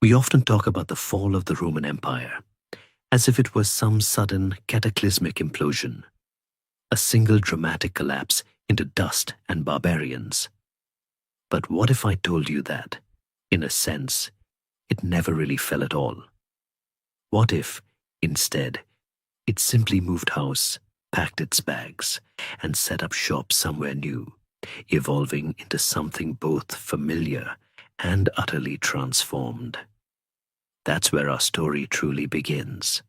We often talk about the fall of the Roman Empire as if it was some sudden cataclysmic implosion, a single dramatic collapse into dust and barbarians. But what if I told you that, in a sense, it never really fell at all? What if, instead, it simply moved house, packed its bags, and set up shop somewhere new, evolving into something both familiar and utterly transformed? That's where our story truly begins,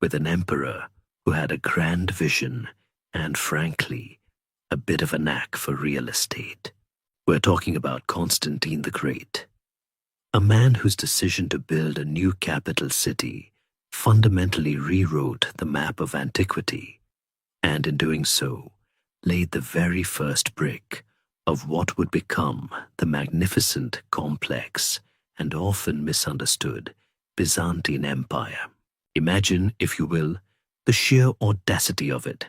with an emperor who had a grand vision and, frankly, a bit of a knack for real estate. We're talking about Constantine the Great, a man whose decision to build a new capital city fundamentally rewrote the map of antiquity, and in doing so, laid the very first brick of what would become the magnificent, complex, and often misunderstood Byzantine Empire. Imagine, if you will, the sheer audacity of it,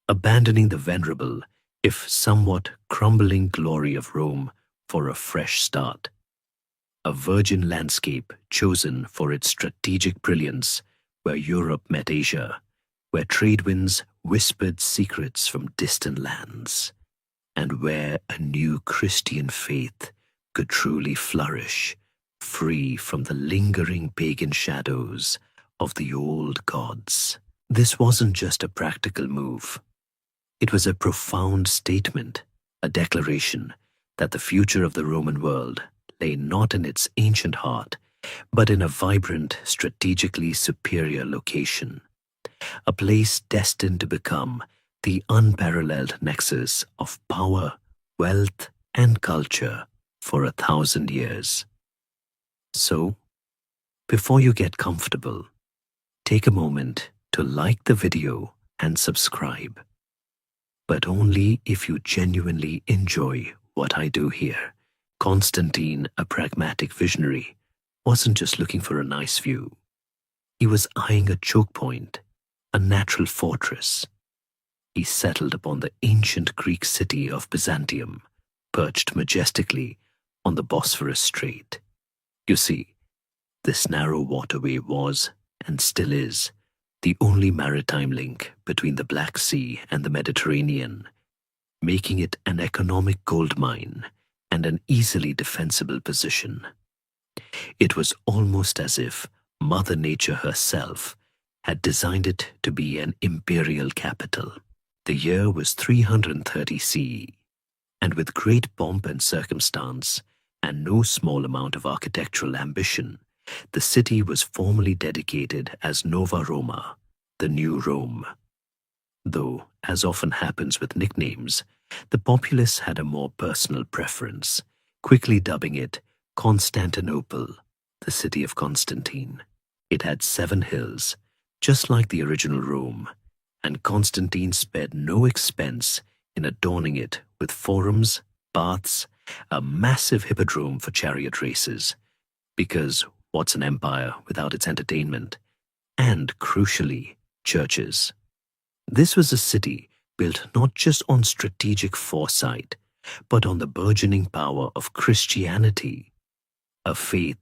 abandoning the venerable, if somewhat crumbling glory of Rome for a fresh start. A virgin landscape chosen for its strategic brilliance, where Europe met Asia, where trade winds whispered secrets from distant lands, and where a new Christian faith could truly flourish, free from the lingering pagan shadows of the old gods. This wasn't just a practical move. It was a profound statement, a declaration that the future of the Roman world lay not in its ancient heart, but in a vibrant, strategically superior location, a place destined to become the unparalleled nexus of power, wealth, and culture for 1,000 years. So, before you get comfortable, take a moment to like the video and subscribe. But only if you genuinely enjoy what I do here. Constantine, a pragmatic visionary, wasn't just looking for a nice view. He was eyeing a choke point, a natural fortress. He settled upon the ancient Greek city of Byzantium, perched majestically on the Bosphorus Strait. You see, this narrow waterway was, and still is, the only maritime link between the Black Sea and the Mediterranean, making it an economic goldmine and an easily defensible position. It was almost as if Mother Nature herself had designed it to be an imperial capital. The year was 330 CE, and with great pomp and circumstance, and no small amount of architectural ambition, the city was formally dedicated as Nova Roma, the New Rome. Though, as often happens with nicknames, the populace had a more personal preference, quickly dubbing it Constantinople, the city of Constantine. It had 7 hills, just like the original Rome, and Constantine spared no expense in adorning it with forums, baths, a massive hippodrome for chariot races, because what's an empire without its entertainment? And, crucially, churches. This was a city built not just on strategic foresight, but on the burgeoning power of Christianity, a faith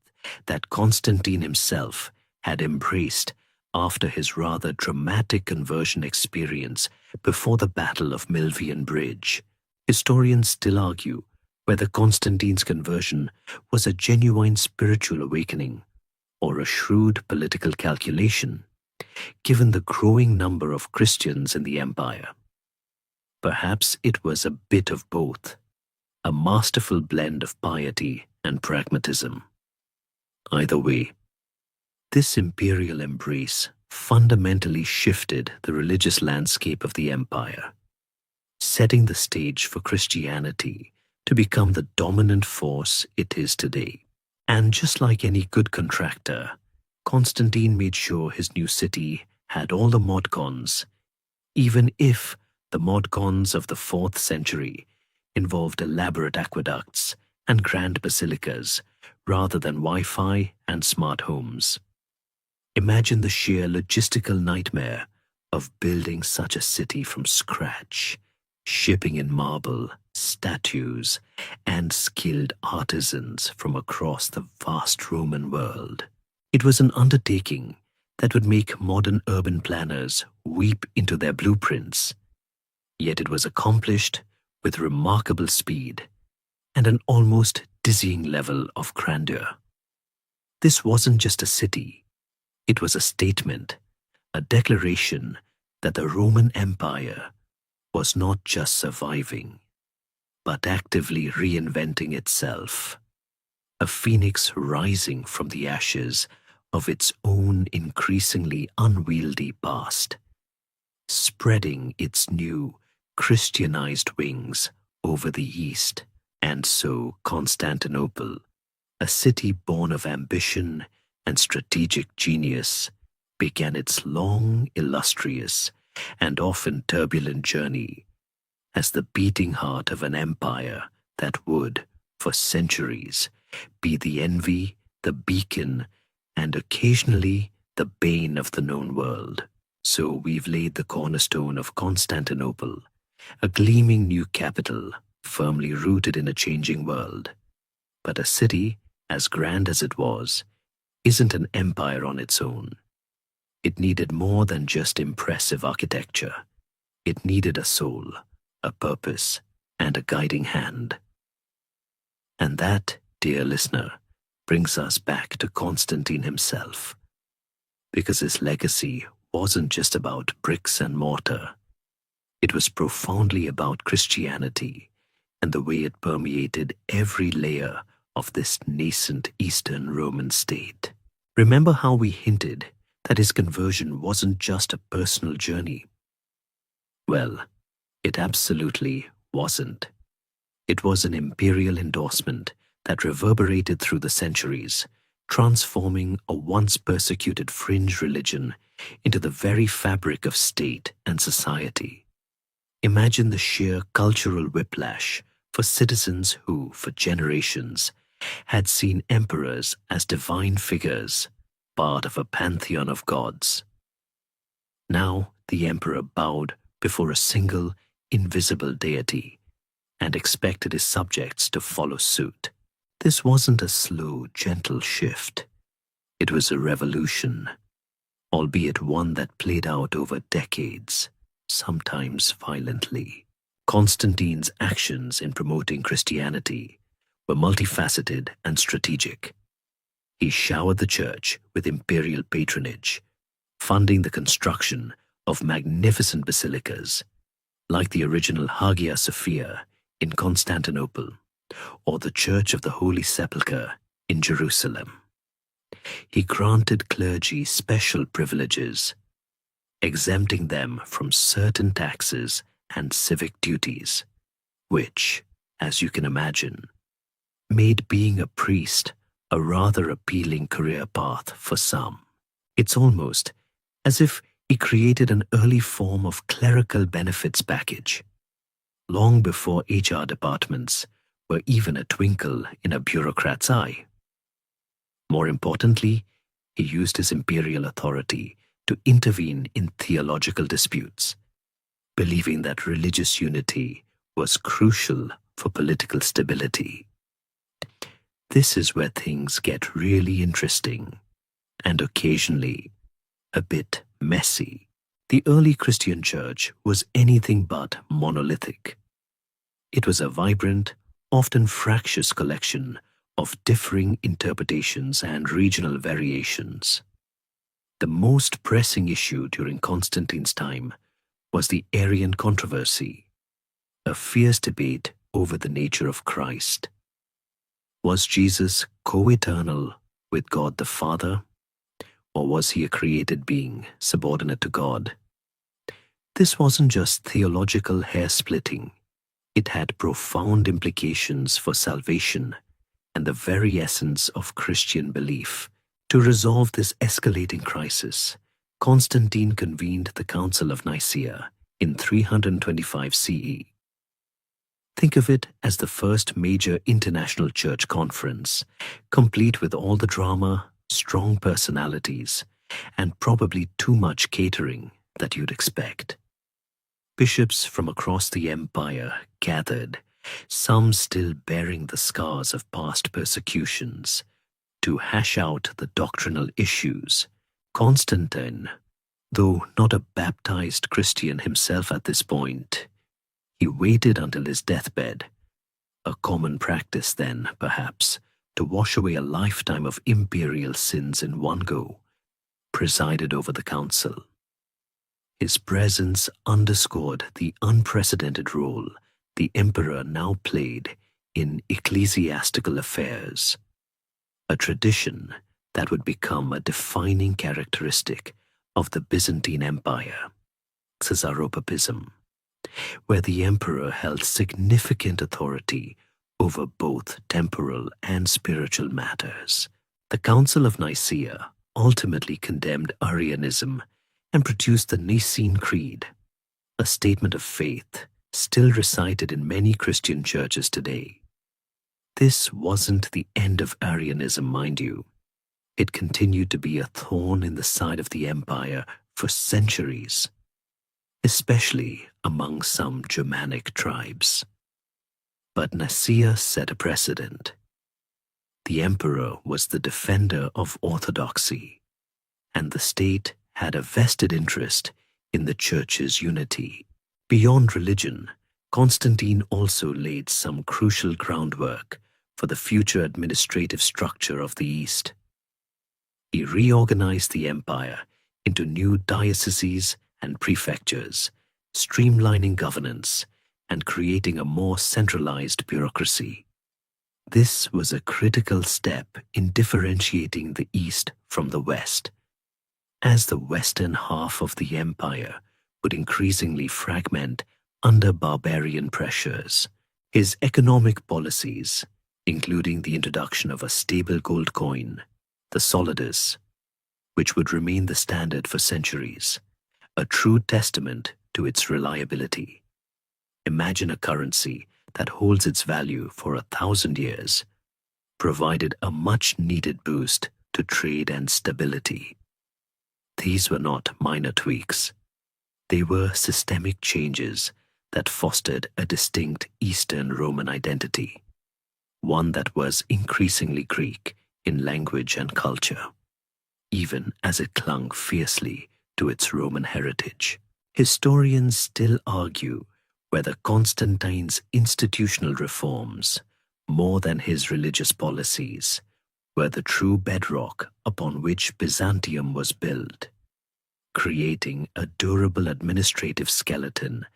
that Constantine himself had embraced after his rather dramatic conversion experience before the Battle of Milvian Bridge. Historians still argue whether Constantine's conversion was a genuine spiritual awakening or a shrewd political calculation, given the growing number of Christians in the empire. Perhaps it was a bit of both, a masterful blend of piety and pragmatism. Either way, this imperial embrace fundamentally shifted the religious landscape of the empire, setting the stage for Christianity to become the dominant force it is today. And just like any good contractor, Constantine made sure his new city had all the mod cons, even if the mod cons of the 4th century involved elaborate aqueducts and grand basilicas rather than Wi-Fi and smart homes. Imagine the sheer logistical nightmare of building such a city from scratch, shipping in marble, statues, and skilled artisans from across the vast Roman world. It was an undertaking that would make modern urban planners weep into their blueprints, yet it was accomplished with remarkable speed and an almost dizzying level of grandeur. This wasn't just a city, it was a statement, a declaration that the Roman Empire was not just surviving, but actively reinventing itself, a phoenix rising from the ashes of its own increasingly unwieldy past, spreading its new Christianized wings over the East. And so Constantinople, a city born of ambition and strategic genius, began its long, illustrious, and often turbulent journey as the beating heart of an empire that would, for centuries, be the envy, the beacon, and occasionally the bane of the known world. So we've laid the cornerstone of Constantinople, a gleaming new capital firmly rooted in a changing world. But a city, as grand as it was, isn't an empire on its own. It needed more than just impressive architecture. It needed a soul, a purpose, and a guiding hand. And that, dear listener, brings us back to Constantine himself, because his legacy wasn't just about bricks and mortar. It was profoundly about Christianity and the way it permeated every layer of this nascent Eastern Roman state. Remember how we hinted that his conversion wasn't just a personal journey? Well, it absolutely wasn't. It was an imperial endorsement that reverberated through the centuries, transforming a once persecuted fringe religion into the very fabric of state and society. Imagine the sheer cultural whiplash for citizens who, for generations, had seen emperors as divine figures, part of a pantheon of gods. Now the emperor bowed before a single, invisible deity and expected his subjects to follow suit. This wasn't a slow, gentle shift. It was a revolution, albeit one that played out over decades, sometimes violently. Constantine's actions in promoting Christianity were multifaceted and strategic. He showered the church with imperial patronage, funding the construction of magnificent basilicas, like the original Hagia Sophia in Constantinople or the Church of the Holy Sepulchre in Jerusalem. He granted clergy special privileges, exempting them from certain taxes and civic duties, which, as you can imagine, made being a priest a rather appealing career path for some. It's almost as if he created an early form of clerical benefits package, long before HR departments were even a twinkle in a bureaucrat's eye. More importantly, he used his imperial authority to intervene in theological disputes, believing that religious unity was crucial for political stability. This is where things get really interesting and occasionally a bit messy. The early Christian church was anything but monolithic. It was a vibrant, often fractious collection of differing interpretations and regional variations. The most pressing issue during Constantine's time was the Arian controversy, a fierce debate over the nature of Christ. Was Jesus co-eternal with God the Father, or was he a created being subordinate to God? This wasn't just theological hair-splitting. It had profound implications for salvation and the very essence of Christian belief. To resolve this escalating crisis, Constantine convened the Council of Nicaea in 325 CE. Think of it as the first major international church conference, complete with all the drama, strong personalities, and probably too much catering that you'd expect. Bishops from across the empire gathered, some still bearing the scars of past persecutions, to hash out the doctrinal issues. Constantine, though not a baptized Christian himself at this point, he waited until his deathbed, a common practice then, perhaps, to wash away a lifetime of imperial sins in one go, presided over the council. His presence underscored the unprecedented role the emperor now played in ecclesiastical affairs, a tradition that would become a defining characteristic of the Byzantine Empire, Caesaropapism, where the emperor held significant authority over both temporal and spiritual matters. The Council of Nicaea ultimately condemned Arianism and produced the Nicene Creed, a statement of faith still recited in many Christian churches today. This wasn't the end of Arianism, mind you. It continued to be a thorn in the side of the empire for centuries, especially among some Germanic tribes. But Nicaea set a precedent. The emperor was the defender of orthodoxy, and the state had a vested interest in the church's unity. Beyond religion, Constantine also laid some crucial groundwork for the future administrative structure of the East. He reorganized the empire into new dioceses and prefectures, streamlining governance and creating a more centralized bureaucracy. This was a critical step in differentiating the East from the West, as the western half of the empire would increasingly fragment under barbarian pressures. His economic policies, including the introduction of a stable gold coin, the solidus, which would remain the standard for centuries, a true testament to its reliability. Imagine a currency that holds its value for 1,000 years, provided a much-needed boost to trade and stability. These were not minor tweaks. They were systemic changes that fostered a distinct Eastern Roman identity, one that was increasingly Greek in language and culture, even as it clung fiercely to its Roman heritage. Historians still argue whether Constantine's institutional reforms, more than his religious policies, were the true bedrock upon which Byzantium was built, creating a durable administrative skeleton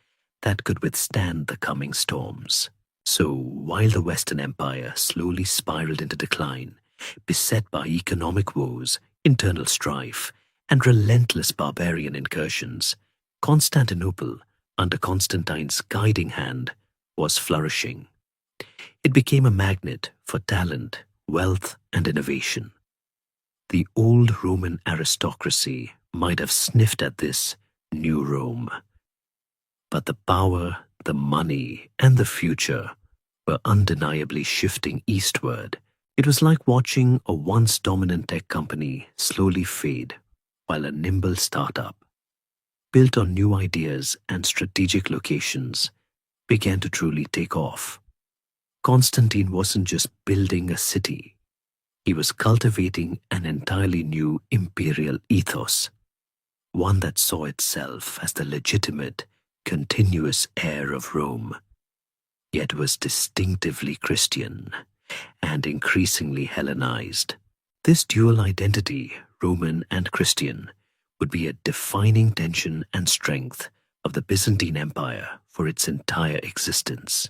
that could withstand the coming storms. So, while the Western Empire slowly spiraled into decline, beset by economic woes, internal strife, and relentless barbarian incursions, Constantinople, under Constantine's guiding hand, was flourishing. It became a magnet for talent, wealth, and innovation. The old Roman aristocracy might have sniffed at this new Rome, but the power, the money, and the future were undeniably shifting eastward. It was like watching a once dominant tech company slowly fade, while a nimble startup, built on new ideas and strategic locations, began to truly take off. Constantine wasn't just building a city, he was cultivating an entirely new imperial ethos, one that saw itself as the legitimate, continuous heir of Rome, yet was distinctively Christian and increasingly Hellenized. This dual identity, Roman and Christian, would be a defining tension and strength of the Byzantine Empire for its entire existence,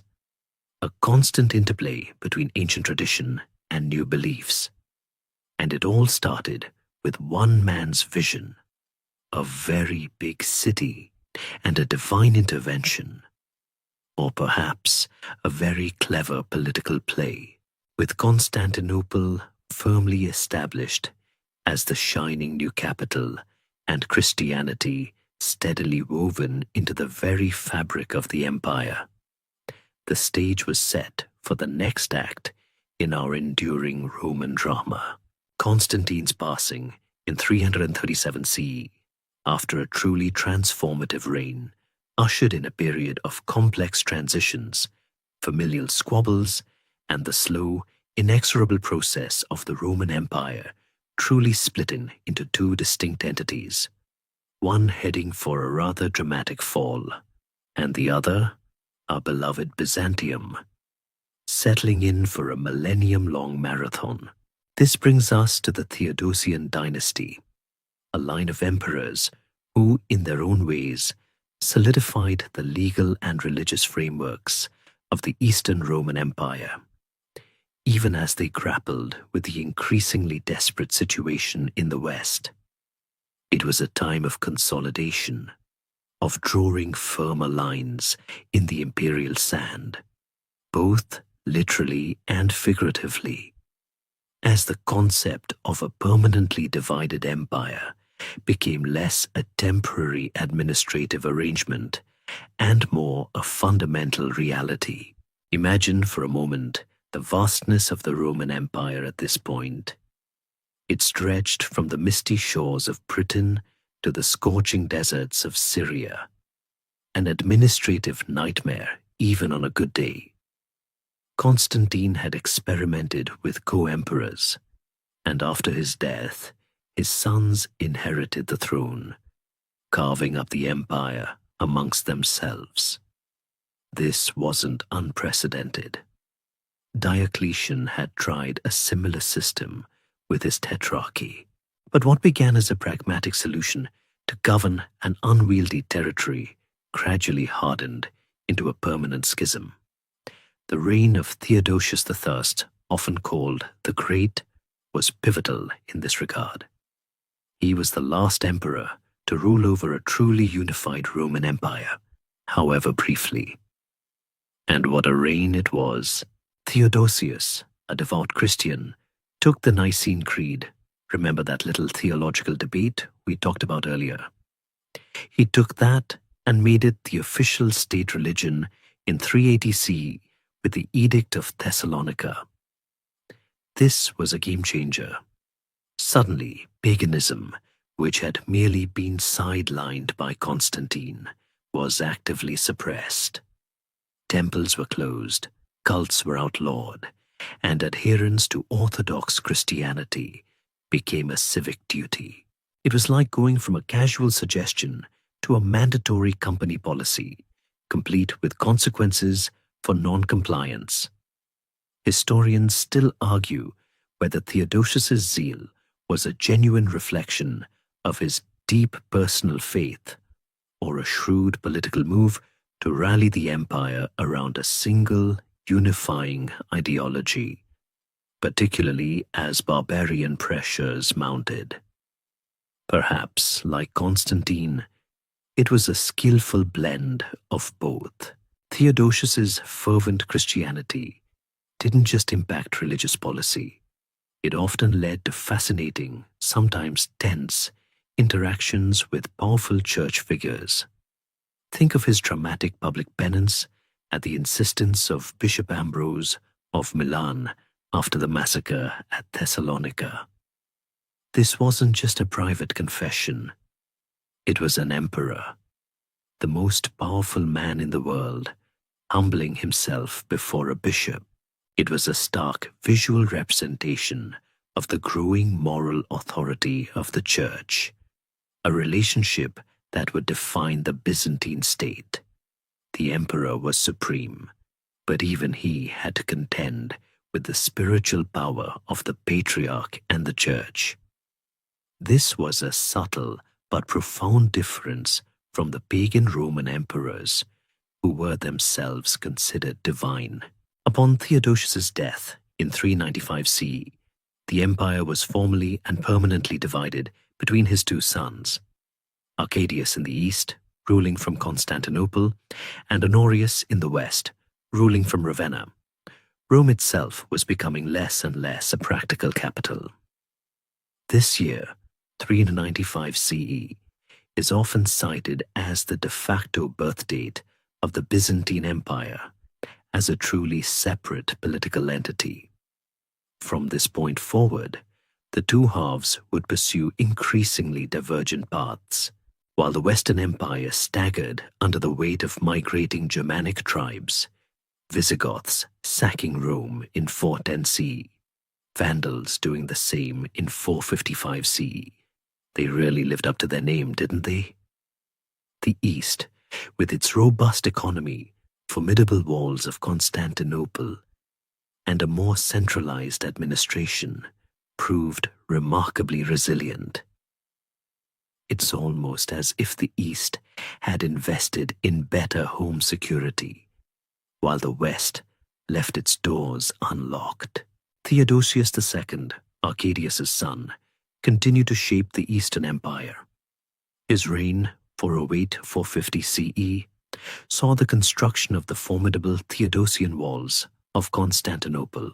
a constant interplay between ancient tradition and new beliefs. And it all started with one man's vision, a very big city and a divine intervention, or perhaps a very clever political play, with Constantinople firmly established as the shining new capital and Christianity steadily woven into the very fabric of the empire. The stage was set for the next act in our enduring Roman drama. Constantine's passing in 337 CE, after a truly transformative reign, ushered in a period of complex transitions, familial squabbles, and the slow, inexorable process of the Roman Empire truly splitting into two distinct entities, one heading for a rather dramatic fall, and the other, our beloved Byzantium, settling in for a millennium-long marathon. This brings us to the Theodosian dynasty, a line of emperors who, in their own ways, solidified the legal and religious frameworks of the Eastern Roman Empire, even as they grappled with the increasingly desperate situation in the West. It was a time of consolidation, of drawing firmer lines in the imperial sand, both literally and figuratively, as the concept of a permanently divided empire became less a temporary administrative arrangement and more a fundamental reality. Imagine for a moment the vastness of the Roman Empire at this point. It stretched from the misty shores of Britain to the scorching deserts of Syria, an administrative nightmare even on a good day. Constantine had experimented with co-emperors, and after his death, his sons inherited the throne, carving up the empire amongst themselves. This wasn't unprecedented. Diocletian had tried a similar system with his tetrarchy, but what began as a pragmatic solution to govern an unwieldy territory gradually hardened into a permanent schism. The reign of Theodosius I, often called the Great, was pivotal in this regard. He was the last emperor to rule over a truly unified Roman Empire, however briefly. And what a reign it was! Theodosius, a devout Christian, took the Nicene Creed. Remember that little theological debate we talked about earlier? He took that and made it the official state religion in 380 CE with the Edict of Thessalonica. This was a game changer. Suddenly, paganism, which had merely been sidelined by Constantine, was actively suppressed. Temples were closed, cults were outlawed, and adherence to Orthodox Christianity became a civic duty. It was like going from a casual suggestion to a mandatory company policy, complete with consequences for non-compliance. Historians still argue whether Theodosius's zeal was a genuine reflection of his deep personal faith or a shrewd political move to rally the empire around a single, unifying ideology, particularly as barbarian pressures mounted. Perhaps, like Constantine, it was a skillful blend of both. Theodosius's fervent Christianity didn't just impact religious policy. It often led to fascinating, sometimes tense, interactions with powerful church figures. Think of his dramatic public penance at the insistence of Bishop Ambrose of Milan after the massacre at Thessalonica. This wasn't just a private confession. It was an emperor, the most powerful man in the world, humbling himself before a bishop. It was a stark visual representation of the growing moral authority of the Church, a relationship that would define the Byzantine state. The emperor was supreme, but even he had to contend with the spiritual power of the patriarch and the Church. This was a subtle but profound difference from the pagan Roman emperors, who were themselves considered divine. Upon Theodosius's death in 395 CE, the empire was formally and permanently divided between his two sons, Arcadius in the east, ruling from Constantinople, and Honorius in the west, ruling from Ravenna. Rome itself was becoming less and less a practical capital. This year, 395 CE, is often cited as the de facto birth date of the Byzantine Empire as a truly separate political entity. From this point forward, the two halves would pursue increasingly divergent paths. While the Western Empire staggered under the weight of migrating Germanic tribes, Visigoths sacking Rome in 410 CE, Vandals doing the same in 455 CE. They really lived up to their name, didn't they? The East, with its robust economy, formidable walls of Constantinople, and a more centralized administration, proved remarkably resilient. It's almost as if the East had invested in better home security, while the West left its doors unlocked. Theodosius II, Arcadius's son, continued to shape the Eastern Empire. His reign, 408–450 CE, saw the construction of the formidable Theodosian walls of Constantinople,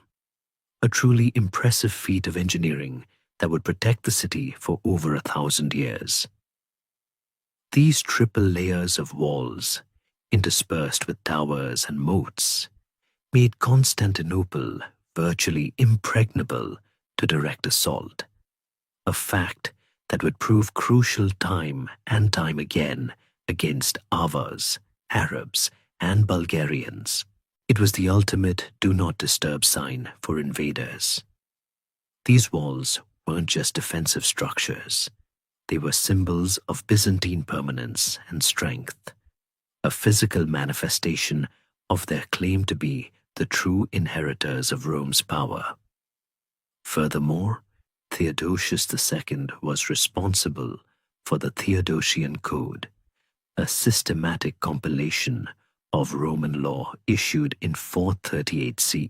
a truly impressive feat of engineering that would protect the city for over 1,000 years. These triple layers of walls, interspersed with towers and moats, made Constantinople virtually impregnable to direct assault, a fact that would prove crucial time and time again against Avars, Arabs, and Bulgarians. It was the ultimate do not disturb sign for invaders. These walls weren't just defensive structures. They were symbols of Byzantine permanence and strength, a physical manifestation of their claim to be the true inheritors of Rome's power. Furthermore, Theodosius II was responsible for the Theodosian Code, a systematic compilation of Roman law issued in 438 CE.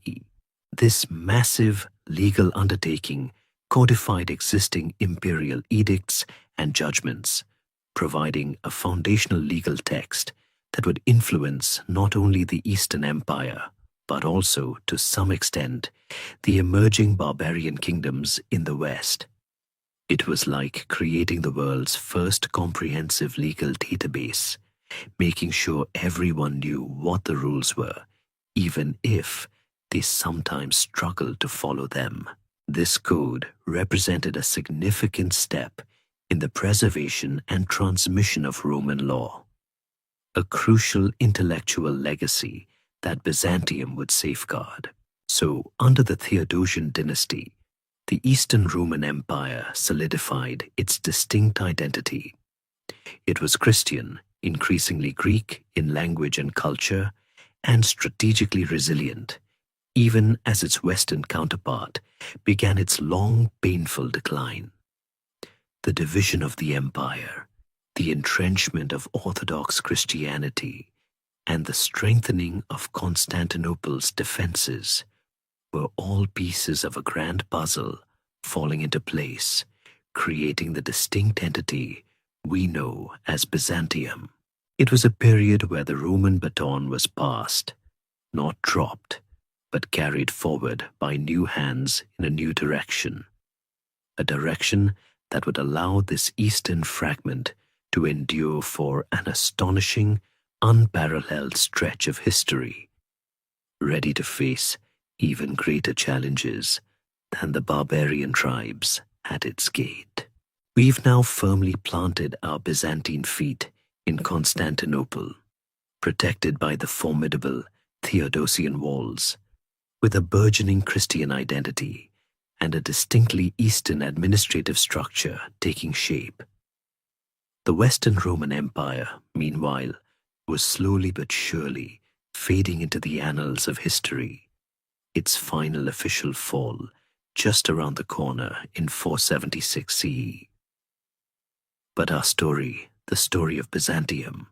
This massive legal undertaking codified existing imperial edicts and judgments, providing a foundational legal text that would influence not only the Eastern Empire, but also, to some extent, the emerging barbarian kingdoms in the West. It was like creating the world's first comprehensive legal database, making sure everyone knew what the rules were, even if they sometimes struggled to follow them. This code represented a significant step in the preservation and transmission of Roman law, a crucial intellectual legacy that Byzantium would safeguard. So, under the Theodosian dynasty, the Eastern Roman Empire solidified its distinct identity. It was Christian, increasingly Greek in language and culture, and strategically resilient, even as its Western counterpart began its long, painful decline. The division of the empire, the entrenchment of Orthodox Christianity, and the strengthening of Constantinople's defenses were all pieces of a grand puzzle falling into place, creating the distinct entity we know as Byzantium. It was a period where the Roman baton was passed, not dropped, but carried forward by new hands in a new direction, a direction that would allow this Eastern fragment to endure for an astonishing, unparalleled stretch of history, ready to face even greater challenges than the barbarian tribes at its gate. We've now firmly planted our Byzantine feet in Constantinople, protected by the formidable Theodosian walls, with a burgeoning Christian identity and a distinctly Eastern administrative structure taking shape. The Western Roman Empire, meanwhile, was slowly but surely fading into the annals of history, its final official fall just around the corner in 476 CE. But our story, the story of Byzantium,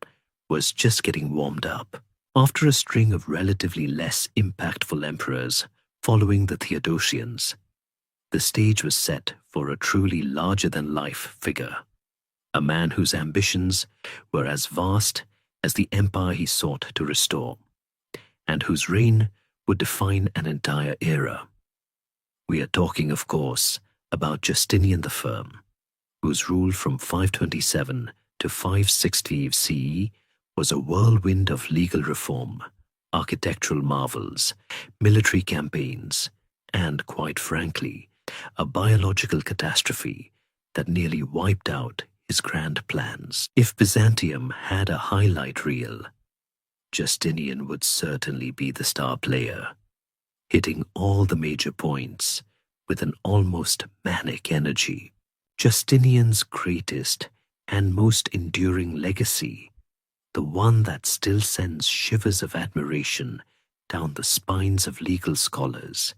was just getting warmed up. After a string of relatively less impactful emperors following the Theodosians, the stage was set for a truly larger-than-life figure, a man whose ambitions were as vast as the empire he sought to restore, and whose reign would define an entire era. We are talking, of course, about Justinian the Firm, whose rule from 527 to 560 CE was a whirlwind of legal reform, architectural marvels, military campaigns, and, quite frankly, a biological catastrophe that nearly wiped out his grand plans. If Byzantium had a highlight reel, Justinian would certainly be the star player, hitting all the major points with an almost manic energy. Justinian's greatest and most enduring legacy, the one that still sends shivers of admiration down the spines of legal scholars,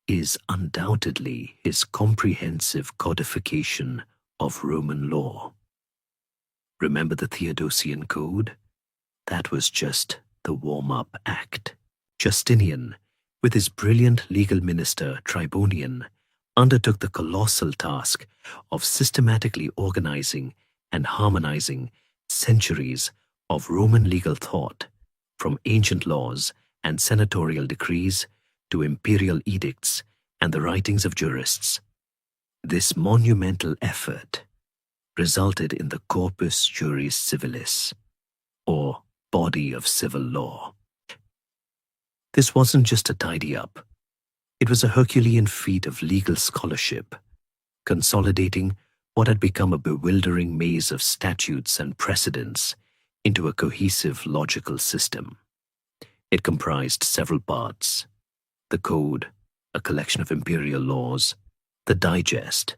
is undoubtedly his comprehensive codification of Roman law. Remember the Theodosian Code? That was just the warm-up act. Justinian, with his brilliant legal minister Tribonian, undertook the colossal task of systematically organizing and harmonizing centuries of Roman legal thought, from ancient laws and senatorial decrees to imperial edicts and the writings of jurists. This monumental effort resulted in the Corpus Juris Civilis, or body of civil law. This wasn't just a tidy-up. It was a Herculean feat of legal scholarship, consolidating what had become a bewildering maze of statutes and precedents into a cohesive logical system. It comprised several parts: the Code, a collection of imperial laws; the Digest,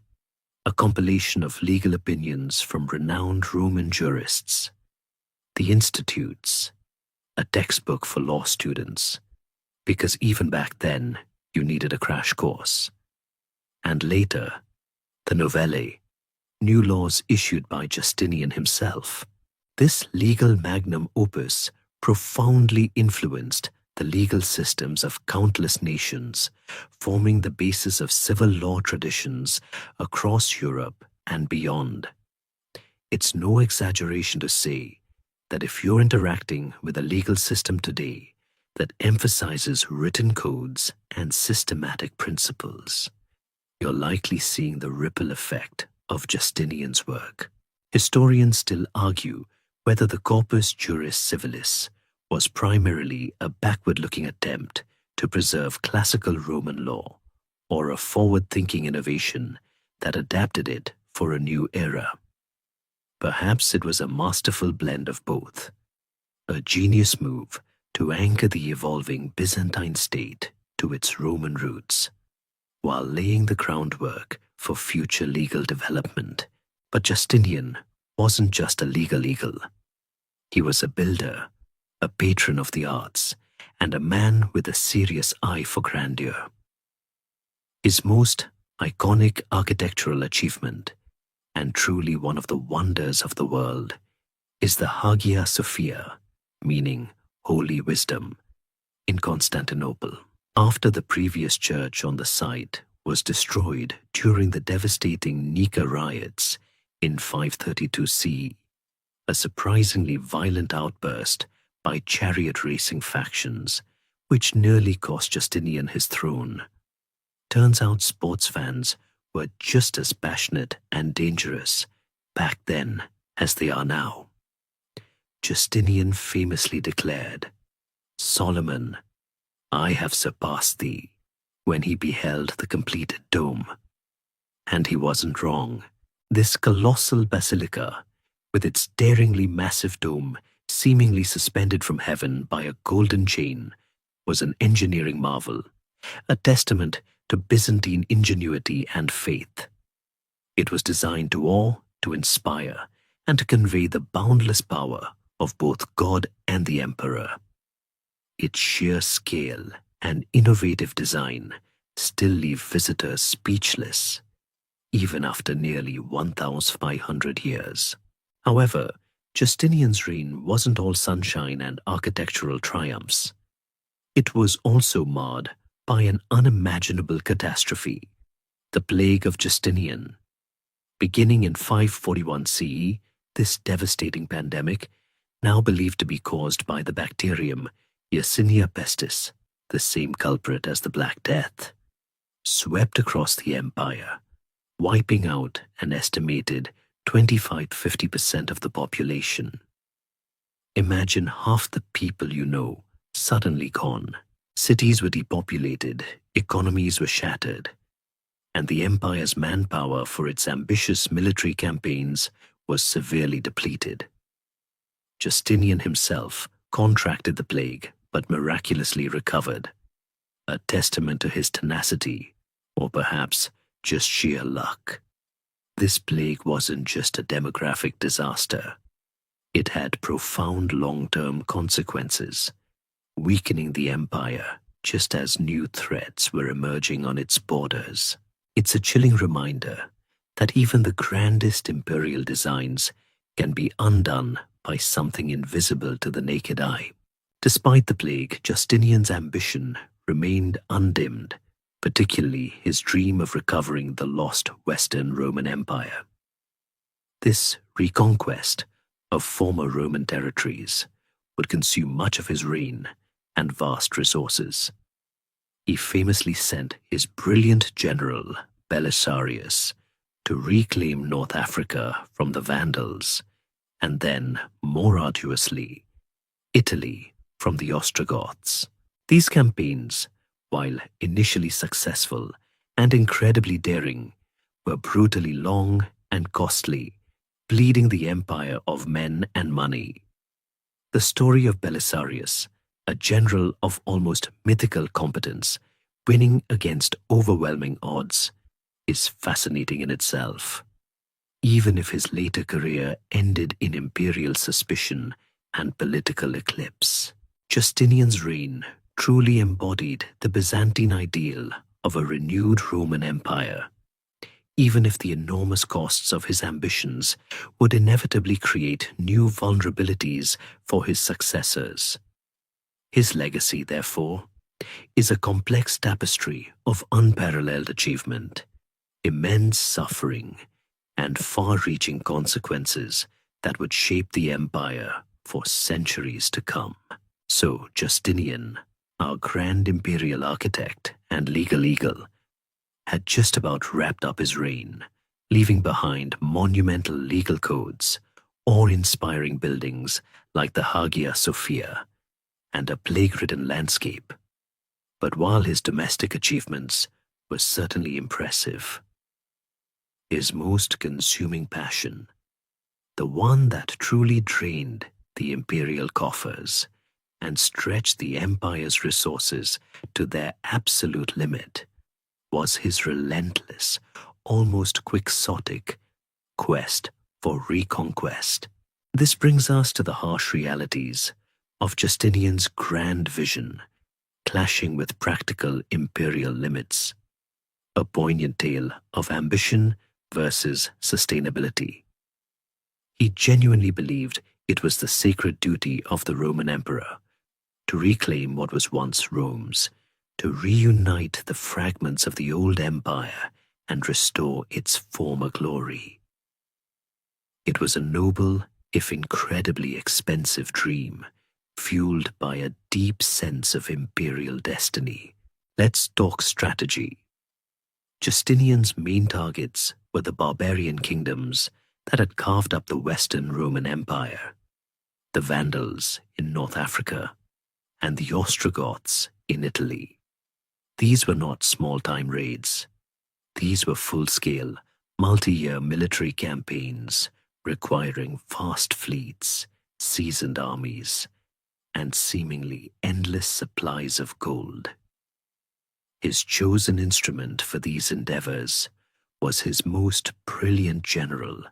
a compilation of legal opinions from renowned Roman jurists; the Institutes, a textbook for law students, because even back then you needed a crash course; and later, the Novellae, new laws issued by Justinian himself. This legal magnum opus profoundly influenced the legal systems of countless nations, forming the basis of civil law traditions across Europe and beyond. It's no exaggeration to say that if you're interacting with a legal system today that emphasizes written codes and systematic principles, you're likely seeing the ripple effect of Justinian's work. Historians still argue whether the Corpus Juris Civilis was primarily a backward-looking attempt to preserve classical Roman law, or a forward-thinking innovation that adapted it for a new era. Perhaps it was a masterful blend of both, a genius move to anchor the evolving Byzantine state to its Roman roots, while laying the groundwork for future legal development. But Justinian wasn't just a legal eagle. He was a builder, a patron of the arts, and a man with a serious eye for grandeur. His most iconic architectural achievement, and truly one of the wonders of the world, is the Hagia Sophia, meaning Holy Wisdom, in Constantinople. After the previous church on the site was destroyed during the devastating Nika riots in 532 CE, a surprisingly violent outburst by chariot racing factions, which nearly cost Justinian his throne. Turns out sports fans were just as passionate and dangerous back then as they are now. Justinian famously declared, "Solomon, I have surpassed thee," when he beheld the completed dome. And he wasn't wrong. This colossal basilica, with its daringly massive dome seemingly suspended from heaven by a golden chain, was an engineering marvel, a testament to Byzantine ingenuity and faith. It was designed to awe, to inspire, and to convey the boundless power of both God and the emperor. Its sheer scale and innovative design still leave visitors speechless, even after nearly 1,500 years. However, Justinian's reign wasn't all sunshine and architectural triumphs. It was also marred by an unimaginable catastrophe, the Plague of Justinian. Beginning in 541 CE, this devastating pandemic, now believed to be caused by the bacterium Yersinia pestis, the same culprit as the Black Death, swept across the empire, wiping out an estimated 25–50% of the population. Imagine half the people you know suddenly gone. Cities were depopulated, economies were shattered, and the empire's manpower for its ambitious military campaigns was severely depleted. Justinian himself contracted the plague but miraculously recovered, a testament to his tenacity, or perhaps just sheer luck. This plague wasn't just a demographic disaster. It had profound long-term consequences, weakening the empire just as new threats were emerging on its borders. It's a chilling reminder that even the grandest imperial designs can be undone by something invisible to the naked eye. Despite the plague, Justinian's ambition remained undimmed, particularly his dream of recovering the lost Western Roman Empire. This reconquest of former Roman territories would consume much of his reign and vast resources. He famously sent his brilliant general, Belisarius, to reclaim North Africa from the Vandals, and then, more arduously, Italy from the Ostrogoths. These campaigns, while initially successful and incredibly daring, were brutally long and costly, bleeding the empire of men and money. The story of Belisarius, a general of almost mythical competence, winning against overwhelming odds, is fascinating in itself. Even if his later career ended in imperial suspicion and political eclipse, Justinian's reign truly embodied the Byzantine ideal of a renewed Roman Empire, even if the enormous costs of his ambitions would inevitably create new vulnerabilities for his successors. His legacy, therefore, is a complex tapestry of unparalleled achievement, immense suffering, and far-reaching consequences that would shape the empire for centuries to come. So Justinian, our grand imperial architect and legal eagle, had just about wrapped up his reign, leaving behind monumental legal codes, awe-inspiring buildings like the Hagia Sophia, and a plague-ridden landscape. But while his domestic achievements were certainly impressive, his most consuming passion, the one that truly drained the imperial coffers and stretched the empire's resources to their absolute limit, was his relentless, almost quixotic quest for reconquest. This brings us to the harsh realities of Justinian's grand vision, clashing with practical imperial limits, a poignant tale of ambition versus sustainability. He genuinely believed it was the sacred duty of the Roman emperor to reclaim what was once Rome's, to reunite the fragments of the old empire and restore its former glory. It was a noble, if incredibly expensive dream, fueled by a deep sense of imperial destiny. Let's talk strategy. Justinian's main targets were the barbarian kingdoms that had carved up the Western Roman Empire, the Vandals in North Africa, and the Ostrogoths in Italy. These were not small-time raids. These were full-scale, multi-year military campaigns requiring vast fleets, seasoned armies, and seemingly endless supplies of gold. His chosen instrument for these endeavors was his most brilliant general,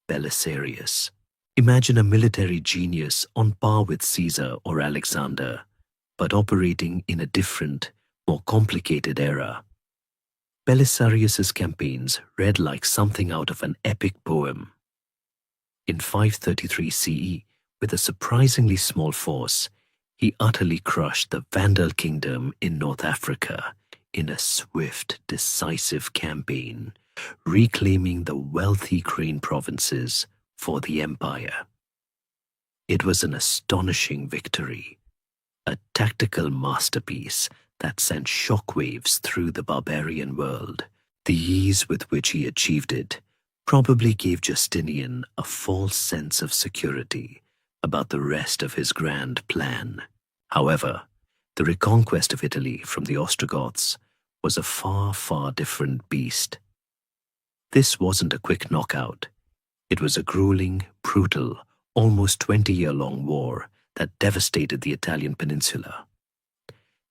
Belisarius. Imagine a military genius on par with Caesar or Alexander, but operating in a different, more complicated era. Belisarius's campaigns read like something out of an epic poem. In 533 CE, with a surprisingly small force, he utterly crushed the Vandal kingdom in North Africa in a swift, decisive campaign, reclaiming the wealthy grain provinces for the empire. It was an astonishing victory, a tactical masterpiece that sent shockwaves through the barbarian world. The ease with which he achieved it probably gave Justinian a false sense of security about the rest of his grand plan. However, the reconquest of Italy from the Ostrogoths was a far, far different beast. This wasn't a quick knockout. It was a grueling, brutal, almost 20-year-long war that devastated the Italian peninsula.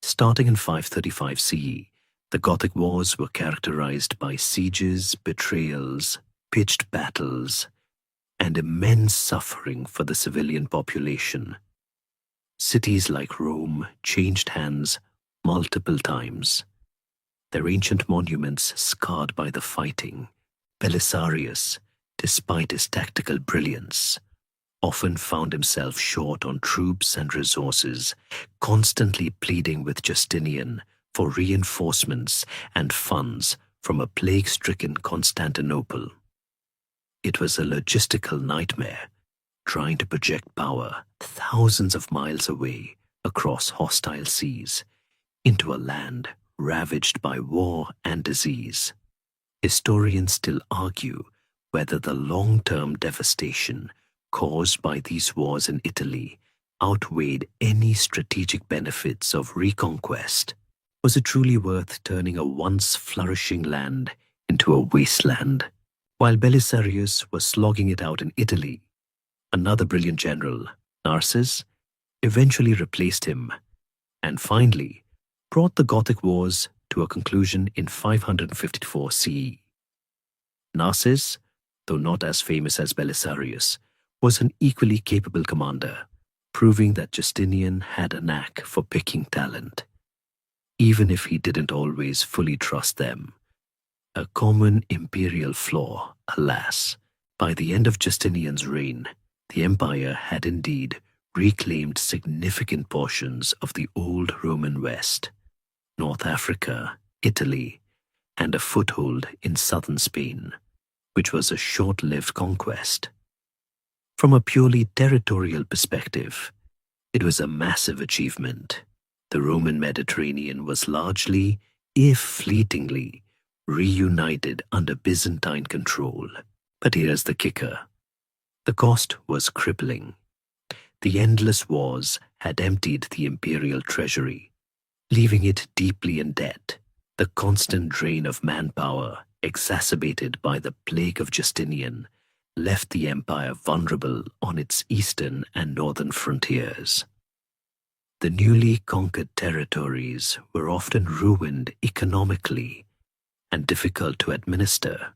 Starting in 535 CE, the Gothic Wars were characterized by sieges, betrayals, pitched battles, and immense suffering for the civilian population. Cities like Rome changed hands multiple times, their ancient monuments scarred by the fighting. Belisarius, despite his tactical brilliance, often found himself short on troops and resources, constantly pleading with Justinian for reinforcements and funds from a plague-stricken Constantinople. It was a logistical nightmare, trying to project power thousands of miles away across hostile seas into a land ravaged by war and disease. Historians still argue whether the long-term devastation caused by these wars in Italy outweighed any strategic benefits of reconquest. Was it truly worth turning a once flourishing land into a wasteland? While Belisarius was slogging it out in Italy, another brilliant general, Narses, eventually replaced him and finally brought the Gothic Wars to a conclusion in 554 CE. Narses, though not as famous as Belisarius, was an equally capable commander, proving that Justinian had a knack for picking talent, even if he didn't always fully trust them. A common imperial flaw, alas. By the end of Justinian's reign, the empire had indeed reclaimed significant portions of the old Roman West, North Africa, Italy, and a foothold in southern Spain, which was a short-lived conquest. From a purely territorial perspective, it was a massive achievement. The Roman Mediterranean was largely, if fleetingly, reunited under Byzantine control. But here's the kicker. The cost was crippling. The endless wars had emptied the imperial treasury, leaving it deeply in debt. The constant drain of manpower, exacerbated by the plague of Justinian, left the empire vulnerable on its eastern and northern frontiers. The newly conquered territories were often ruined economically and difficult to administer,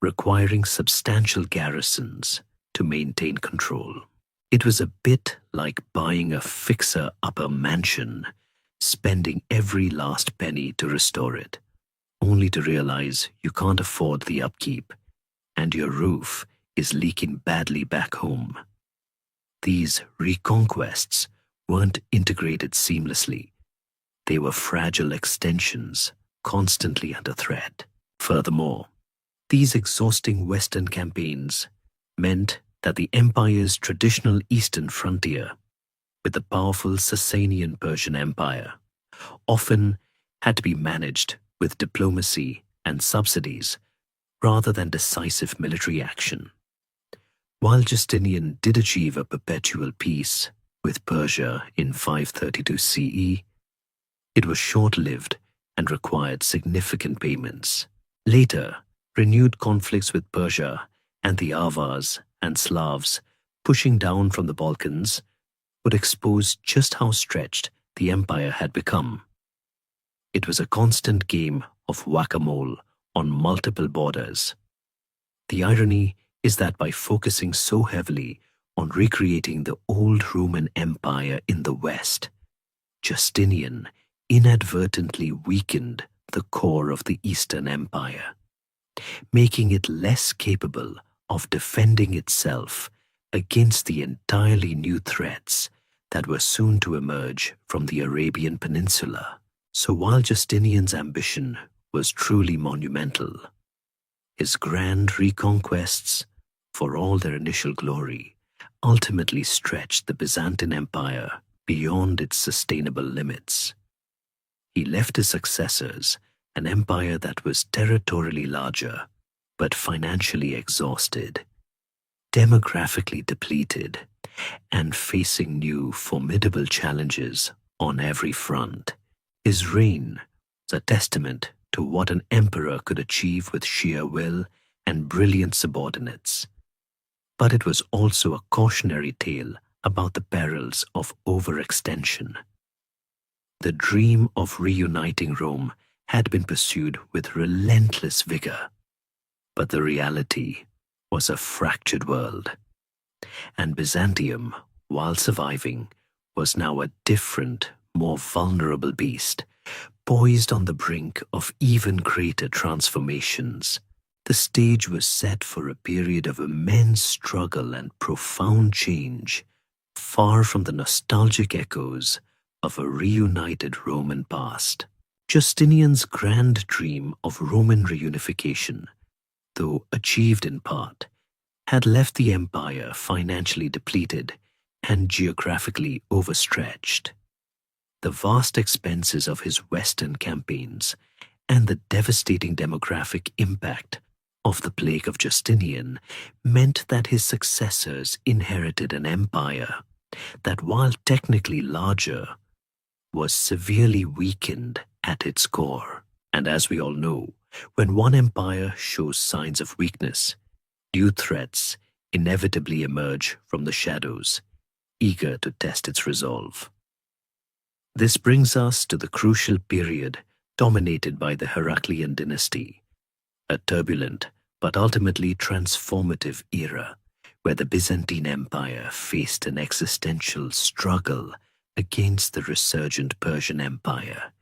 requiring substantial garrisons to maintain control. It was a bit like buying a fixer-upper mansion, spending every last penny to restore it, only to realize you can't afford the upkeep and your roof is leaking badly back home. These reconquests weren't integrated seamlessly. They were fragile extensions, constantly under threat. Furthermore, these exhausting Western campaigns meant that the empire's traditional eastern frontier, with the powerful Sasanian Persian Empire, often had to be managed with diplomacy and subsidies rather than decisive military action. While Justinian did achieve a perpetual peace with Persia in 532 CE, it was short-lived and required significant payments. Later, renewed conflicts with Persia and the Avars and Slavs pushing down from the Balkans would expose just how stretched the empire had become. It was a constant game of whack-a-mole on multiple borders. The irony is that by focusing so heavily on recreating the old Roman Empire in the West, Justinian inadvertently weakened the core of the Eastern Empire, making it less capable of defending itself against the entirely new threats that were soon to emerge from the Arabian Peninsula. So while Justinian's ambition was truly monumental, his grand reconquests, for all their initial glory, ultimately stretched the Byzantine Empire beyond its sustainable limits. He left his successors an empire that was territorially larger, but financially exhausted, demographically depleted, and facing new formidable challenges on every front. His reign a testament to what an emperor could achieve with sheer will and brilliant subordinates. But it was also a cautionary tale about the perils of overextension. The dream of reuniting Rome had been pursued with relentless vigor, but the reality was a fractured world, and Byzantium, while surviving, was now a different, more vulnerable beast, poised on the brink of even greater transformations. The stage was set for a period of immense struggle and profound change, far from the nostalgic echoes of a reunited Roman past. Justinian's grand dream of Roman reunification, though achieved in part, had left the empire financially depleted and geographically overstretched. The vast expenses of his Western campaigns and the devastating demographic impact of the plague of Justinian meant that his successors inherited an empire that, while technically larger, was severely weakened at its core. And as we all know, when one empire shows signs of weakness, new threats inevitably emerge from the shadows, eager to test its resolve. This brings us to the crucial period dominated by the Heraclean dynasty, a turbulent but ultimately transformative era where the Byzantine Empire faced an existential struggle against the resurgent Persian Empire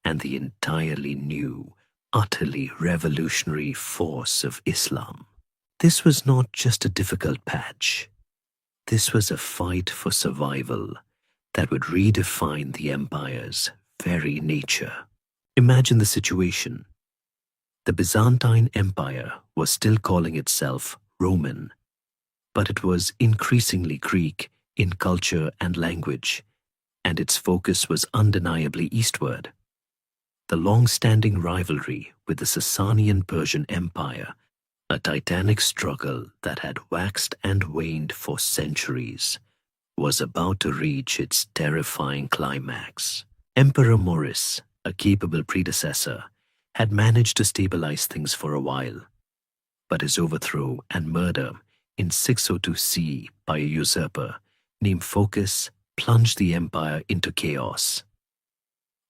and the entirely new, utterly revolutionary force of Islam. This was not just a difficult patch. This was a fight for survival that would redefine the empire's very nature. Imagine the situation. The Byzantine Empire was still calling itself Roman, but it was increasingly Greek in culture and language, and its focus was undeniably eastward. The long-standing rivalry with the Sasanian Persian Empire, a titanic struggle that had waxed and waned for centuries, was about to reach its terrifying climax. Emperor Maurice, a capable predecessor, had managed to stabilize things for a while, but his overthrow and murder in 602 CE by a usurper named Phocas plunged the empire into chaos.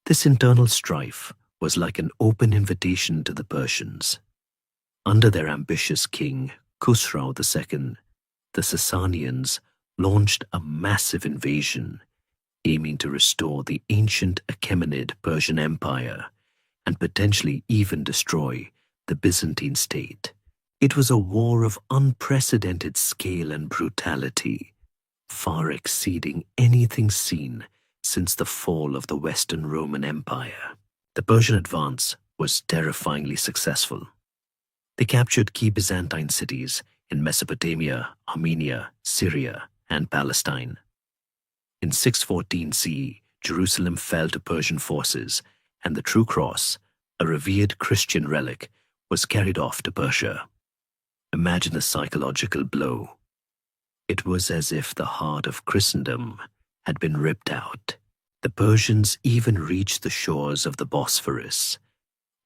This internal strife was like an open invitation to the Persians. Under their ambitious king, Khusrau II, the Sasanians launched a massive invasion, aiming to restore the ancient Achaemenid Persian Empire and potentially even destroy the Byzantine state. It was a war of unprecedented scale and brutality, far exceeding anything seen since the fall of the Western Roman Empire. The Persian advance was terrifyingly successful. They captured key Byzantine cities in Mesopotamia, Armenia, Syria, and Palestine. In 614 CE, Jerusalem fell to Persian forces, and the True Cross, a revered Christian relic, was carried off to Persia. Imagine the psychological blow. It was as if the heart of Christendom had been ripped out. The Persians even reached the shores of the Bosphorus,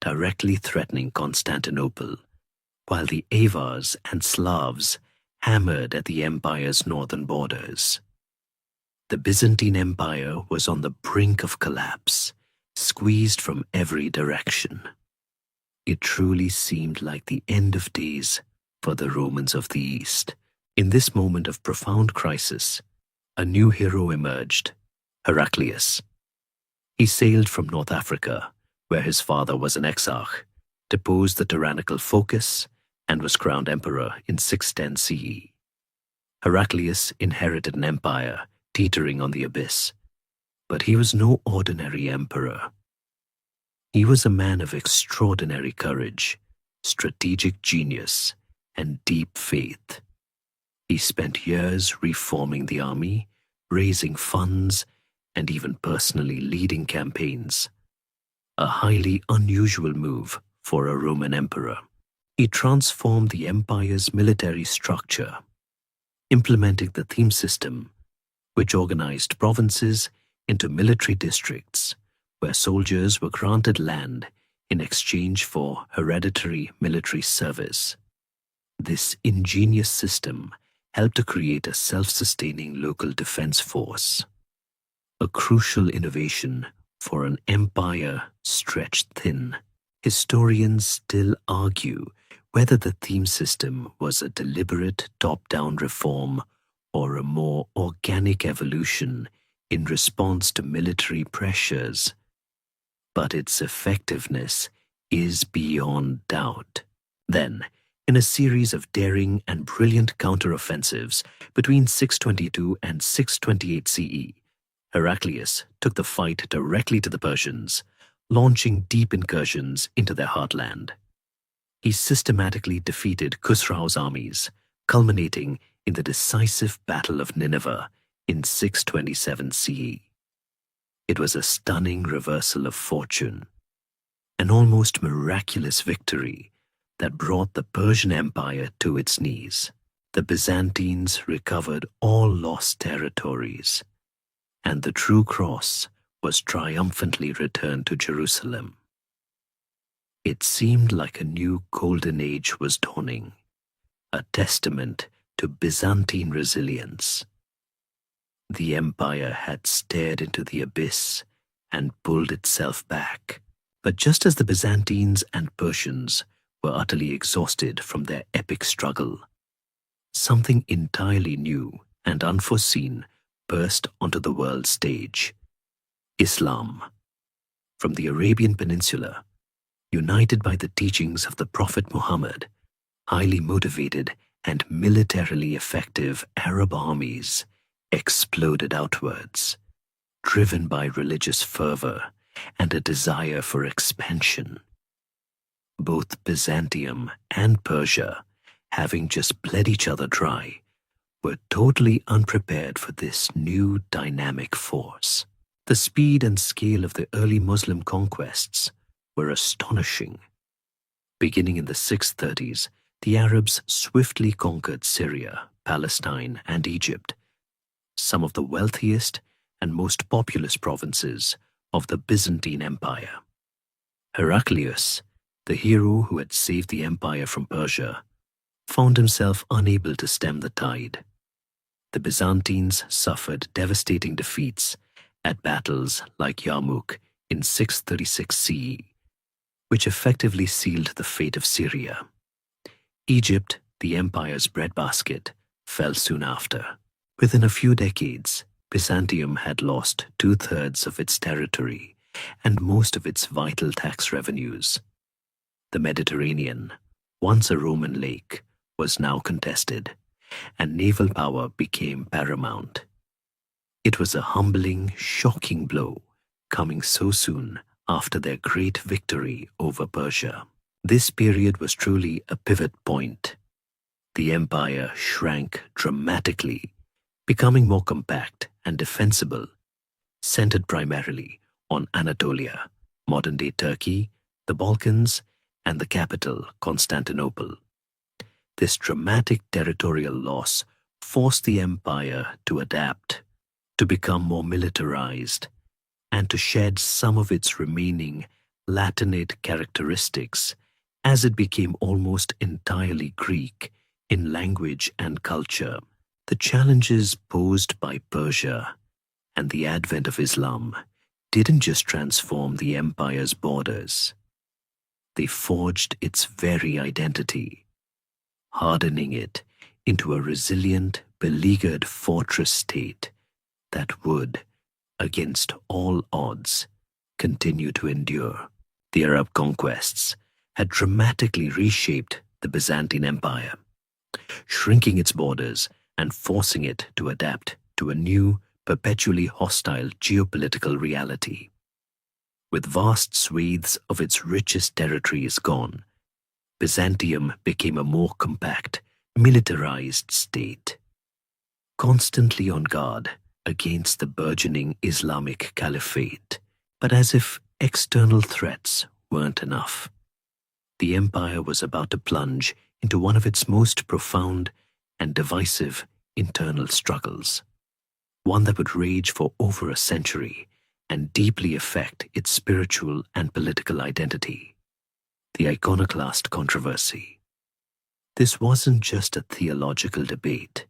directly threatening Constantinople, while the Avars and Slavs hammered at the empire's northern borders. The Byzantine Empire was on the brink of collapse, squeezed from every direction. It truly seemed like the end of days for the Romans of the East. In this moment of profound crisis, a new hero emerged, Heraclius. He sailed from North Africa, where his father was an exarch, deposed the tyrannical Phocas, and was crowned emperor in 610 CE. Heraclius inherited an empire teetering on the abyss, but he was no ordinary emperor. He was a man of extraordinary courage, strategic genius, and deep faith. He spent years reforming the army, raising funds, and even personally leading campaigns, a highly unusual move for a Roman emperor. He transformed the empire's military structure, implementing the theme system, which organized provinces into military districts, where soldiers were granted land in exchange for hereditary military service. This ingenious system helped to create a self-sustaining local defense force, a crucial innovation for an empire stretched thin. Historians still argue whether the theme system was a deliberate top-down reform or a more organic evolution in response to military pressures, but its effectiveness is beyond doubt. Then, in a series of daring and brilliant counteroffensives between 622 and 628 CE, Heraclius took the fight directly to the Persians, launching deep incursions into their heartland. He systematically defeated Khusraw's armies, culminating in the decisive Battle of Nineveh in 627 CE. It was a stunning reversal of fortune, an almost miraculous victory that brought the Persian Empire to its knees. The Byzantines recovered all lost territories, and the true cross was triumphantly returned to Jerusalem. It seemed like a new golden age was dawning, a testament to Byzantine resilience. The empire had stared into the abyss and pulled itself back. But just as the Byzantines and Persians were utterly exhausted from their epic struggle, something entirely new and unforeseen burst onto the world stage: Islam. From the Arabian Peninsula, united by the teachings of the Prophet Muhammad, highly motivated and militarily effective Arab armies exploded outwards, driven by religious fervor and a desire for expansion. Both Byzantium and Persia, having just bled each other dry, were totally unprepared for this new dynamic force. The speed and scale of the early Muslim conquests were astonishing. Beginning in the 630s, the Arabs swiftly conquered Syria, Palestine, and Egypt, some of the wealthiest and most populous provinces of the Byzantine Empire. Heraclius, the hero who had saved the empire from Persia, found himself unable to stem the tide. The Byzantines suffered devastating defeats at battles like Yarmouk in 636 CE, which effectively sealed the fate of Syria. Egypt, the empire's breadbasket, fell soon after. Within a few decades, Byzantium had lost 2/3 of its territory and most of its vital tax revenues. The Mediterranean, once a Roman lake, was now contested, and naval power became paramount. It was a humbling, shocking blow, coming so soon after their great victory over Persia. This period was truly a pivot point. The empire shrank dramatically, becoming more compact and defensible, centered primarily on Anatolia, modern-day Turkey, the Balkans, and the capital, Constantinople. This dramatic territorial loss forced the empire to adapt, to become more militarized, and to shed some of its remaining Latinate characteristics as it became almost entirely Greek in language and culture. The challenges posed by Persia and the advent of Islam didn't just transform the empire's borders. They forged its very identity, hardening it into a resilient, beleaguered fortress state that would, against all odds, continue to endure. The Arab conquests had dramatically reshaped the Byzantine Empire, shrinking its borders and forcing it to adapt to a new, perpetually hostile geopolitical reality. With vast swathes of its richest territories gone, Byzantium became a more compact, militarized state, constantly on guard against the burgeoning Islamic Caliphate. But as if external threats weren't enough, the empire was about to plunge into one of its most profound and divisive internal struggles, one that would rage for over a century and deeply affect its spiritual and political identity. The iconoclast controversy. This wasn't just a theological debate.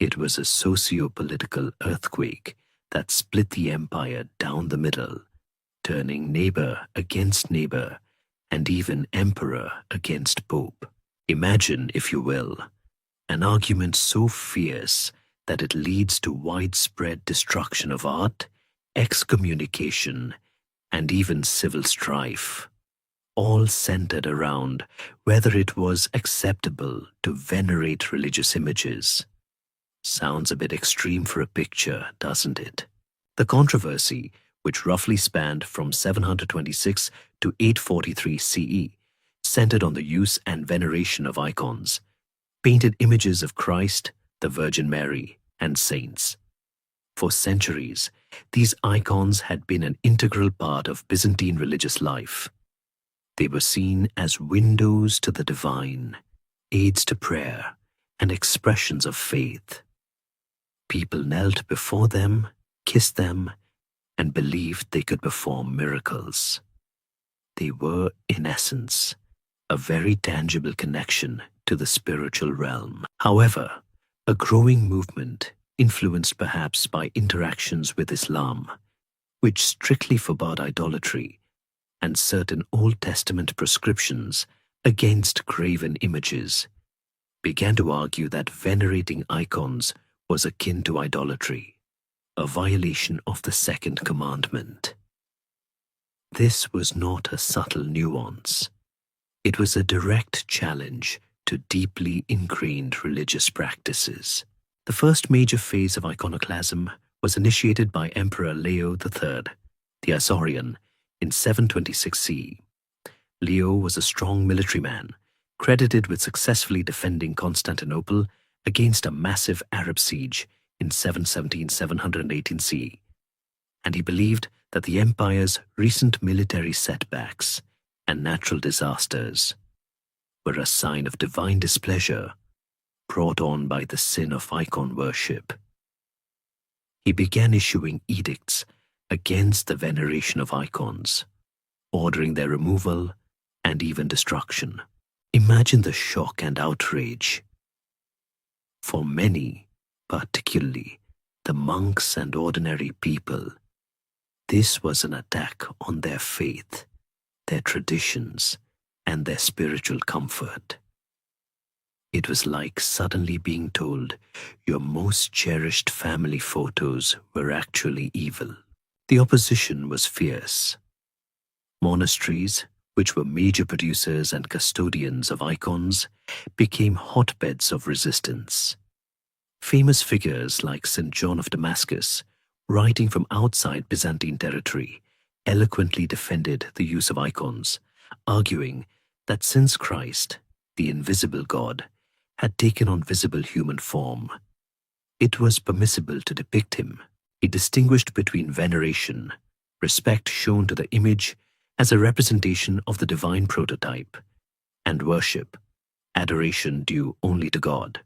It was a socio-political earthquake that split the empire down the middle, turning neighbor against neighbor and even emperor against pope. Imagine, if you will, an argument so fierce that it leads to widespread destruction of art, excommunication, and even civil strife, all centered around whether it was acceptable to venerate religious images. Sounds a bit extreme for a picture, doesn't it? The controversy, which roughly spanned from 726 to 843 CE, centered on the use and veneration of icons, painted images of Christ, the Virgin Mary, and saints. For centuries, these icons had been an integral part of Byzantine religious life. They were seen as windows to the divine, aids to prayer, and expressions of faith. People knelt before them, kissed them, and believed they could perform miracles. They were, in essence, a very tangible connection to the spiritual realm. However, a growing movement, influenced perhaps by interactions with Islam, which strictly forbade idolatry, and certain Old Testament prescriptions against graven images, began to argue that venerating icons was akin to idolatry, a violation of the second commandment. This was not a subtle nuance. It was a direct challenge to deeply ingrained religious practices. The first major phase of iconoclasm was initiated by Emperor Leo III, the Isaurian, in 726 CE. Leo was a strong military man, credited with successfully defending Constantinople against a massive Arab siege in 717-718 CE, and he believed that the empire's recent military setbacks and natural disasters were a sign of divine displeasure brought on by the sin of icon worship. He began issuing edicts against the veneration of icons, ordering their removal and even destruction. Imagine the shock and outrage. For many, particularly the monks and ordinary people, this was an attack on their faith, their traditions, and their spiritual comfort. It was like suddenly being told your most cherished family photos were actually evil. The opposition was fierce. Monasteries, which were major producers and custodians of icons, became hotbeds of resistance. Famous figures like St. John of Damascus, writing from outside Byzantine territory, eloquently defended the use of icons, arguing that since Christ, the invisible God, had taken on visible human form, it was permissible to depict him. He distinguished between veneration, respect shown to the image as a representation of the divine prototype, and worship, adoration due only to God.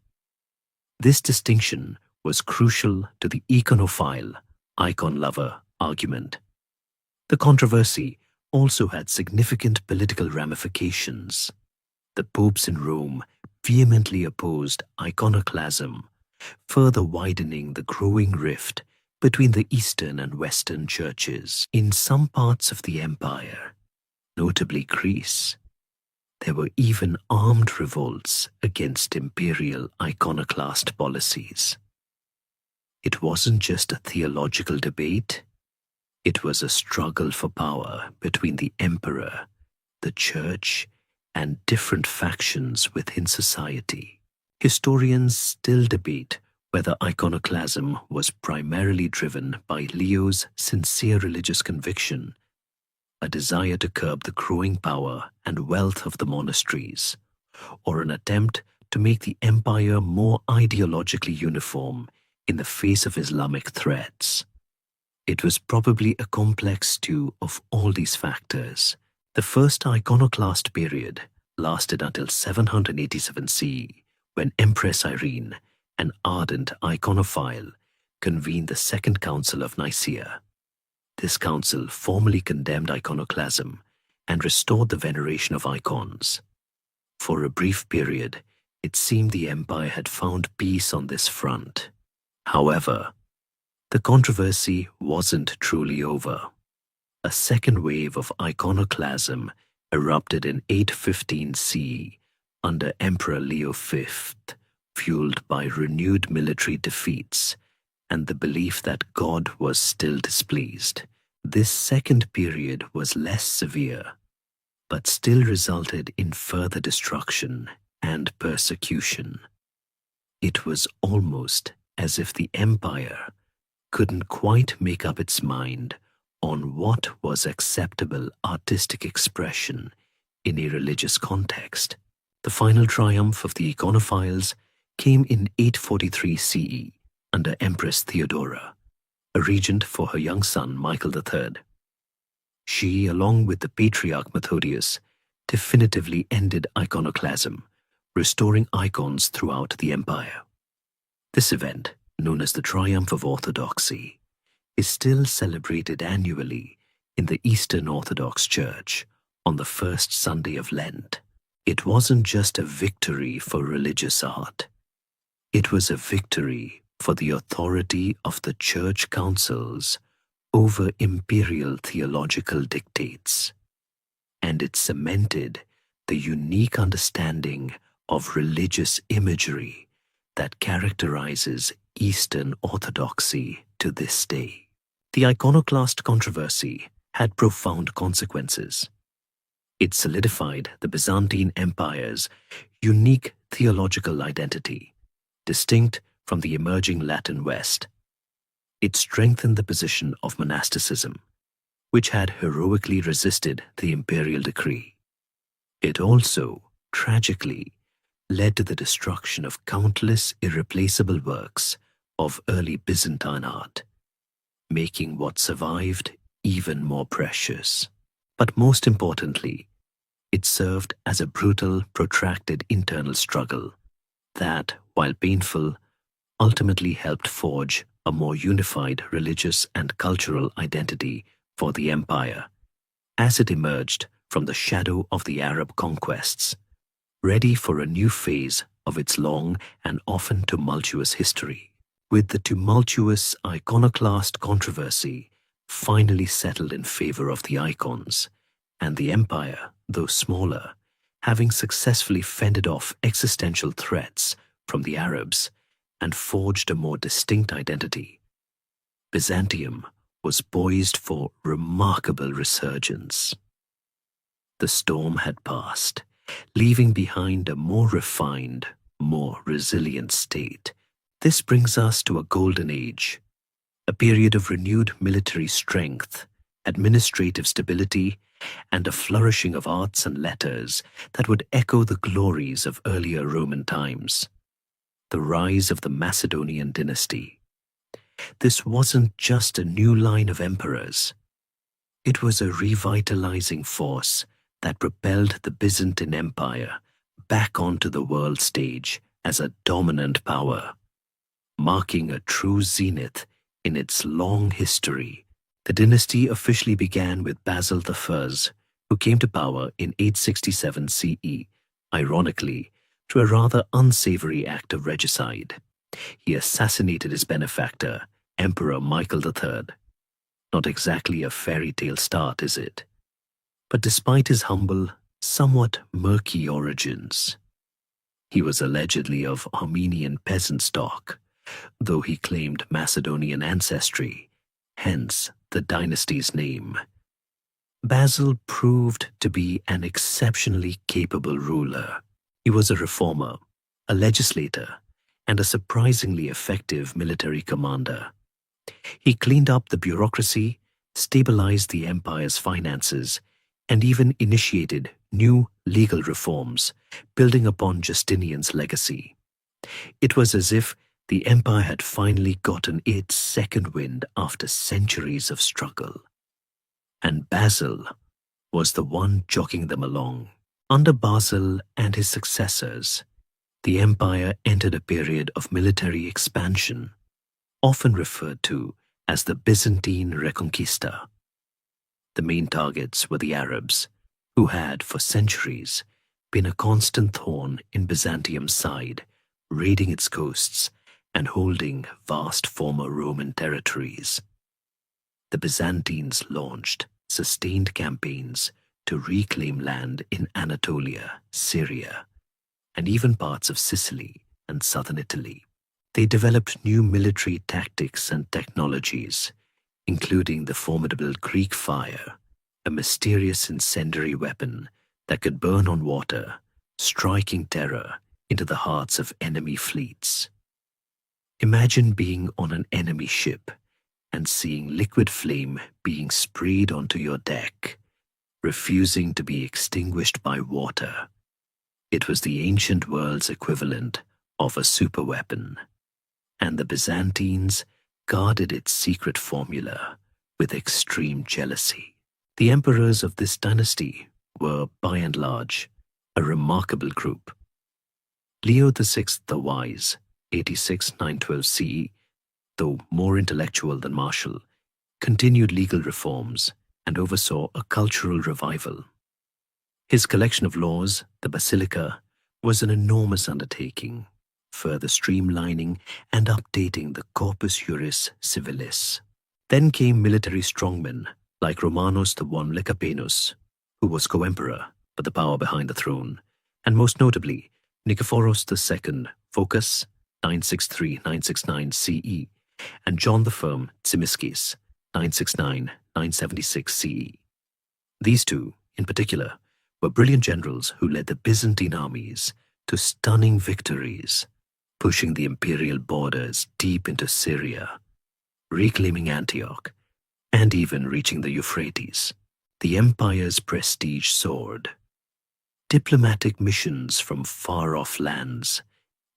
This distinction was crucial to the iconophile, icon lover argument. The controversy also had significant political ramifications. The popes in Rome vehemently opposed iconoclasm, further widening the growing rift between the Eastern and Western churches. In some parts of the empire, notably Greece, there were even armed revolts against imperial iconoclast policies. It wasn't just a theological debate, it was a struggle for power between the emperor, the church, and different factions within society. Historians still debate whether iconoclasm was primarily driven by Leo's sincere religious conviction, a desire to curb the growing power and wealth of the monasteries, or an attempt to make the empire more ideologically uniform in the face of Islamic threats. It was probably a complex stew of all these factors. The first iconoclast period lasted until 787 CE, when Empress Irene, an ardent iconophile, convened the Second Council of Nicaea. This council formally condemned iconoclasm and restored the veneration of icons. For a brief period, it seemed the empire had found peace on this front. However, the controversy wasn't truly over. A second wave of iconoclasm erupted in 815 CE under Emperor Leo V, fueled by renewed military defeats and the belief that God was still displeased. This second period was less severe, but still resulted in further destruction and persecution. It was almost as if the empire couldn't quite make up its mind on what was acceptable artistic expression in a religious context. The final triumph of the iconophiles came in 843 CE under Empress Theodora, a regent for her young son Michael III. She, along with the Patriarch Methodius, definitively ended iconoclasm, restoring icons throughout the empire. This event, known as the Triumph of Orthodoxy, is still celebrated annually in the Eastern Orthodox Church on the first Sunday of Lent. It wasn't just a victory for religious art. It was a victory for the authority of the church councils over imperial theological dictates, and it cemented the unique understanding of religious imagery that characterizes Eastern Orthodoxy to this day. The iconoclast controversy had profound consequences. It solidified the Byzantine Empire's unique theological identity, distinct from the emerging Latin West. It strengthened the position of monasticism, which had heroically resisted the imperial decree. It also, tragically, led to the destruction of countless irreplaceable works of early Byzantine art, making what survived even more precious. But most importantly, it served as a brutal, protracted internal struggle that, while painful, ultimately helped forge a more unified religious and cultural identity for the empire as it emerged from the shadow of the Arab conquests, ready for a new phase of its long and often tumultuous history. With the tumultuous iconoclast controversy finally settled in favor of the icons, and the empire, though smaller, having successfully fended off existential threats from the Arabs and forged a more distinct identity, Byzantium was poised for remarkable resurgence. The storm had passed, leaving behind a more refined, more resilient state. This brings us to a golden age, a period of renewed military strength, administrative stability, and a flourishing of arts and letters that would echo the glories of earlier Roman times. The rise of the Macedonian dynasty. This wasn't just a new line of emperors. It was a revitalizing force that propelled the Byzantine Empire back onto the world stage as a dominant power, marking a true zenith in its long history. The dynasty officially began with Basil I, who came to power in 867 CE, ironically, through a rather unsavory act of regicide. He assassinated his benefactor, Emperor Michael III. Not exactly a fairy tale start, is it? But despite his humble, somewhat murky origins, he was allegedly of Armenian peasant stock, though he claimed Macedonian ancestry, hence the dynasty's name. Basil proved to be an exceptionally capable ruler. He was a reformer, a legislator, and a surprisingly effective military commander. He cleaned up the bureaucracy, stabilized the empire's finances, and even initiated new legal reforms, building upon Justinian's legacy. It was as if the empire had finally gotten its second wind after centuries of struggle. And Basil was the one jogging them along. Under Basil and his successors, the empire entered a period of military expansion, often referred to as the Byzantine Reconquista. The main targets were the Arabs, who had, for centuries, been a constant thorn in Byzantium's side, raiding its coasts and holding vast former Roman territories. The Byzantines launched sustained campaigns to reclaim land in Anatolia, Syria, and even parts of Sicily and southern Italy. They developed new military tactics and technologies, including the formidable Greek fire, a mysterious incendiary weapon that could burn on water, striking terror into the hearts of enemy fleets. Imagine being on an enemy ship and seeing liquid flame being sprayed onto your deck, refusing to be extinguished by water. It was the ancient world's equivalent of a superweapon, and the Byzantines guarded its secret formula with extreme jealousy. The emperors of this dynasty were, by and large, a remarkable group. Leo VI the Wise, 86-912 CE, though more intellectual than martial, continued legal reforms and oversaw a cultural revival. His collection of laws, the Basilica, was an enormous undertaking, further streamlining and updating the Corpus Juris Civilis. Then came military strongmen like Romanos I Lecapenus, who was co-emperor but the power behind the throne, and most notably Nikephoros II Phocas, 963-969 CE, and John the Firm Tzimiskis, 969-976 CE. These two, in particular, were brilliant generals who led the Byzantine armies to stunning victories, pushing the imperial borders deep into Syria, reclaiming Antioch, and even reaching the Euphrates. The empire's prestige soared. Diplomatic missions from far-off lands,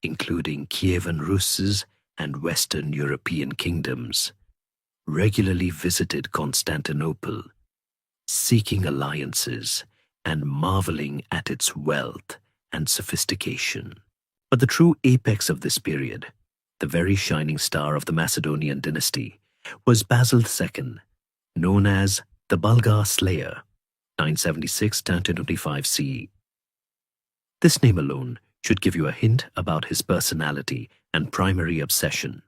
including Kievan Russes and Western European kingdoms, regularly visited Constantinople, seeking alliances and marveling at its wealth and sophistication. But the true apex of this period, the very shining star of the Macedonian dynasty, was Basil II, known as the Bulgar Slayer, 976-1025 CE. This name alone should give you a hint about his personality and primary obsession.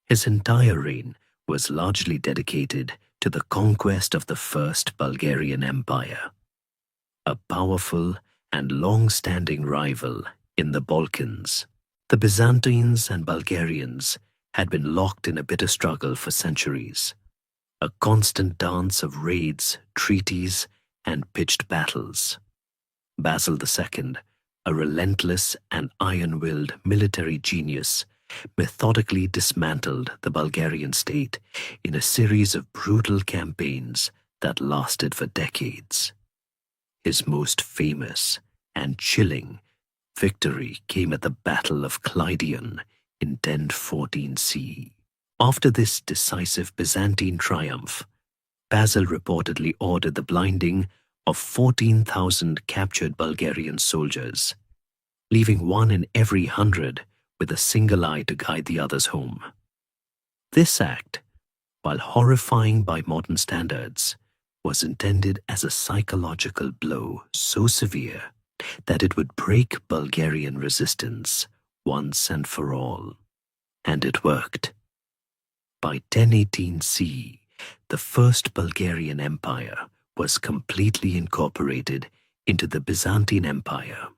His entire reign was largely dedicated to the conquest of the First Bulgarian Empire, a powerful and long-standing rival in the Balkans. The Byzantines and Bulgarians had been locked in a bitter struggle for centuries, a constant dance of raids, treaties, and pitched battles. Basil II, a relentless and iron-willed military genius, methodically dismantled the Bulgarian state in a series of brutal campaigns that lasted for decades. His most famous and chilling victory came at the Battle of Clydion in 1014 CE. After this decisive Byzantine triumph, Basil reportedly ordered the blinding of 14,000 captured Bulgarian soldiers, leaving one in every 100 with a single eye to guide the others home. This act, while horrifying by modern standards, was intended as a psychological blow so severe that it would break Bulgarian resistance once and for all. And it worked. By 1018 CE, the First Bulgarian Empire was completely incorporated into the Byzantine Empire.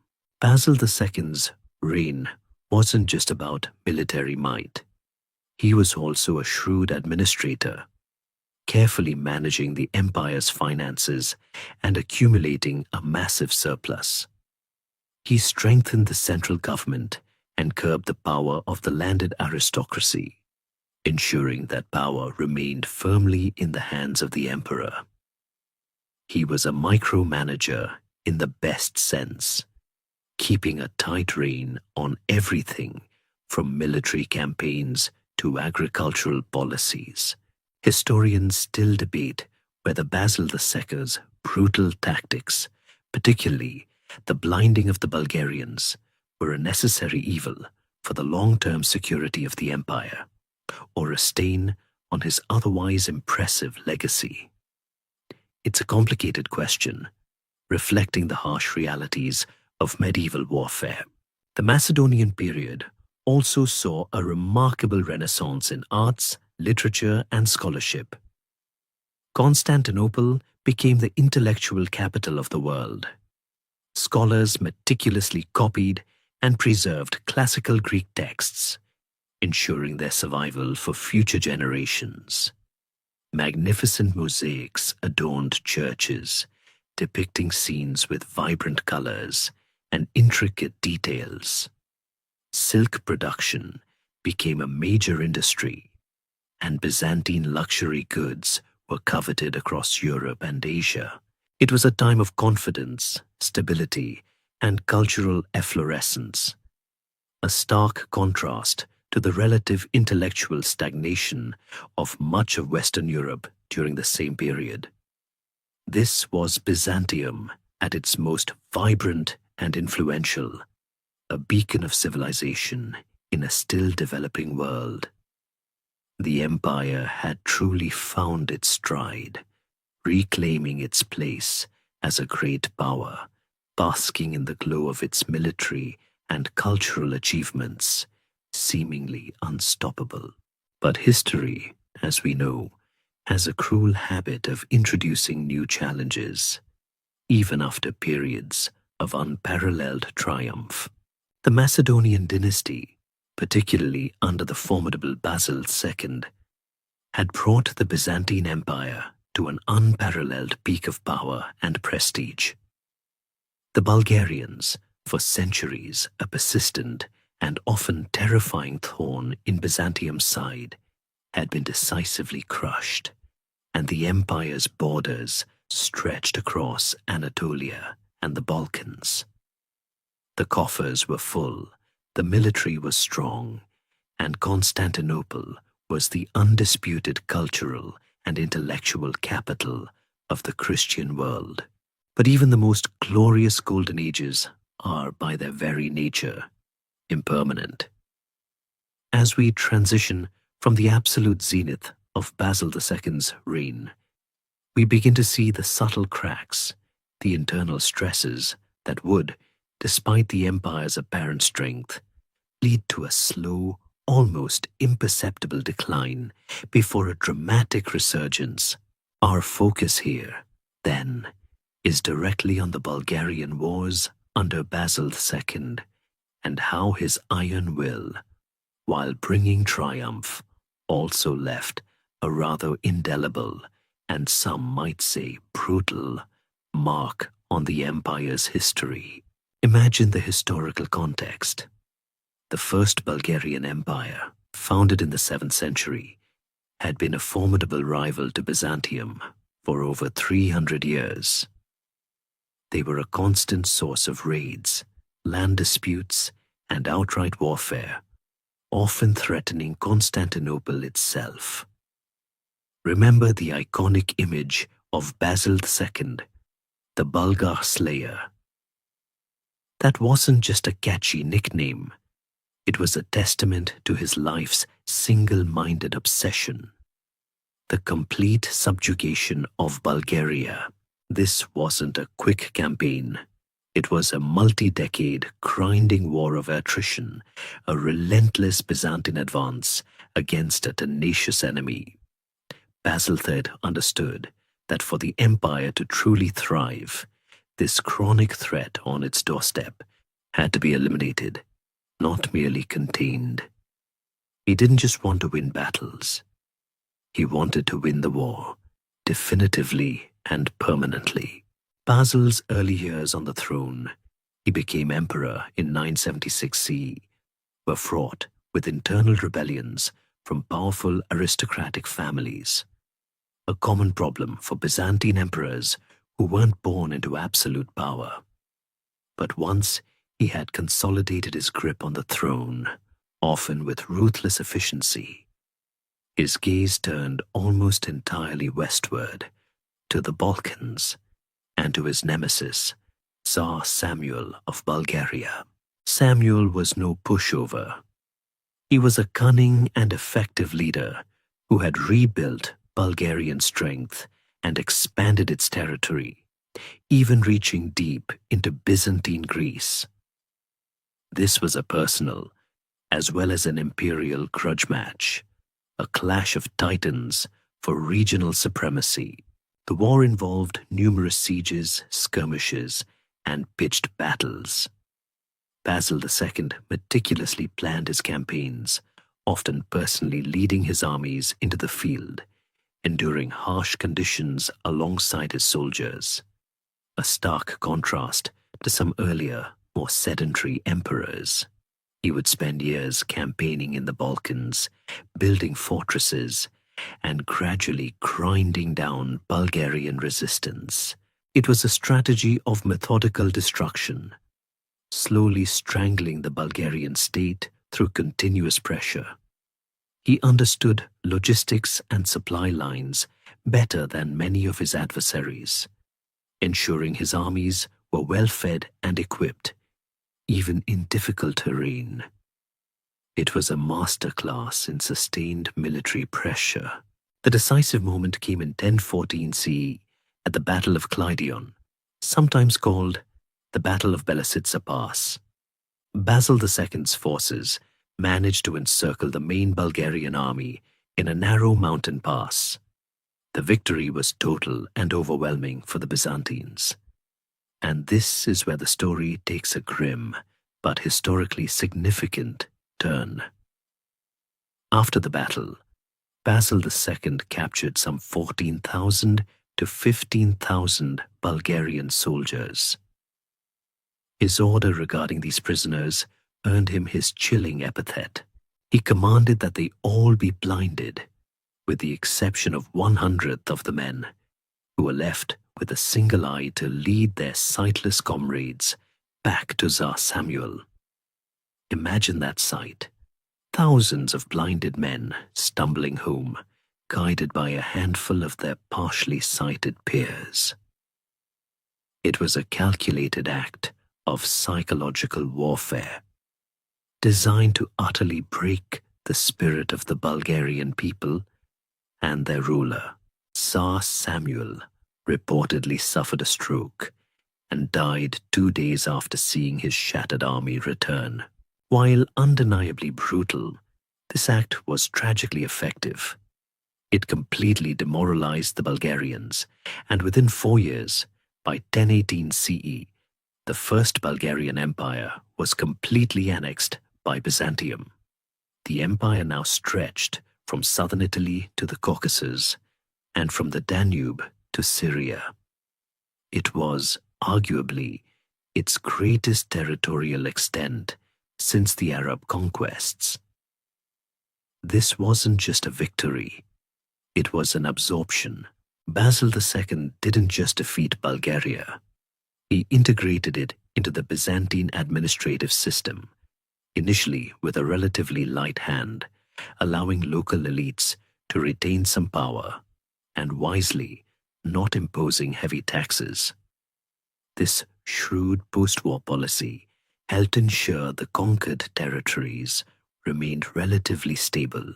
Basil II's reign wasn't just about military might. He was also a shrewd administrator, carefully managing the empire's finances and accumulating a massive surplus. He strengthened the central government and curbed the power of the landed aristocracy, ensuring that power remained firmly in the hands of the emperor. He was a micromanager in the best sense, keeping a tight rein on everything from military campaigns to agricultural policies. Historians still debate whether Basil II's brutal tactics, particularly the blinding of the Bulgarians, were a necessary evil for the long-term security of the empire, or a stain on his otherwise impressive legacy? It's a complicated question, reflecting the harsh realities of medieval warfare. The Macedonian period also saw a remarkable renaissance in arts, literature, and scholarship. Constantinople became the intellectual capital of the world. Scholars meticulously copied and preserved classical Greek texts, ensuring their survival for future generations. Magnificent mosaics adorned churches, depicting scenes with vibrant colors and intricate details. Silk production became a major industry, and Byzantine luxury goods were coveted across Europe and Asia. It was a time of confidence, stability, and cultural efflorescence, a stark contrast to the relative intellectual stagnation of much of Western Europe during the same period. This was Byzantium at its most vibrant and influential, a beacon of civilization in a still developing world. The empire had truly found its stride, reclaiming its place as a great power, basking in the glow of its military and cultural achievements, seemingly unstoppable. But history, as we know, has a cruel habit of introducing new challenges, even after periods of unparalleled triumph. The Macedonian dynasty, particularly under the formidable Basil II, had brought the Byzantine Empire to an unparalleled peak of power and prestige. The Bulgarians, for centuries a persistent and often terrifying thorn in Byzantium's side, had been decisively crushed, and the empire's borders stretched across Anatolia and the Balkans. The coffers were full, the military was strong, and Constantinople was the undisputed cultural and intellectual capital of the Christian world. But even the most glorious golden ages are, by their very nature, impermanent. As we transition from the absolute zenith of Basil II's reign, we begin to see the subtle cracks, the internal stresses that would, despite the empire's apparent strength, lead to a slow, almost imperceptible decline before a dramatic resurgence. Our focus here, then, is directly on the Bulgarian wars under Basil II and how his iron will, while bringing triumph, also left a rather indelible and some might say brutal mark on the empire's history. Imagine the historical context. The First Bulgarian Empire, founded in the 7th century, had been a formidable rival to Byzantium for over 300 years. They were a constant source of raids, land disputes, and outright warfare, often threatening Constantinople itself. Remember the iconic image of Basil II, the Bulgar Slayer. That wasn't just a catchy nickname. It was a testament to his life's single-minded obsession. The complete subjugation of Bulgaria. This wasn't a quick campaign. It was a multi-decade grinding war of attrition, a relentless Byzantine advance against a tenacious enemy. Basil III understood that for the empire to truly thrive, this chronic threat on its doorstep had to be eliminated, not merely contained. He didn't just want to win battles. He wanted to win the war, definitively and permanently. Basil's early years on the throne, he became emperor in 976 CE, were fraught with internal rebellions from powerful aristocratic families, a common problem for Byzantine emperors who weren't born into absolute power. But once he had consolidated his grip on the throne, often with ruthless efficiency, his gaze turned almost entirely westward, to the Balkans, and to his nemesis, Tsar Samuel of Bulgaria. Samuel was no pushover. He was a cunning and effective leader who had rebuilt Bulgarian strength and expanded its territory, even reaching deep into Byzantine Greece. This was a personal, as well as an imperial grudge match, a clash of titans for regional supremacy. The war involved numerous sieges, skirmishes, and pitched battles. Basil II meticulously planned his campaigns, often personally leading his armies into the field, enduring harsh conditions alongside his soldiers. A stark contrast to some earlier, more sedentary emperors. He would spend years campaigning in the Balkans, building fortresses, and gradually grinding down Bulgarian resistance. It was a strategy of methodical destruction, slowly strangling the Bulgarian state through continuous pressure. He understood logistics and supply lines better than many of his adversaries, ensuring his armies were well fed and equipped, even in difficult terrain. It was a masterclass in sustained military pressure. The decisive moment came in 1014 CE at the Battle of Clydion, sometimes called the Battle of Belisitsa Pass. Basil II's forces managed to encircle the main Bulgarian army in a narrow mountain pass. The victory was total and overwhelming for the Byzantines. And this is where the story takes a grim, but historically significant turn. After the battle, Basil II captured some 14,000 to 15,000 Bulgarian soldiers. His order regarding these prisoners earned him his chilling epithet. He commanded that they all be blinded, with the exception of 1/100th of the men, who were left with a single eye to lead their sightless comrades back to Tsar Samuel. Imagine that sight. Thousands of blinded men stumbling home, guided by a handful of their partially sighted peers. It was a calculated act of psychological warfare, designed to utterly break the spirit of the Bulgarian people and their ruler. Tsar Samuel reportedly suffered a stroke and died 2 days after seeing his shattered army return. While undeniably brutal, this act was tragically effective. It completely demoralized the Bulgarians, and within 4 years, by 1018 CE, the First Bulgarian Empire was completely annexed by Byzantium. The empire now stretched from southern Italy to the Caucasus, and from the Danube to Syria. It was, arguably, its greatest territorial extent since the Arab conquests. This wasn't just a victory, it was an absorption. Basil II didn't just defeat Bulgaria, he integrated it into the Byzantine administrative system, initially with a relatively light hand, allowing local elites to retain some power, and wisely not imposing heavy taxes. This shrewd post-war policy helped ensure the conquered territories remained relatively stable,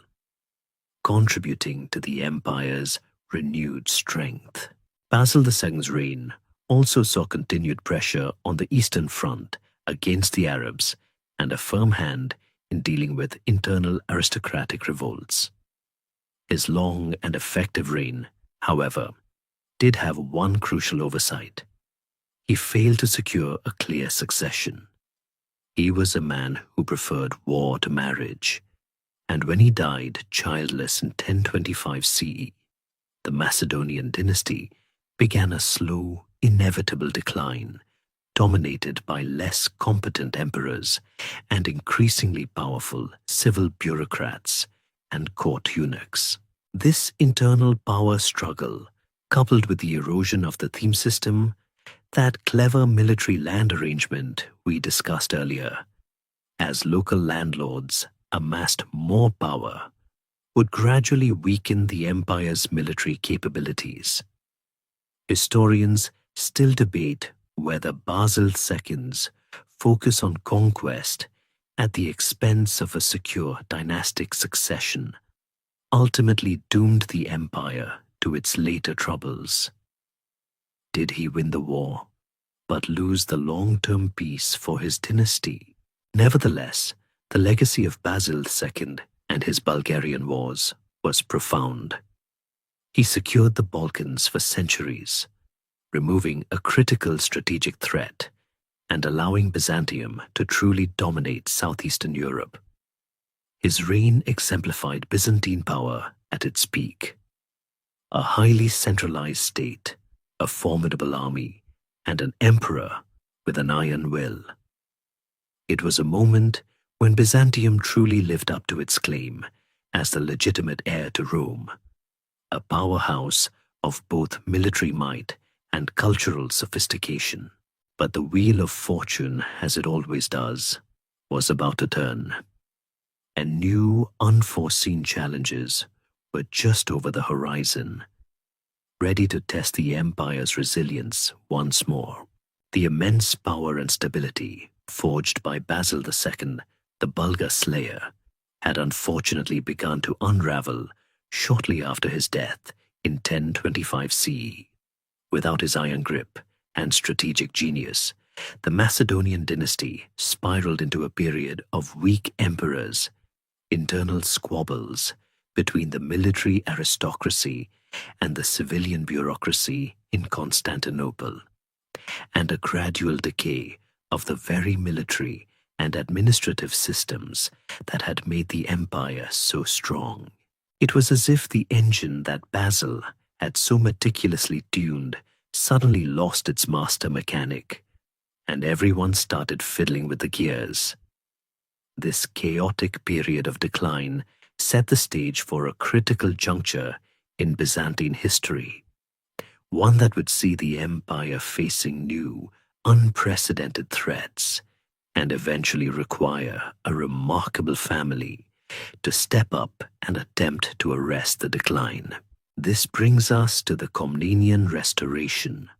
contributing to the empire's renewed strength. Basil II's reign also saw continued pressure on the Eastern Front against the Arabs and a firm hand in dealing with internal aristocratic revolts. His long and effective reign, however, did have one crucial oversight. He failed to secure a clear succession. He was a man who preferred war to marriage, and when he died childless in 1025 CE, the Macedonian dynasty began a slow, inevitable decline, dominated by less competent emperors and increasingly powerful civil bureaucrats and court eunuchs. This internal power struggle, coupled with the erosion of the theme system, that clever military land arrangement we discussed earlier, as local landlords amassed more power, would gradually weaken the empire's military capabilities. Historians still debate whether Basil II's focus on conquest at the expense of a secure dynastic succession ultimately doomed the empire to its later troubles. Did he win the war, but lose the long-term peace for his dynasty? Nevertheless, the legacy of Basil II and his Bulgarian wars was profound. He secured the Balkans for centuries, removing a critical strategic threat and allowing Byzantium to truly dominate southeastern Europe. His reign exemplified Byzantine power at its peak. A highly centralized state, a formidable army, and an emperor with an iron will. It was a moment when Byzantium truly lived up to its claim as the legitimate heir to Rome, a powerhouse of both military might and cultural sophistication. But the wheel of fortune, as it always does, was about to turn, and new, unforeseen challenges were just over the horizon, ready to test the empire's resilience once more. The immense power and stability forged by Basil II, the Bulgar slayer, had unfortunately begun to unravel shortly after his death in 1025 CE. Without his iron grip and strategic genius, the Macedonian dynasty spiraled into a period of weak emperors, internal squabbles between the military aristocracy and the civilian bureaucracy in Constantinople, and a gradual decay of the very military and administrative systems that had made the empire so strong. It was as if the engine that Basil had so meticulously tuned suddenly lost its master mechanic, and everyone started fiddling with the gears. This chaotic period of decline set the stage for a critical juncture in Byzantine history, one that would see the empire facing new, unprecedented threats and eventually require a remarkable family to step up and attempt to arrest the decline. This brings us to the Komnenian Restoration,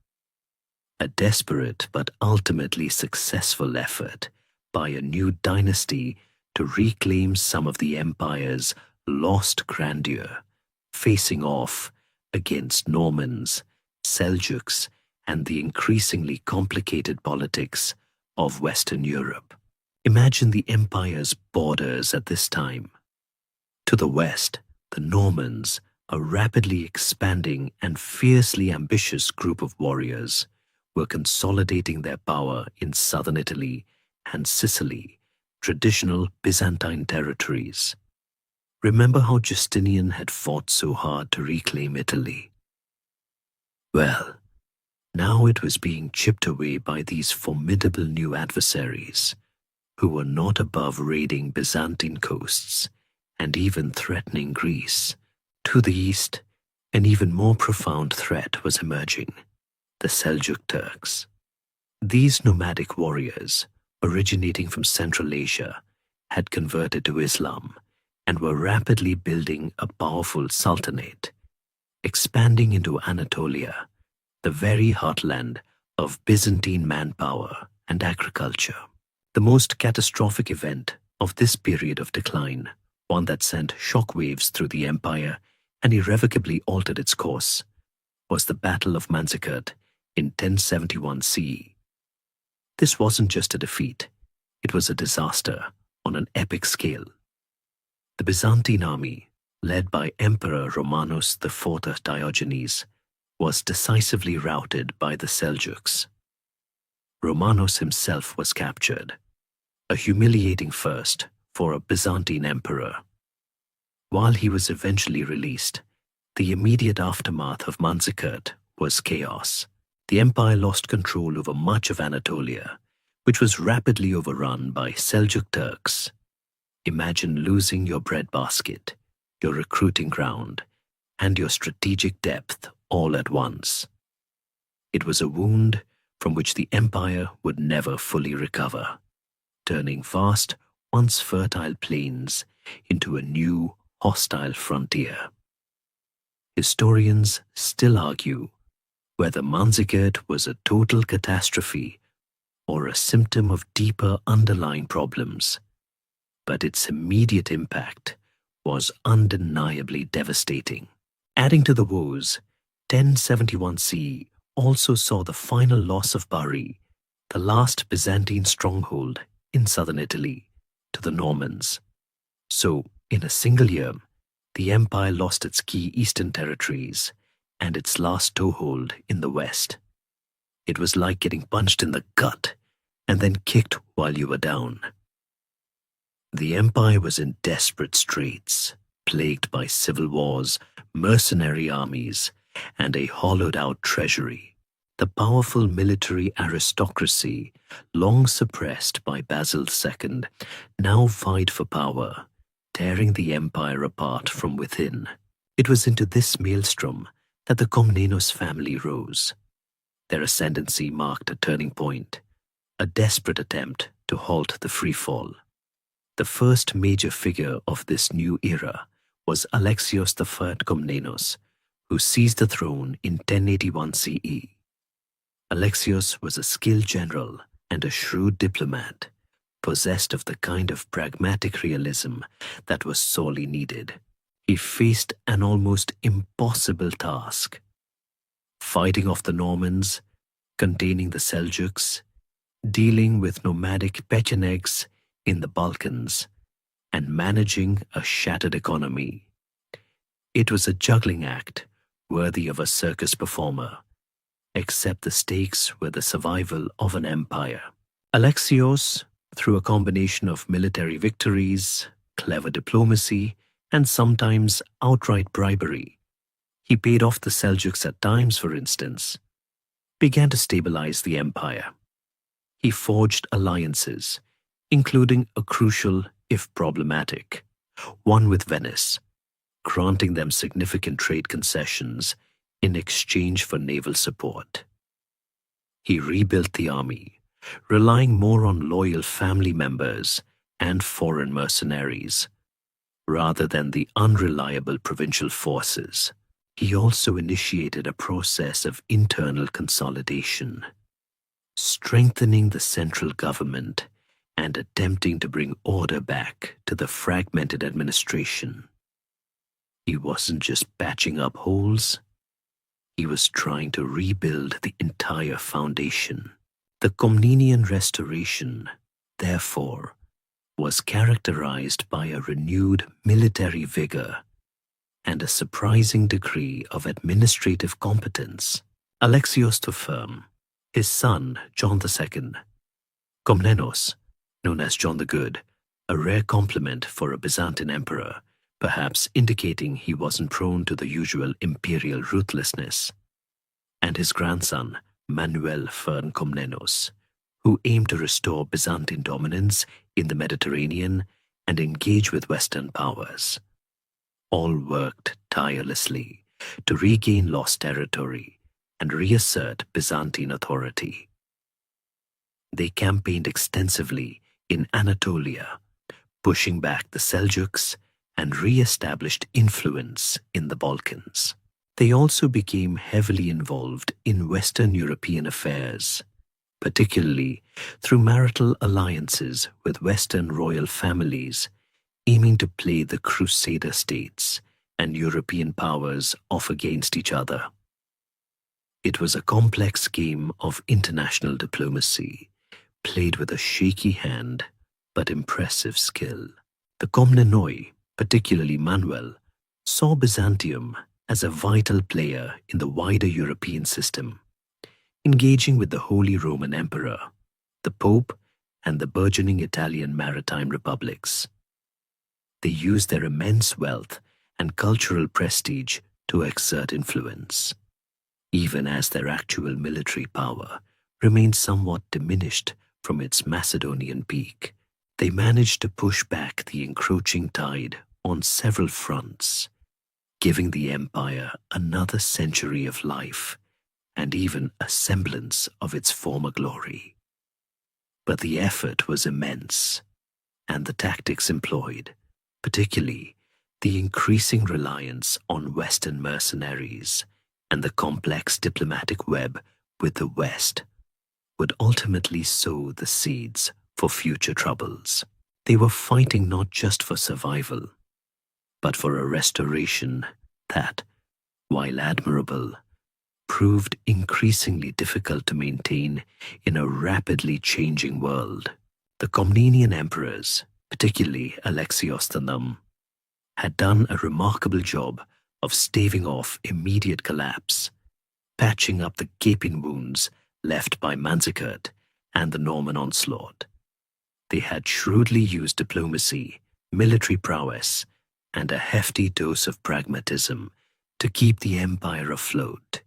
a desperate but ultimately successful effort by a new dynasty to reclaim some of the empire's lost grandeur, facing off against Normans, Seljuks, and the increasingly complicated politics of Western Europe. Imagine the empire's borders at this time. To the west, the Normans, a rapidly expanding and fiercely ambitious group of warriors, were consolidating their power in southern Italy and Sicily, traditional Byzantine territories. Remember how Justinian had fought so hard to reclaim Italy? Well, now it was being chipped away by these formidable new adversaries, who were not above raiding Byzantine coasts and even threatening Greece. To the east, an even more profound threat was emerging: the Seljuk Turks. These nomadic warriors, originating from Central Asia, had converted to Islam and were rapidly building a powerful sultanate, expanding into Anatolia, the very heartland of Byzantine manpower and agriculture. The most catastrophic event of this period of decline, one that sent shockwaves through the empire and irrevocably altered its course, was the Battle of Manzikert in 1071 CE. This wasn't just a defeat, it was a disaster on an epic scale. The Byzantine army, led by Emperor Romanos IV Diogenes, was decisively routed by the Seljuks. Romanos himself was captured, a humiliating first for a Byzantine emperor. While he was eventually released, the immediate aftermath of Manzikert was chaos. The empire lost control over much of Anatolia, which was rapidly overrun by Seljuk Turks. Imagine losing your breadbasket, your recruiting ground, and your strategic depth all at once. It was a wound from which the empire would never fully recover, turning vast, once fertile plains into a new, hostile frontier. Historians still argue whether Manzikert was a total catastrophe or a symptom of deeper underlying problems, but its immediate impact was undeniably devastating. Adding to the woes, 1071 CE also saw the final loss of Bari, the last Byzantine stronghold in southern Italy, to the Normans. So, in a single year, the empire lost its key eastern territories and its last toehold in the west. It was like getting punched in the gut and then kicked while you were down. The empire was in desperate straits, plagued by civil wars, mercenary armies, and a hollowed-out treasury. The powerful military aristocracy, long suppressed by Basil II, now vied for power, tearing the empire apart from within. It was into this maelstrom that the Komnenos family rose. Their ascendancy marked a turning point, a desperate attempt to halt the freefall. The first major figure of this new era was Alexios III Komnenos, who seized the throne in 1081 CE. Alexios was a skilled general and a shrewd diplomat, possessed of the kind of pragmatic realism that was sorely needed. He faced an almost impossible task: fighting off the Normans, containing the Seljuks, dealing with nomadic Pechenegs in the Balkans, and managing a shattered economy. It was a juggling act worthy of a circus performer, except the stakes were the survival of an empire. Alexios, through a combination of military victories, clever diplomacy, and sometimes outright bribery, he paid off the Seljuks at times, for instance, began to stabilize the empire. He forged alliances, including a crucial, if problematic, one with Venice, granting them significant trade concessions in exchange for naval support. He rebuilt the army, relying more on loyal family members and foreign mercenaries, rather than the unreliable provincial forces. He also initiated a process of internal consolidation, strengthening the central government and attempting to bring order back to the fragmented administration. He wasn't just patching up holes, he was trying to rebuild the entire foundation. The Komnenian Restoration, therefore, was characterized by a renewed military vigor and a surprising degree of administrative competence. Alexios I, his son John II, Komnenos, known as John the Good, a rare compliment for a Byzantine emperor, perhaps indicating he wasn't prone to the usual imperial ruthlessness, and his grandson Manuel Fern Komnenos, who aimed to restore Byzantine dominance in the Mediterranean and engage with Western powers. All worked tirelessly to regain lost territory and reassert Byzantine authority. They campaigned extensively in Anatolia, pushing back the Seljuks and re-established influence in the Balkans. They also became heavily involved in Western European affairs, particularly through marital alliances with Western royal families aiming to play the Crusader states and European powers off against each other. It was a complex game of international diplomacy, played with a shaky hand but impressive skill. The Komnenoi, particularly Manuel, saw Byzantium as a vital player in the wider European system, engaging with the Holy Roman Emperor, the Pope, and the burgeoning Italian maritime republics. They used their immense wealth and cultural prestige to exert influence, even as their actual military power remained somewhat diminished from its Macedonian peak. They managed to push back the encroaching tide on several fronts, giving the empire another century of life and even a semblance of its former glory. But the effort was immense, and the tactics employed, particularly the increasing reliance on Western mercenaries and the complex diplomatic web with the West, would ultimately sow the seeds for future troubles. They were fighting not just for survival, but for a restoration that, while admirable, proved increasingly difficult to maintain in a rapidly changing world. The Komnenian emperors, particularly Alexios IX, had done a remarkable job of staving off immediate collapse, patching up the gaping wounds left by Manzikert and the Norman onslaught. They had shrewdly used diplomacy, military prowess, and a hefty dose of pragmatism to keep the empire afloat,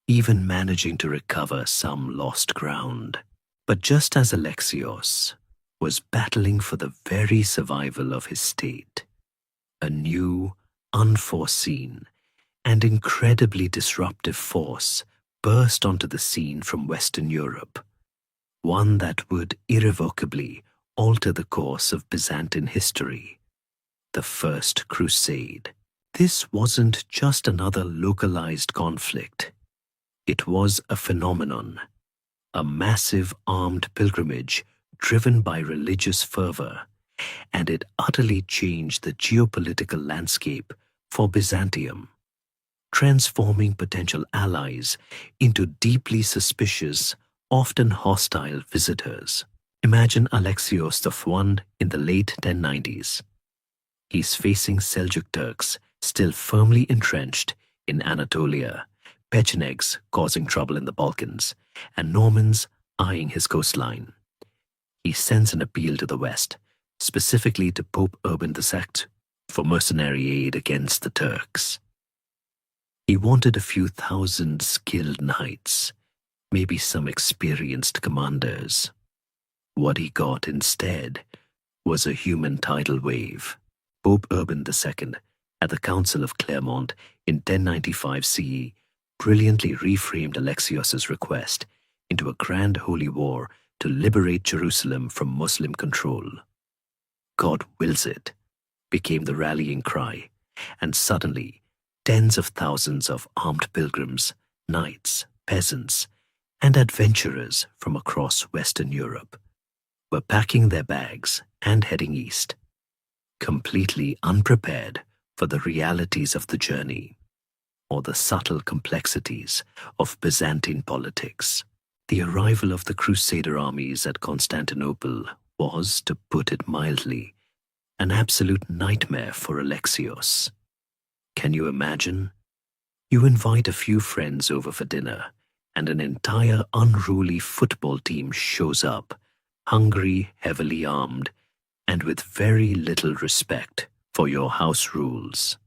even managing to recover some lost ground. But just as Alexios was battling for the very survival of his state, a new, unforeseen, and incredibly disruptive force burst onto the scene from Western Europe, one that would irrevocably alter the course of Byzantine history: the First Crusade. This wasn't just another localized conflict. It was a phenomenon, a massive armed pilgrimage driven by religious fervor, and it utterly changed the geopolitical landscape for Byzantium, transforming potential allies into deeply suspicious, often hostile visitors. Imagine Alexios I in the late 1090s. He's facing Seljuk Turks still firmly entrenched in Anatolia, Pechenegs causing trouble in the Balkans, and Normans eyeing his coastline. He sends an appeal to the West, specifically to Pope Urban II, for mercenary aid against the Turks. He wanted a few thousand skilled knights, maybe some experienced commanders. What he got instead was a human tidal wave. Pope Urban II, at the Council of Clermont in 1095 CE, brilliantly reframed Alexios's request into a grand holy war to liberate Jerusalem from Muslim control. "God wills it" became the rallying cry, and suddenly tens of thousands of armed pilgrims, knights, peasants, and adventurers from across Western Europe were packing their bags and heading east, completely unprepared for the realities of the journey or the subtle complexities of Byzantine politics. The arrival of the Crusader armies at Constantinople was, to put it mildly, an absolute nightmare for Alexios. Can you imagine? You invite a few friends over for dinner, and an entire unruly football team shows up, hungry, heavily armed, and with very little respect for your house rules.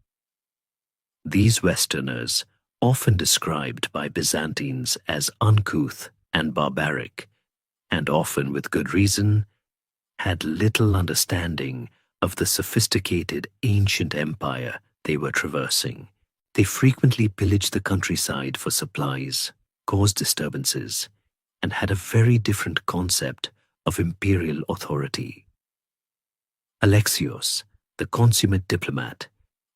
These Westerners, often described by Byzantines as uncouth and barbaric, and often with good reason, had little understanding of the sophisticated ancient empire they were traversing. They frequently pillaged the countryside for supplies, caused disturbances, and had a very different concept of imperial authority. Alexios, the consummate diplomat,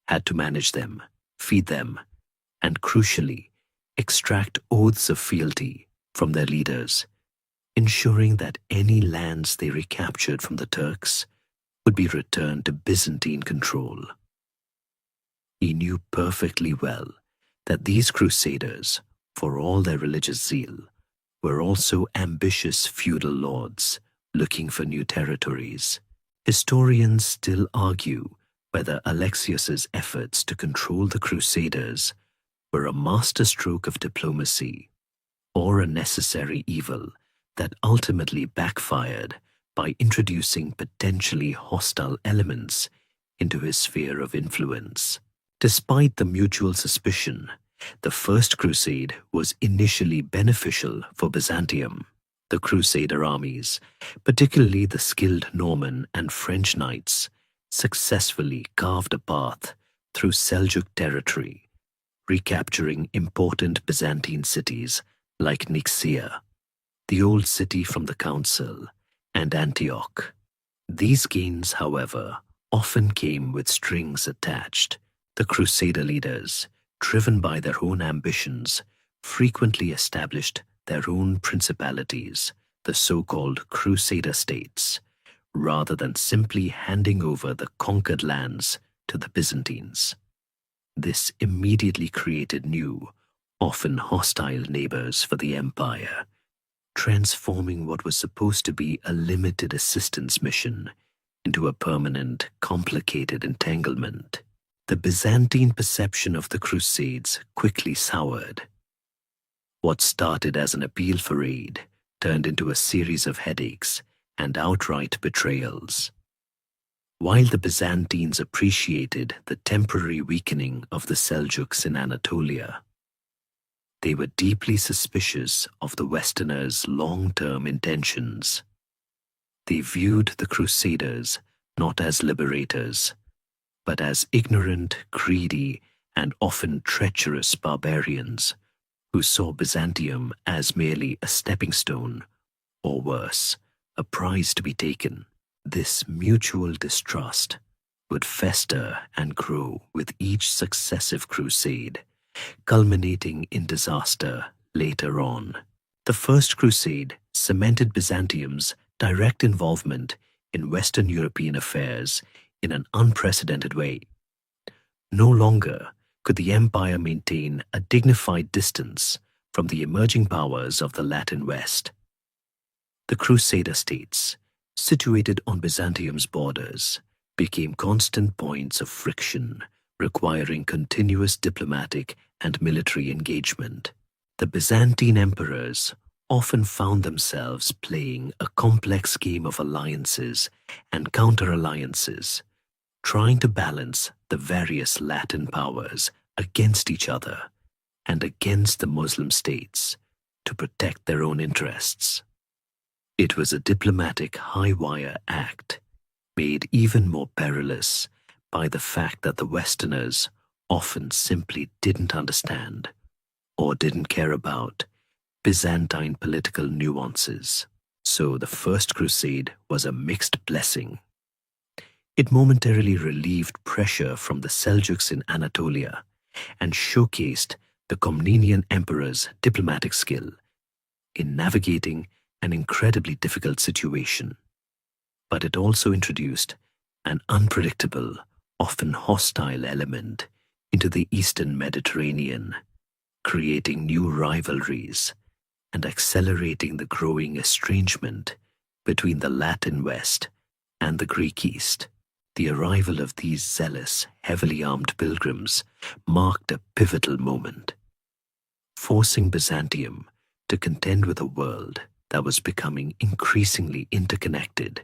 had to manage them, feed them, and crucially, extract oaths of fealty from their leaders, ensuring that any lands they recaptured from the Turks would be returned to Byzantine control. He knew perfectly well that these crusaders, for all their religious zeal, were also ambitious feudal lords looking for new territories. Historians still argue whether Alexios's efforts to control the Crusaders were a masterstroke of diplomacy or a necessary evil that ultimately backfired by introducing potentially hostile elements into his sphere of influence. Despite the mutual suspicion, the First Crusade was initially beneficial for Byzantium. The Crusader armies, particularly the skilled Norman and French knights, successfully carved a path through Seljuk territory, recapturing important Byzantine cities like Nicaea, the old city from the Council, and Antioch. These gains, however, often came with strings attached. The Crusader leaders, driven by their own ambitions, frequently established their own principalities, the so-called Crusader states, rather than simply handing over the conquered lands to the Byzantines. This immediately created new, often hostile neighbors for the empire, transforming what was supposed to be a limited assistance mission into a permanent, complicated entanglement. The Byzantine perception of the Crusades quickly soured. What started as an appeal for aid turned into a series of headaches and outright betrayals. While the Byzantines appreciated the temporary weakening of the Seljuks in Anatolia, they were deeply suspicious of the Westerners' long-term intentions. They viewed the Crusaders not as liberators, but as ignorant, greedy, and often treacherous barbarians who saw Byzantium as merely a stepping stone, or worse, a prize to be taken. This mutual distrust would fester and grow with each successive crusade, culminating in disaster later on. The First Crusade cemented Byzantium's direct involvement in Western European affairs in an unprecedented way. No longer could the empire maintain a dignified distance from the emerging powers of the Latin West. The Crusader states, situated on Byzantium's borders, became constant points of friction, requiring continuous diplomatic and military engagement. The Byzantine emperors often found themselves playing a complex game of alliances and counter-alliances, trying to balance the various Latin powers against each other and against the Muslim states to protect their own interests. It was a diplomatic high-wire act, made even more perilous by the fact that the Westerners often simply didn't understand or didn't care about Byzantine political nuances. So the First Crusade was a mixed blessing. It momentarily relieved pressure from the Seljuks in Anatolia and showcased the Komnenian emperor's diplomatic skill in navigating an incredibly difficult situation. But it also introduced an unpredictable, often hostile element into the Eastern Mediterranean, creating new rivalries and accelerating the growing estrangement between the Latin West and the Greek East. The arrival of these zealous, heavily armed pilgrims marked a pivotal moment, forcing Byzantium to contend with a world that was becoming increasingly interconnected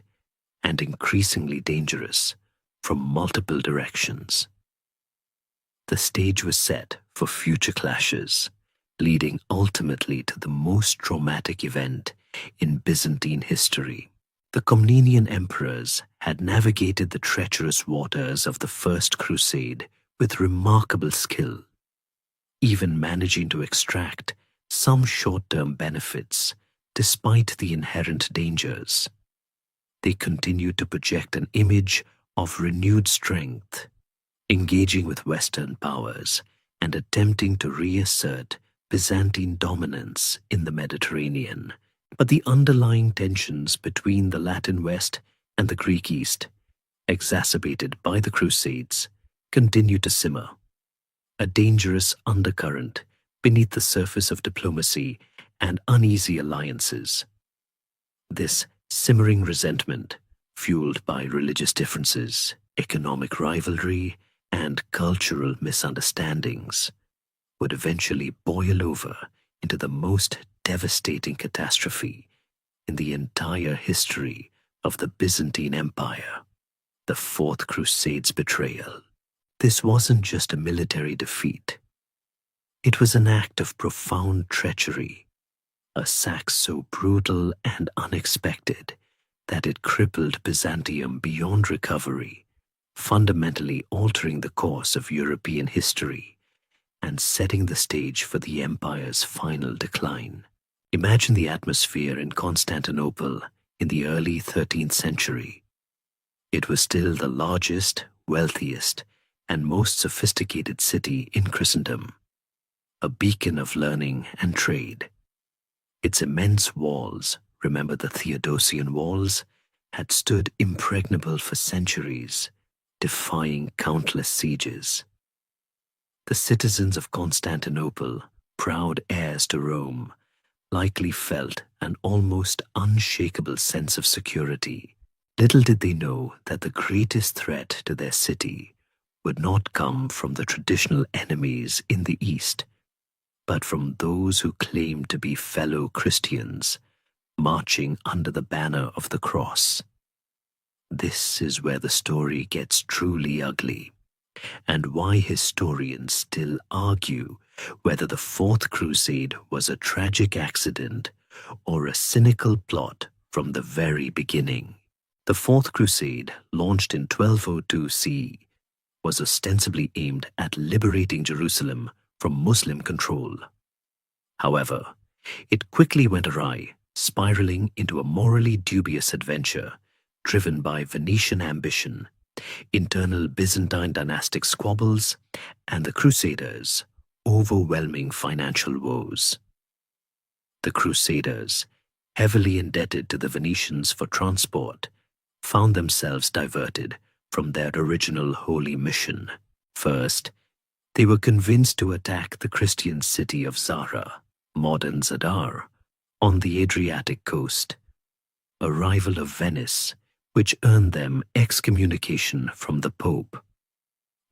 and increasingly dangerous from multiple directions. The stage was set for future clashes, leading ultimately to the most traumatic event in Byzantine history. The Komnenian emperors had navigated the treacherous waters of the First Crusade with remarkable skill, even managing to extract some short-term benefits despite the inherent dangers. They continued to project an image of renewed strength, engaging with Western powers and attempting to reassert Byzantine dominance in the Mediterranean. But the underlying tensions between the Latin West and the Greek East, exacerbated by the Crusades, continued to simmer, a dangerous undercurrent beneath the surface of diplomacy and uneasy alliances. This simmering resentment, fueled by religious differences, economic rivalry, and cultural misunderstandings, would eventually boil over into the most devastating catastrophe in the entire history of the Byzantine Empire, the Fourth Crusade's betrayal. This wasn't just a military defeat. It was an act of profound treachery, a sack so brutal and unexpected that it crippled Byzantium beyond recovery, fundamentally altering the course of European history and setting the stage for the empire's final decline. Imagine the atmosphere in Constantinople in the early 13th century. It was still the largest, wealthiest, and most sophisticated city in Christendom, a beacon of learning and trade. Its immense walls, remember the Theodosian walls, had stood impregnable for centuries, defying countless sieges. The citizens of Constantinople, proud heirs to Rome, likely felt an almost unshakable sense of security. Little did they know that the greatest threat to their city would not come from the traditional enemies in the East, but from those who claimed to be fellow Christians, marching under the banner of the cross. This is where the story gets truly ugly, and why historians still argue whether the Fourth Crusade was a tragic accident or a cynical plot from the very beginning. The Fourth Crusade, launched in 1202 CE, was ostensibly aimed at liberating Jerusalem from Muslim control. However, it quickly went awry, spiraling into a morally dubious adventure driven by Venetian ambition, internal Byzantine dynastic squabbles, and the Crusaders' overwhelming financial woes. The Crusaders, heavily indebted to the Venetians for transport, found themselves diverted from their original holy mission. First, they were convinced to attack the Christian city of Zara, modern Zadar, on the Adriatic coast, a rival of Venice, which earned them excommunication from the Pope.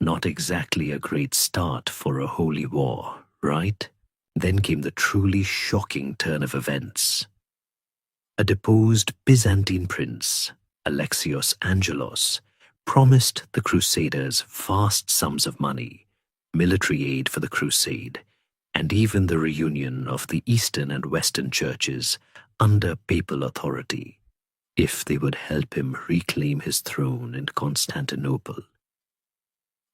Not exactly a great start for a holy war, right? Then came the truly shocking turn of events. A deposed Byzantine prince, Alexios Angelos, promised the Crusaders vast sums of money, military aid for the crusade, and even the reunion of the Eastern and Western churches under papal authority, if they would help him reclaim his throne in Constantinople.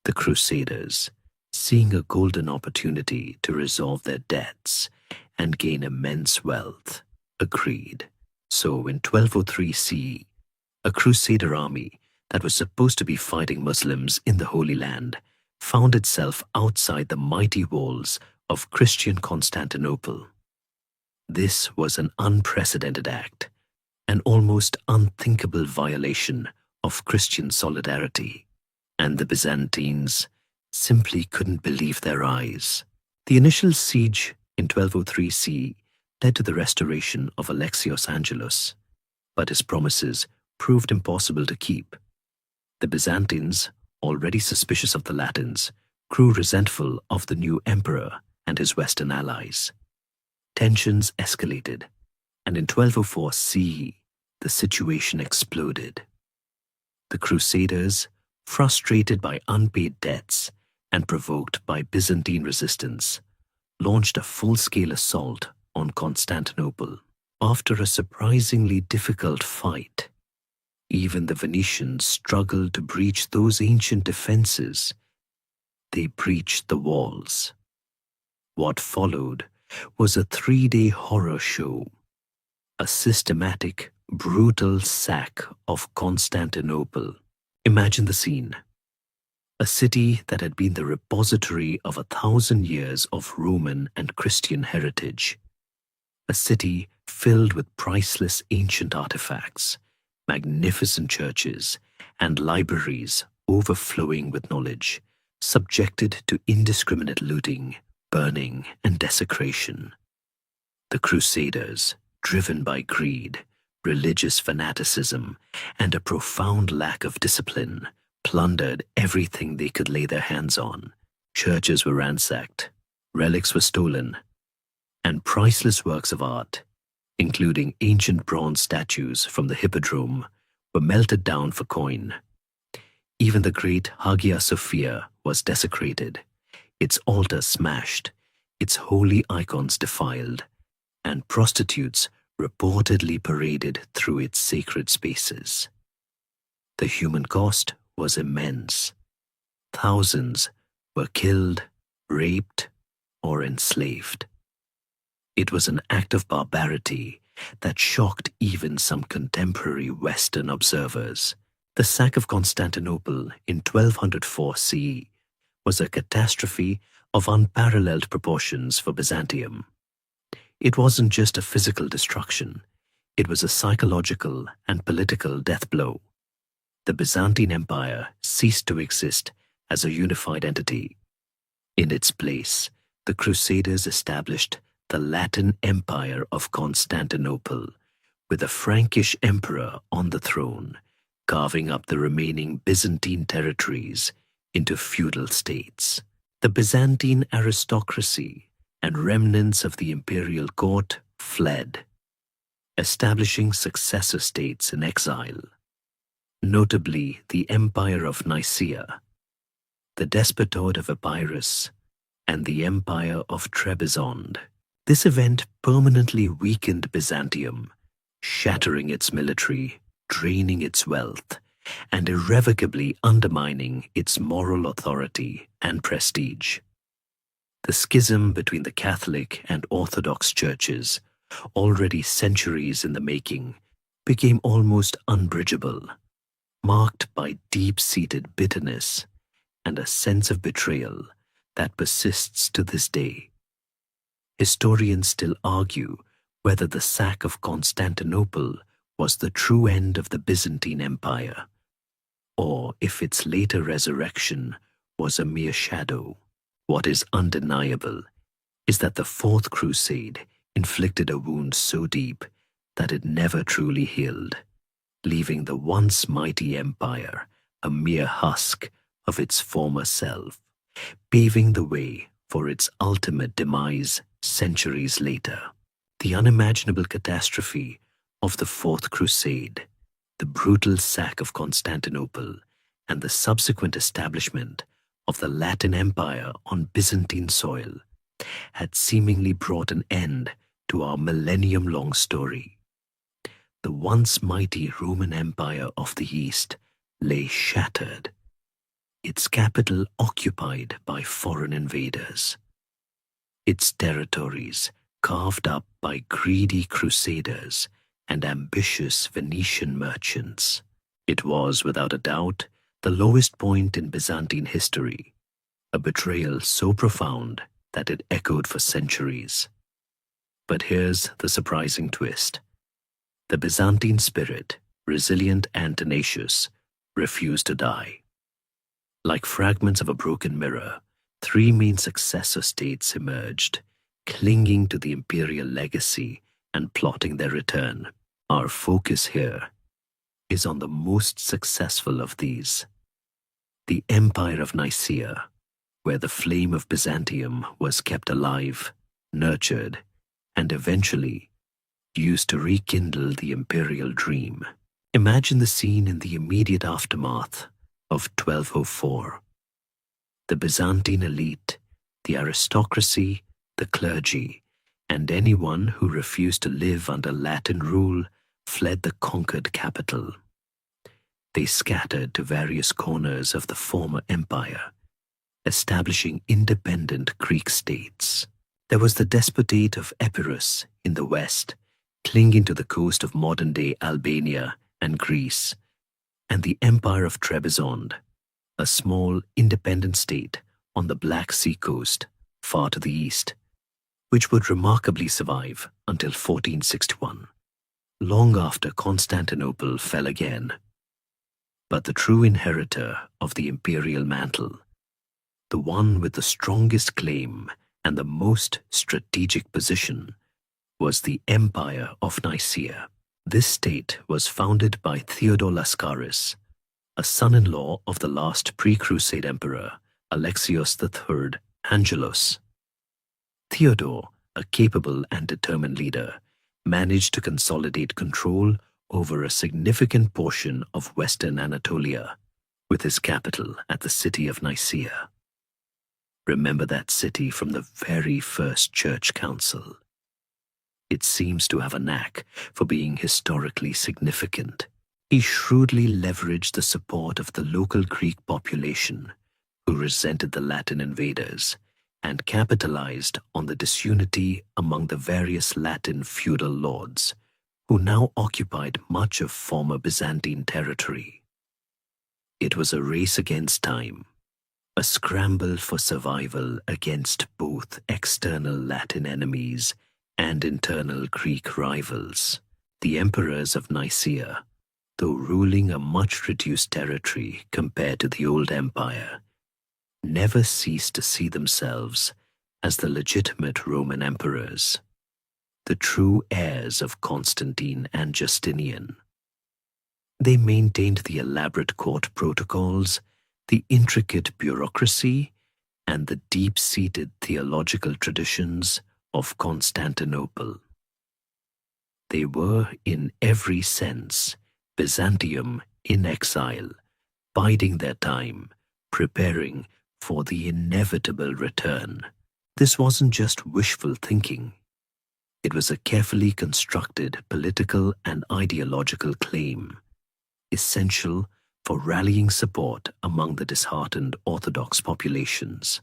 The Crusaders, seeing a golden opportunity to resolve their debts and gain immense wealth, agreed. So in 1203 CE, a Crusader army that was supposed to be fighting Muslims in the Holy Land found itself outside the mighty walls of Christian Constantinople. This was an unprecedented act, an almost unthinkable violation of Christian solidarity, and the Byzantines simply couldn't believe their eyes. The initial siege in 1203 CE led to the restoration of Alexios Angelos, but his promises proved impossible to keep. The Byzantines, already suspicious of the Latins, grew resentful of the new emperor and his Western allies. Tensions escalated, and in 1204 CE, the situation exploded. The Crusaders, frustrated by unpaid debts and provoked by Byzantine resistance, launched a full-scale assault on Constantinople. After a surprisingly difficult fight, even the Venetians struggled to breach those ancient defenses. They breached the walls. What followed was a 3-day horror show, a systematic, brutal sack of Constantinople. Imagine the scene. A city that had been the repository of 1,000 years of Roman and Christian heritage. A city filled with priceless ancient artifacts, magnificent churches, and libraries overflowing with knowledge, subjected to indiscriminate looting, burning, and desecration. The Crusaders, driven by greed, religious fanaticism, and a profound lack of discipline, plundered everything they could lay their hands on. Churches were ransacked, relics were stolen, and priceless works of art, including ancient bronze statues from the Hippodrome, were melted down for coin. Even the great Hagia Sophia was desecrated, its altar smashed, its holy icons defiled, and prostitutes reportedly paraded through its sacred spaces. The human cost was immense. Thousands were killed, raped, or enslaved. It was an act of barbarity that shocked even some contemporary Western observers. The sack of Constantinople in 1204 CE was a catastrophe of unparalleled proportions for Byzantium. It wasn't just a physical destruction, it was a psychological and political death blow. the Byzantine Empire ceased to exist as a unified entity. In its place, the Crusaders established the Latin Empire of Constantinople, with a Frankish emperor on the throne, carving up the remaining Byzantine territories into feudal states. The Byzantine aristocracy and remnants of the imperial court fled, establishing successor states in exile, notably the Empire of Nicaea, the Despotate of Epirus, and the Empire of Trebizond. This event permanently weakened Byzantium, shattering its military, draining its wealth, and irrevocably undermining its moral authority and prestige. The schism between the Catholic and Orthodox churches, already centuries in the making, became almost unbridgeable, marked by deep-seated bitterness and a sense of betrayal that persists to this day. Historians still argue whether the sack of Constantinople was the true end of the Byzantine Empire, or if its later resurrection was a mere shadow. What is undeniable is that the Fourth Crusade inflicted a wound so deep that it never truly healed, leaving the once mighty empire a mere husk of its former self, paving the way for its ultimate demise centuries later. The unimaginable catastrophe of the Fourth Crusade, the brutal sack of Constantinople, and the subsequent establishment of the Latin Empire on Byzantine soil had seemingly brought an end to our millennium-long story. The once mighty Roman Empire of the East lay shattered, its capital occupied by foreign invaders, its territories carved up by greedy crusaders and ambitious Venetian merchants. It was, without a doubt, the lowest point in Byzantine history, a betrayal so profound that it echoed for centuries. But here's the surprising twist. The Byzantine spirit, resilient and tenacious, refused to die. Like fragments of a broken mirror, three main successor states emerged, clinging to the imperial legacy and plotting their return. Our focus here is on the most successful of these, the Empire of Nicaea, where the flame of Byzantium was kept alive, nurtured, and eventually used to rekindle the imperial dream. Imagine the scene in the immediate aftermath of 1204. The Byzantine elite, the aristocracy, the clergy, and anyone who refused to live under Latin rule fled the conquered capital. They scattered to various corners of the former empire, establishing independent Greek states. There was the Despotate of Epirus in the west, clinging to the coast of modern-day Albania and Greece, and the Empire of Trebizond, a small independent state on the Black Sea coast, far to the east, which would remarkably survive until 1461, long after Constantinople fell again. But the true inheritor of the imperial mantle, the one with the strongest claim and the most strategic position, was the Empire of Nicaea. This state was founded by Theodore Lascaris, a son-in-law of the last pre-Crusade emperor, Alexios III Angelos. Theodore, a capable and determined leader, managed to consolidate control over a significant portion of Western Anatolia, with his capital at the city of Nicaea. Remember that city from the very first church council. It seems to have a knack for being historically significant. He shrewdly leveraged the support of the local Greek population, who resented the Latin invaders, and capitalized on the disunity among the various Latin feudal lords, who now occupied much of former Byzantine territory. It was a race against time, a scramble for survival against both external Latin enemies and internal Greek rivals. The emperors of Nicaea, though ruling a much reduced territory compared to the old empire, never ceased to see themselves as the legitimate Roman emperors, the true heirs of Constantine and Justinian. They maintained the elaborate court protocols, the intricate bureaucracy, and the deep-seated theological traditions of Constantinople. They were, in every sense, Byzantium in exile, biding their time, preparing for the inevitable return. This wasn't just wishful thinking. It was a carefully constructed political and ideological claim, essential for rallying support among the disheartened Orthodox populations.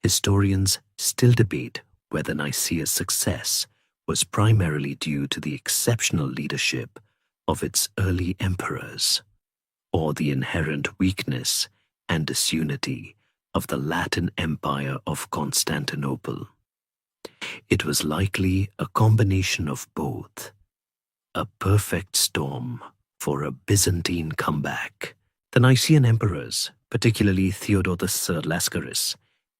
Historians still debate whether Nicaea's success was primarily due to the exceptional leadership of its early emperors, or the inherent weakness and disunity of the Latin Empire of Constantinople. It was likely a combination of both, a perfect storm for a Byzantine comeback. The Nicene emperors, particularly Theodore III Lascaris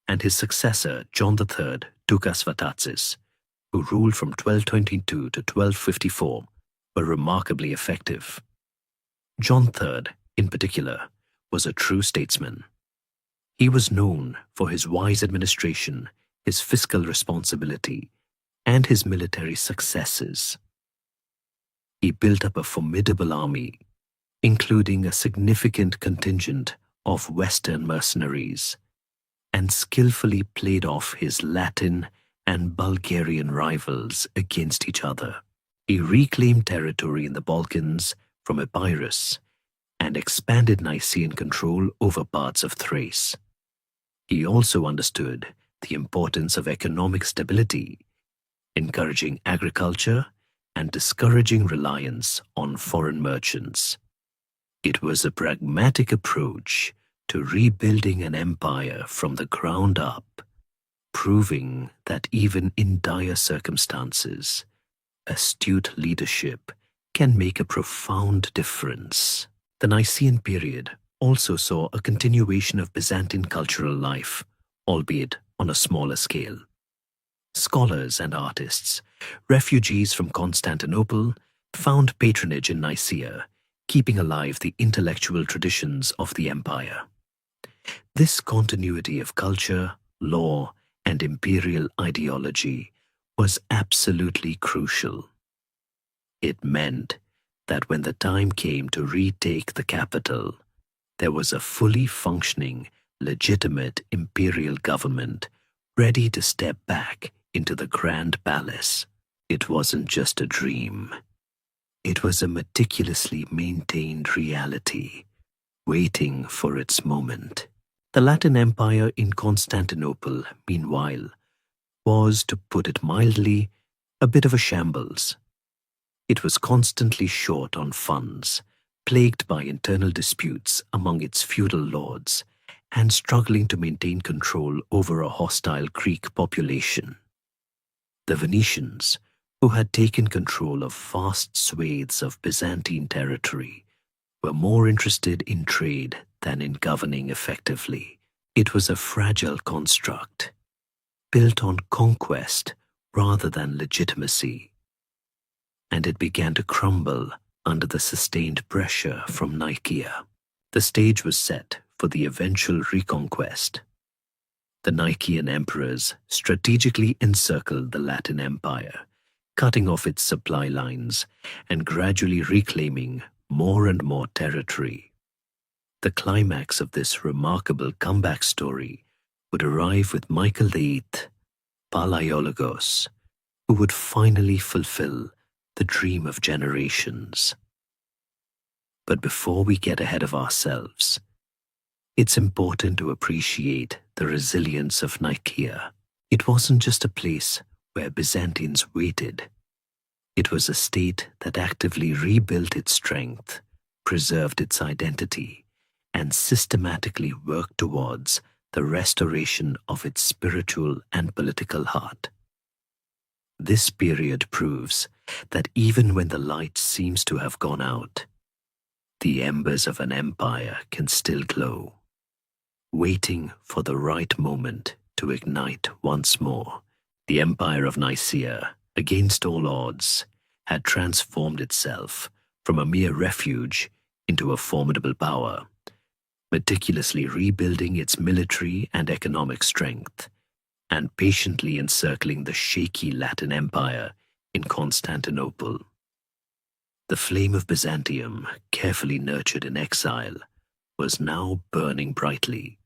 and his successor John III Ducas Vatatzes, who ruled from 1222 to 1254, were remarkably effective. John III, in particular, was a true statesman. He was known for his wise administration, his fiscal responsibility, and his military successes. He built up a formidable army, including a significant contingent of Western mercenaries, and skillfully played off his Latin and Bulgarian rivals against each other. He reclaimed territory in the Balkans from Epirus and expanded Nicene control over parts of Thrace. He also understood the importance of economic stability, encouraging agriculture and discouraging reliance on foreign merchants. It was a pragmatic approach to rebuilding an empire from the ground up, proving that even in dire circumstances, astute leadership can make a profound difference. The Nicene period also saw a continuation of Byzantine cultural life, albeit on a smaller scale. Scholars and artists, refugees from Constantinople, found patronage in Nicaea, keeping alive the intellectual traditions of the empire. This continuity of culture, law, and imperial ideology was absolutely crucial. It meant that when the time came to retake the capital, there was a fully functioning, legitimate imperial government ready to step back into the Grand Palace. It wasn't just a dream. It was a meticulously maintained reality, waiting for its moment. The Latin Empire in Constantinople, meanwhile, was, to put it mildly, a bit of a shambles. It was constantly short on funds, plagued by internal disputes among its feudal lords, and struggling to maintain control over a hostile Greek population. The Venetians, who had taken control of vast swathes of Byzantine territory, were more interested in trade than in governing effectively. It was a fragile construct, built on conquest rather than legitimacy, and it began to crumble under the sustained pressure from Nicaea. The stage was set for the eventual reconquest. The Nicaean emperors strategically encircled the Latin Empire, cutting off its supply lines and gradually reclaiming more and more territory. The climax of this remarkable comeback story would arrive with Michael VIII, Palaiologos, who would finally fulfill the dream of generations. But before we get ahead of ourselves, it's important to appreciate the resilience of Nicaea. It wasn't just a place where Byzantines waited. It was a state that actively rebuilt its strength, preserved its identity, and systematically worked towards the restoration of its spiritual and political heart. This period proves that even when the light seems to have gone out, the embers of an empire can still glow, waiting for the right moment to ignite once more. The Empire of Nicaea, against all odds, had transformed itself from a mere refuge into a formidable power, meticulously rebuilding its military and economic strength, and patiently encircling the shaky Latin Empire in Constantinople. The flame of Byzantium, carefully nurtured in exile, was now burning brightly,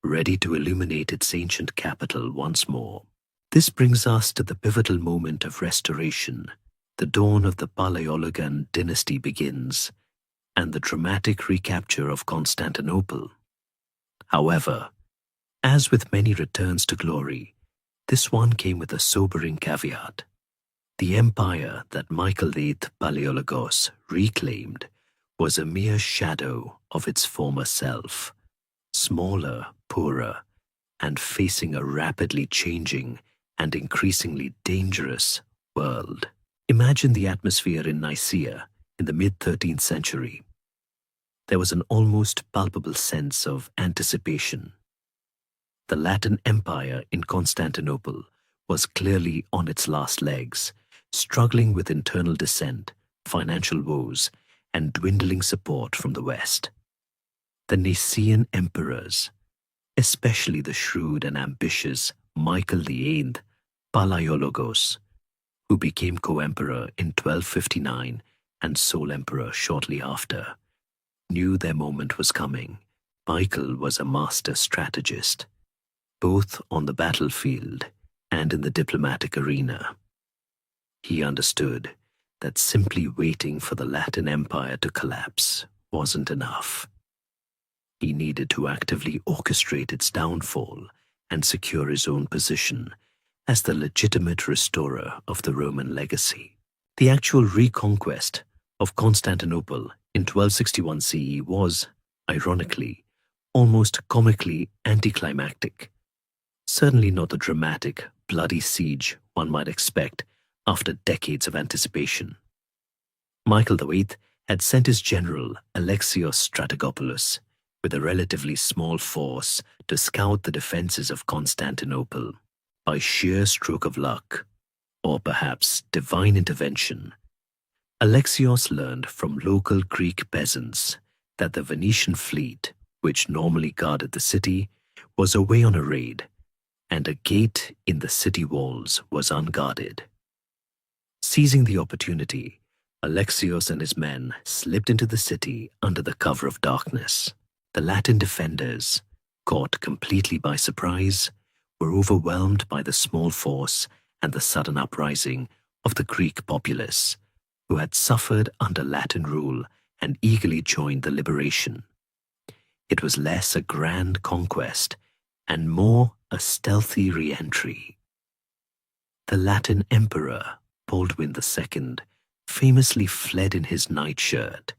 ready to illuminate its ancient capital once more. This brings us to the pivotal moment of restoration. The dawn of the Palaiologan dynasty begins, and the dramatic recapture of Constantinople. However, as with many returns to glory, this one came with a sobering caveat. The empire that Michael VIII Palaiologos reclaimed was a mere shadow of its former self, smaller, poorer, and facing a rapidly changing and increasingly dangerous world. Imagine the atmosphere in Nicaea in the mid-13th century. There was an almost palpable sense of anticipation. The Latin Empire in Constantinople was clearly on its last legs, struggling with internal dissent, financial woes, and dwindling support from the West. The Nicaean emperors, especially the shrewd and ambitious Michael VIII Palaiologos, who became co-emperor in 1259 and sole emperor shortly after, knew their moment was coming. Michael was a master strategist, both on the battlefield and in the diplomatic arena. He understood that simply waiting for the Latin Empire to collapse wasn't enough. He needed to actively orchestrate its downfall and secure his own position as the legitimate restorer of the Roman legacy. The actual reconquest of Constantinople in 1261 CE was, ironically, almost comically anticlimactic. Certainly not the dramatic, bloody siege one might expect after decades of anticipation. Michael VIII had sent his general Alexios Strategopoulos with a relatively small force to scout the defenses of Constantinople. By sheer stroke of luck, or perhaps divine intervention, Alexios learned from local Greek peasants that the Venetian fleet, which normally guarded the city, was away on a raid, and a gate in the city walls was unguarded. Seizing the opportunity, Alexios and his men slipped into the city under the cover of darkness. The Latin defenders, caught completely by surprise, were overwhelmed by the small force and the sudden uprising of the Greek populace, who had suffered under Latin rule and eagerly joined the liberation. It was less a grand conquest and more a stealthy re-entry. The Latin emperor, Baldwin II, famously fled in his nightshirt,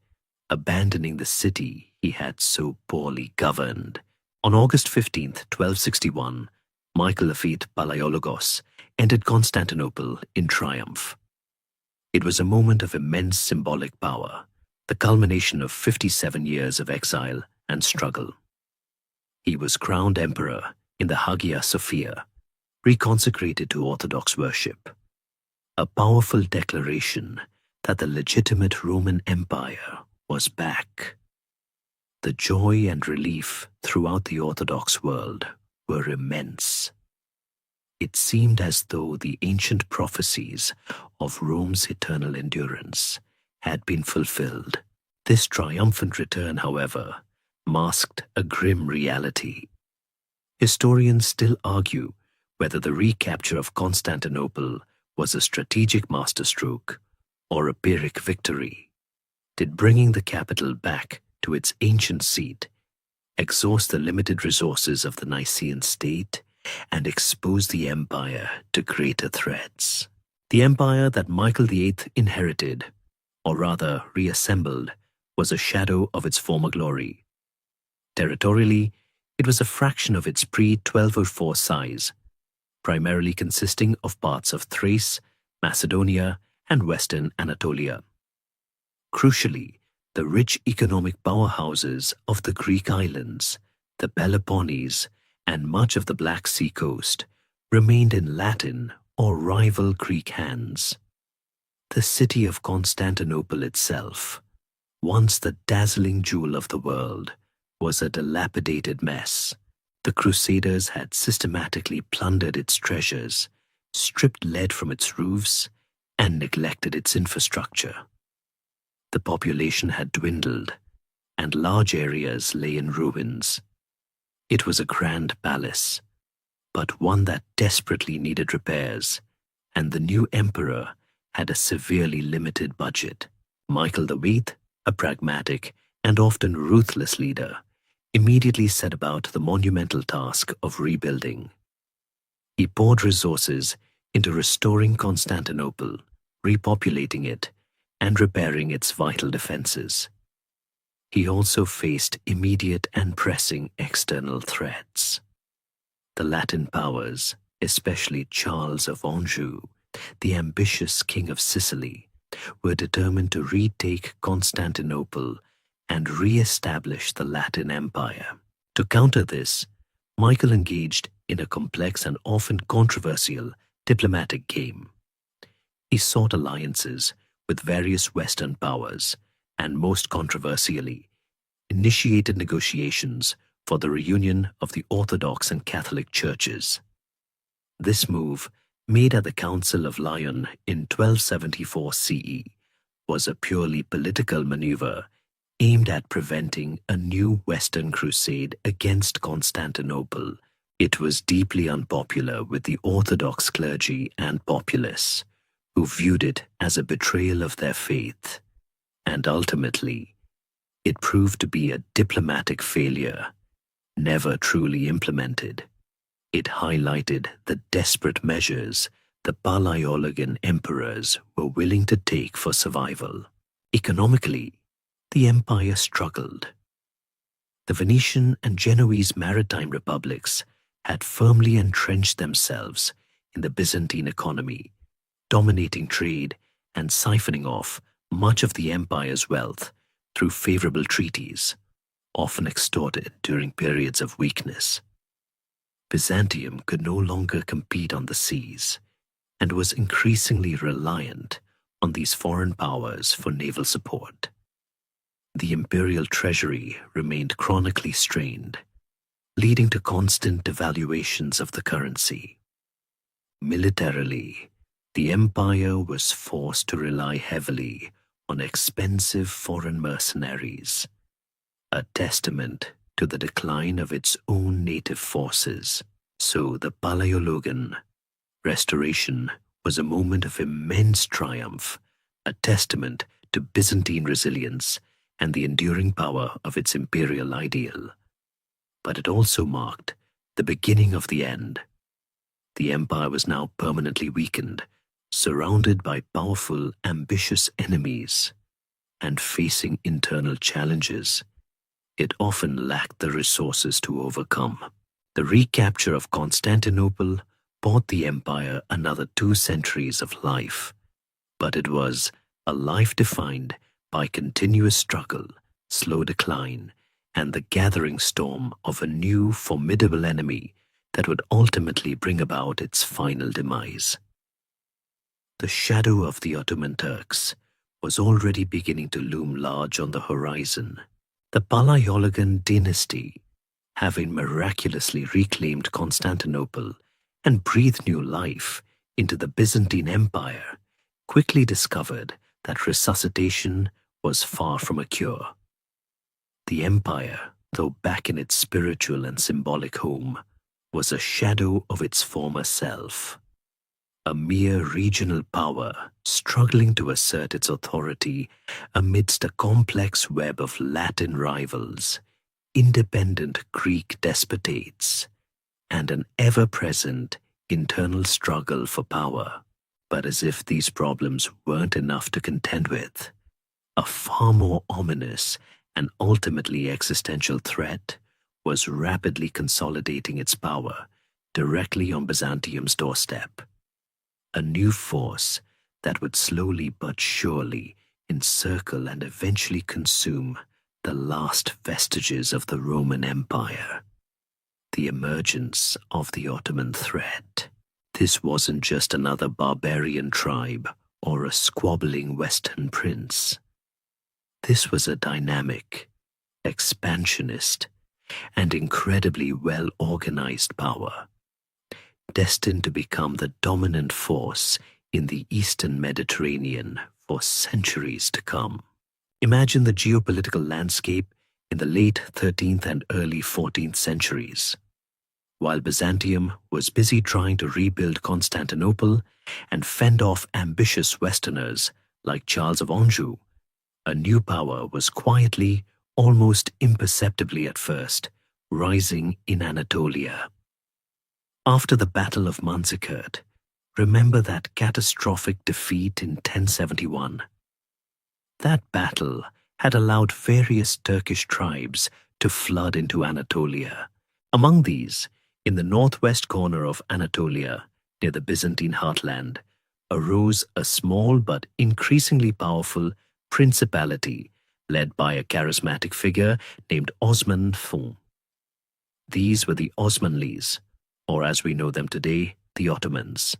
abandoning the city he had so poorly governed. On August 15, 1261, Michael VIII Palaiologos entered Constantinople in triumph. It was a moment of immense symbolic power, the culmination of 57 years of exile and struggle. He was crowned emperor in the Hagia Sophia, reconsecrated to Orthodox worship, a powerful declaration that the legitimate Roman Empire was back. The joy and relief throughout the Orthodox world were immense. It seemed as though the ancient prophecies of Rome's eternal endurance had been fulfilled. This triumphant return, however, masked a grim reality. Historians still argue whether the recapture of Constantinople was a strategic masterstroke or a Pyrrhic victory. Did bringing the capital back to its ancient seat exhaust the limited resources of the Nicaean state and expose the empire to greater threats? The empire that Michael VIII inherited, or rather reassembled, was a shadow of its former glory. Territorially, it was a fraction of its pre-1204 size, primarily consisting of parts of Thrace, Macedonia, and western Anatolia. Crucially, The rich economic powerhouses of the Greek islands, the Peloponnese, and much of the Black Sea coast remained in Latin or rival Greek hands. The city of Constantinople itself, once the dazzling jewel of the world, was a dilapidated mess. The Crusaders had systematically plundered its treasures, stripped lead from its roofs, and neglected its infrastructure. The population had dwindled, and large areas lay in ruins. It was a grand palace, but one that desperately needed repairs, and the new emperor had a severely limited budget. Michael the Eighth, a pragmatic and often ruthless leader, immediately set about the monumental task of rebuilding. He poured resources into restoring Constantinople, repopulating it, and repairing its vital defenses. He also faced immediate and pressing external threats. The Latin powers, especially Charles of Anjou, the ambitious king of Sicily, were determined to retake Constantinople and re-establish the Latin Empire. To counter this, Michael engaged in a complex and often controversial diplomatic game. He sought alliances with various Western powers and, most controversially, initiated negotiations for the reunion of the Orthodox and Catholic churches. This move, made at the Council of Lyon in 1274 CE, was a purely political maneuver aimed at preventing a new Western crusade against Constantinople. It was deeply unpopular with the Orthodox clergy and populace, who viewed it as a betrayal of their faith, and ultimately, it proved to be a diplomatic failure, never truly implemented. It highlighted the desperate measures the Palaiologan emperors were willing to take for survival. Economically, the empire struggled. The Venetian and Genoese maritime republics had firmly entrenched themselves in the Byzantine economy, dominating trade and siphoning off much of the empire's wealth through favorable treaties, often extorted during periods of weakness. Byzantium could no longer compete on the seas and was increasingly reliant on these foreign powers for naval support. The imperial treasury remained chronically strained, leading to constant devaluations of the currency. Militarily, the empire was forced to rely heavily on expensive foreign mercenaries, a testament to the decline of its own native forces. So the Palaiologan restoration was a moment of immense triumph, a testament to Byzantine resilience and the enduring power of its imperial ideal. But it also marked the beginning of the end. The empire was now permanently weakened, surrounded by powerful, ambitious enemies, and facing internal challenges it often lacked the resources to overcome. The recapture of Constantinople bought the empire another 2 centuries of life, but it was a life defined by continuous struggle, slow decline, and the gathering storm of a new, formidable enemy that would ultimately bring about its final demise. The shadow of the Ottoman Turks was already beginning to loom large on the horizon. The Palaiologan dynasty, having miraculously reclaimed Constantinople and breathed new life into the Byzantine Empire, quickly discovered that resuscitation was far from a cure. The empire, though back in its spiritual and symbolic home, was a shadow of its former self, a mere regional power struggling to assert its authority amidst a complex web of Latin rivals, independent Greek despotates, and an ever-present internal struggle for power. But as if these problems weren't enough to contend with, a far more ominous and ultimately existential threat was rapidly consolidating its power directly on Byzantium's doorstep. A new force that would slowly but surely encircle and eventually consume the last vestiges of the Roman Empire. The emergence of the Ottoman threat. This wasn't just another barbarian tribe or a squabbling Western prince. This was a dynamic, expansionist, and incredibly well-organized power, destined to become the dominant force in the Eastern Mediterranean for centuries to come. Imagine the geopolitical landscape in the late 13th and early 14th centuries. While Byzantium was busy trying to rebuild Constantinople and fend off ambitious Westerners like Charles of Anjou, a new power was quietly, almost imperceptibly at first, rising in Anatolia. After the Battle of Manzikert, remember that catastrophic defeat in 1071? That battle had allowed various Turkish tribes to flood into Anatolia. Among these, in the northwest corner of Anatolia, near the Byzantine heartland, arose a small but increasingly powerful principality led by a charismatic figure named Osman Fon. These were the Osmanlis, or as we know them today, the Ottomans.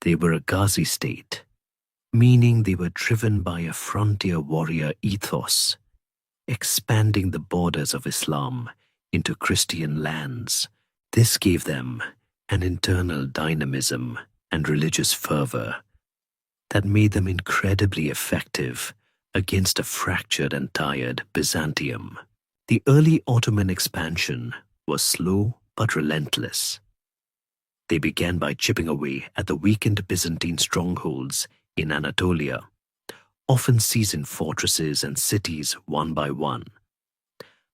They were a Ghazi state, meaning they were driven by a frontier warrior ethos, expanding the borders of Islam into Christian lands. This gave them an internal dynamism and religious fervor that made them incredibly effective against a fractured and tired Byzantium. The early Ottoman expansion was slow but relentless. They began by chipping away at the weakened Byzantine strongholds in Anatolia, often seizing fortresses and cities one by one.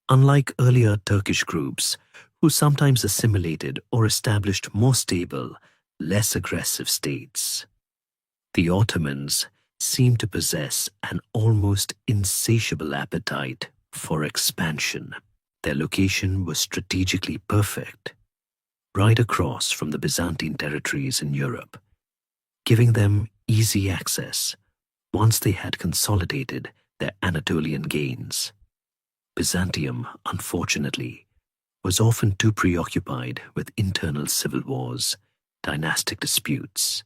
Unlike earlier Turkish groups, who sometimes assimilated or established more stable, less aggressive states, the Ottomans seemed to possess an almost insatiable appetite for expansion. Their location was strategically perfect, right across from the Byzantine territories in Europe, giving them easy access once they had consolidated their Anatolian gains. Byzantium, unfortunately, was often too preoccupied with internal civil wars, dynastic disputes,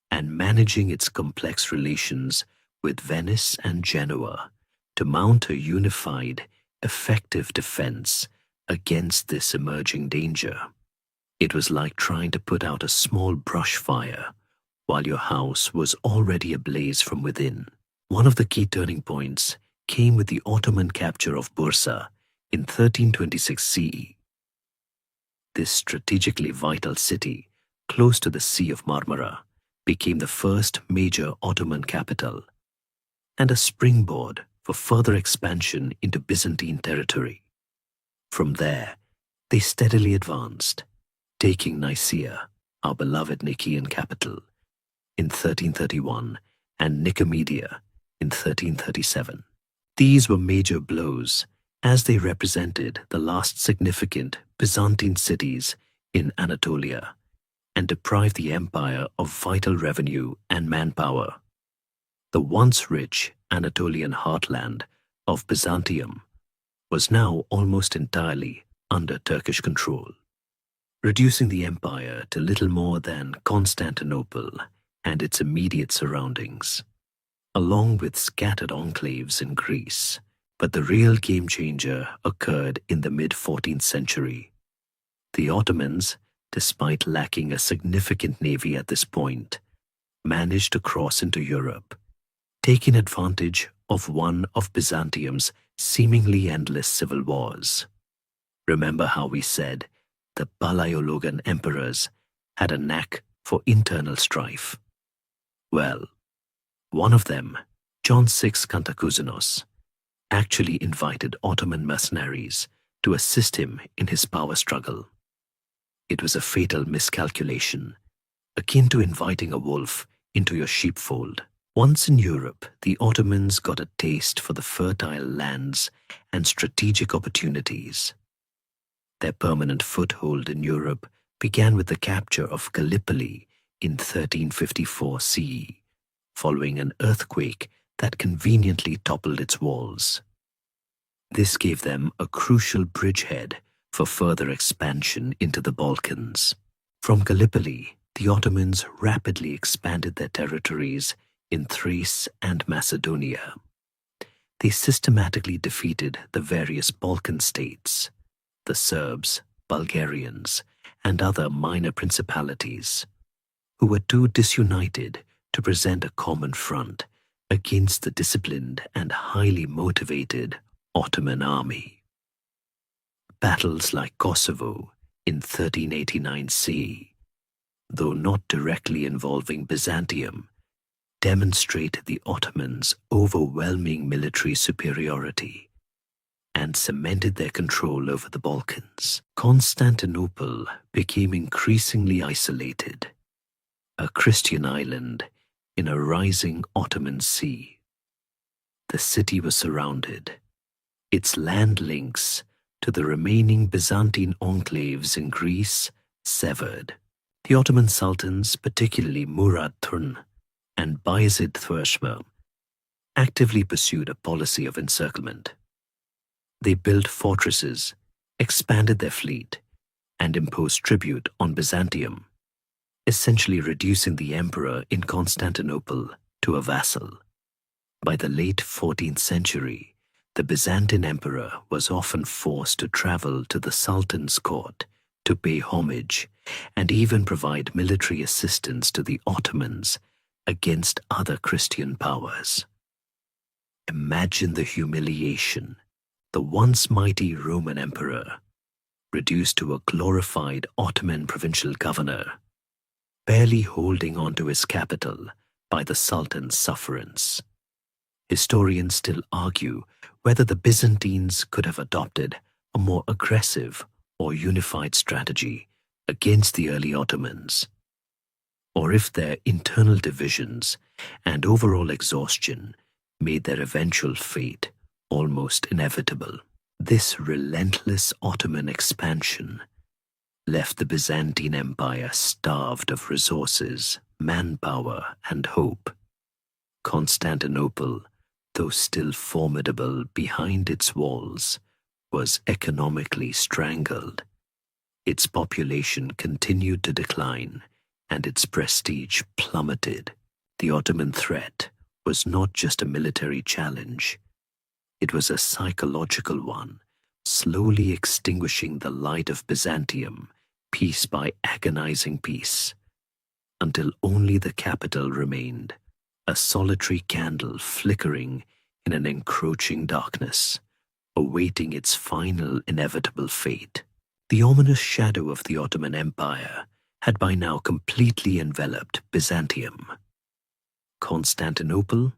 and managing its complex relations with Venice and Genoa to mount a unified, effective defense against this emerging danger. It was like trying to put out a small brush fire while your house was already ablaze from within. One of the key turning points came with the Ottoman capture of Bursa in 1326 CE. This strategically vital city, close to the Sea of Marmara, became the first major Ottoman capital and a springboard for further expansion into Byzantine territory. From there, they steadily advanced, taking Nicaea, our beloved Nicaean capital, in 1331 and Nicomedia in 1337. These were major blows as they represented the last significant Byzantine cities in Anatolia and deprived the empire of vital revenue and manpower. The once rich Anatolian heartland of Byzantium was now almost entirely under Turkish control, reducing the empire to little more than Constantinople and its immediate surroundings, along with scattered enclaves in Greece. But the real game changer occurred in the mid-14th century. The Ottomans, despite lacking a significant navy at this point, managed to cross into Europe, taking advantage of one of Byzantium's seemingly endless civil wars. Remember how we said the Palaiologan emperors had a knack for internal strife? Well, one of them, John VI Cantacuzene, actually invited Ottoman mercenaries to assist him in his power struggle. It was a fatal miscalculation, akin to inviting a wolf into your sheepfold. Once in Europe, the Ottomans got a taste for the fertile lands and strategic opportunities. Their permanent foothold in Europe began with the capture of Gallipoli in 1354 CE, following an earthquake that conveniently toppled its walls. This gave them a crucial bridgehead for further expansion into the Balkans. From Gallipoli, the Ottomans rapidly expanded their territories in Thrace and Macedonia. They systematically defeated the various Balkan states, the Serbs, Bulgarians, and other minor principalities, who were too disunited to present a common front against the disciplined and highly motivated Ottoman army. Battles like Kosovo in 1389 CE, though not directly involving Byzantium, demonstrated the Ottomans' overwhelming military superiority and cemented their control over the Balkans. Constantinople became increasingly isolated, a Christian island in a rising Ottoman sea. The city was surrounded, its land links to the remaining Byzantine enclaves in Greece severed. The Ottoman sultans, particularly Murad Turn and Bayezid Thwershmer, actively pursued a policy of encirclement. They built fortresses, expanded their fleet, and imposed tribute on Byzantium, essentially reducing the emperor in Constantinople to a vassal. By the late 14th century, the Byzantine emperor was often forced to travel to the Sultan's court to pay homage and even provide military assistance to the Ottomans against other Christian powers. Imagine the humiliation. The once mighty Roman emperor, reduced to a glorified Ottoman provincial governor, barely holding on to his capital by the Sultan's sufferance. Historians still argue whether the Byzantines could have adopted a more aggressive or unified strategy against the early Ottomans, or if their internal divisions and overall exhaustion made their eventual fate almost inevitable. This relentless Ottoman expansion left the Byzantine Empire starved of resources, manpower, and hope. Constantinople, though still formidable behind its walls, was economically strangled. Its population continued to decline, and its prestige plummeted. The Ottoman threat was not just a military challenge. It was a psychological one, slowly extinguishing the light of Byzantium, piece by agonizing piece, until only the capital remained, a solitary candle flickering in an encroaching darkness, awaiting its final inevitable fate. The ominous shadow of the Ottoman Empire had by now completely enveloped Byzantium. Constantinople,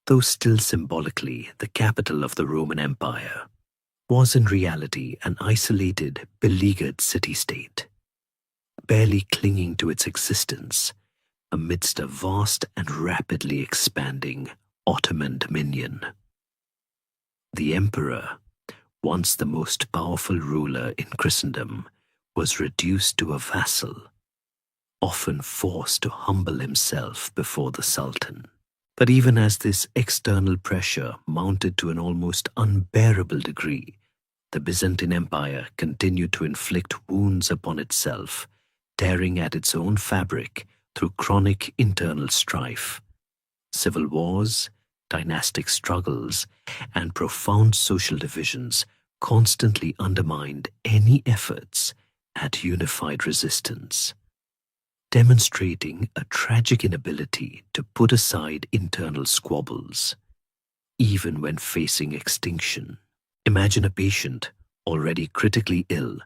though still symbolically the capital of the Roman Empire, was in reality an isolated, beleaguered city-state, barely clinging to its existence amidst a vast and rapidly expanding Ottoman dominion. The emperor, once the most powerful ruler in Christendom, was reduced to a vassal, often forced to humble himself before the Sultan. But even as this external pressure mounted to an almost unbearable degree, the Byzantine Empire continued to inflict wounds upon itself, tearing at its own fabric through chronic internal strife. Civil wars, dynastic struggles, and profound social divisions constantly undermined any efforts at unified resistance, demonstrating a tragic inability to put aside internal squabbles, even when facing extinction. Imagine a patient, already critically ill,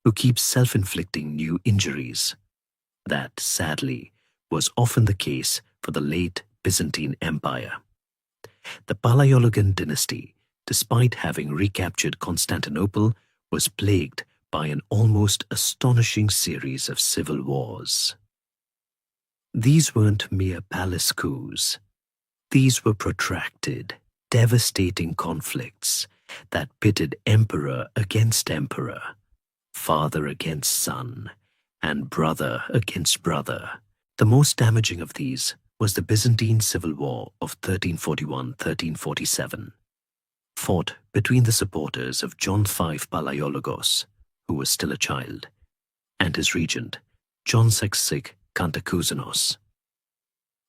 who keeps self-inflicting new injuries. That, sadly, was often the case for the late Byzantine Empire. The Palaiologan dynasty, despite having recaptured Constantinople, was plagued by an almost astonishing series of civil wars. These weren't mere palace coups. These were protracted, devastating conflicts that pitted emperor against emperor, father against son, and brother against brother. The most damaging of these was the Byzantine Civil War of 1341-1347, fought between the supporters of John V Palaiologos, who was still a child, and his regent, John VI Cantacuzenos.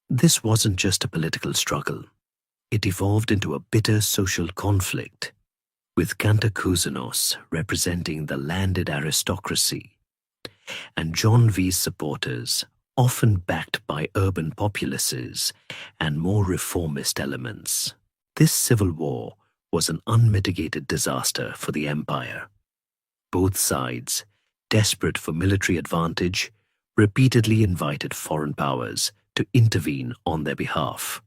This wasn't just a political struggle. It evolved into a bitter social conflict, with Cantacuzenos representing the landed aristocracy, and John V's supporters, often backed by urban populaces and more reformist elements. This civil war was an unmitigated disaster for the empire. Both sides, desperate for military advantage, repeatedly invited foreign powers to intervene on their behalf.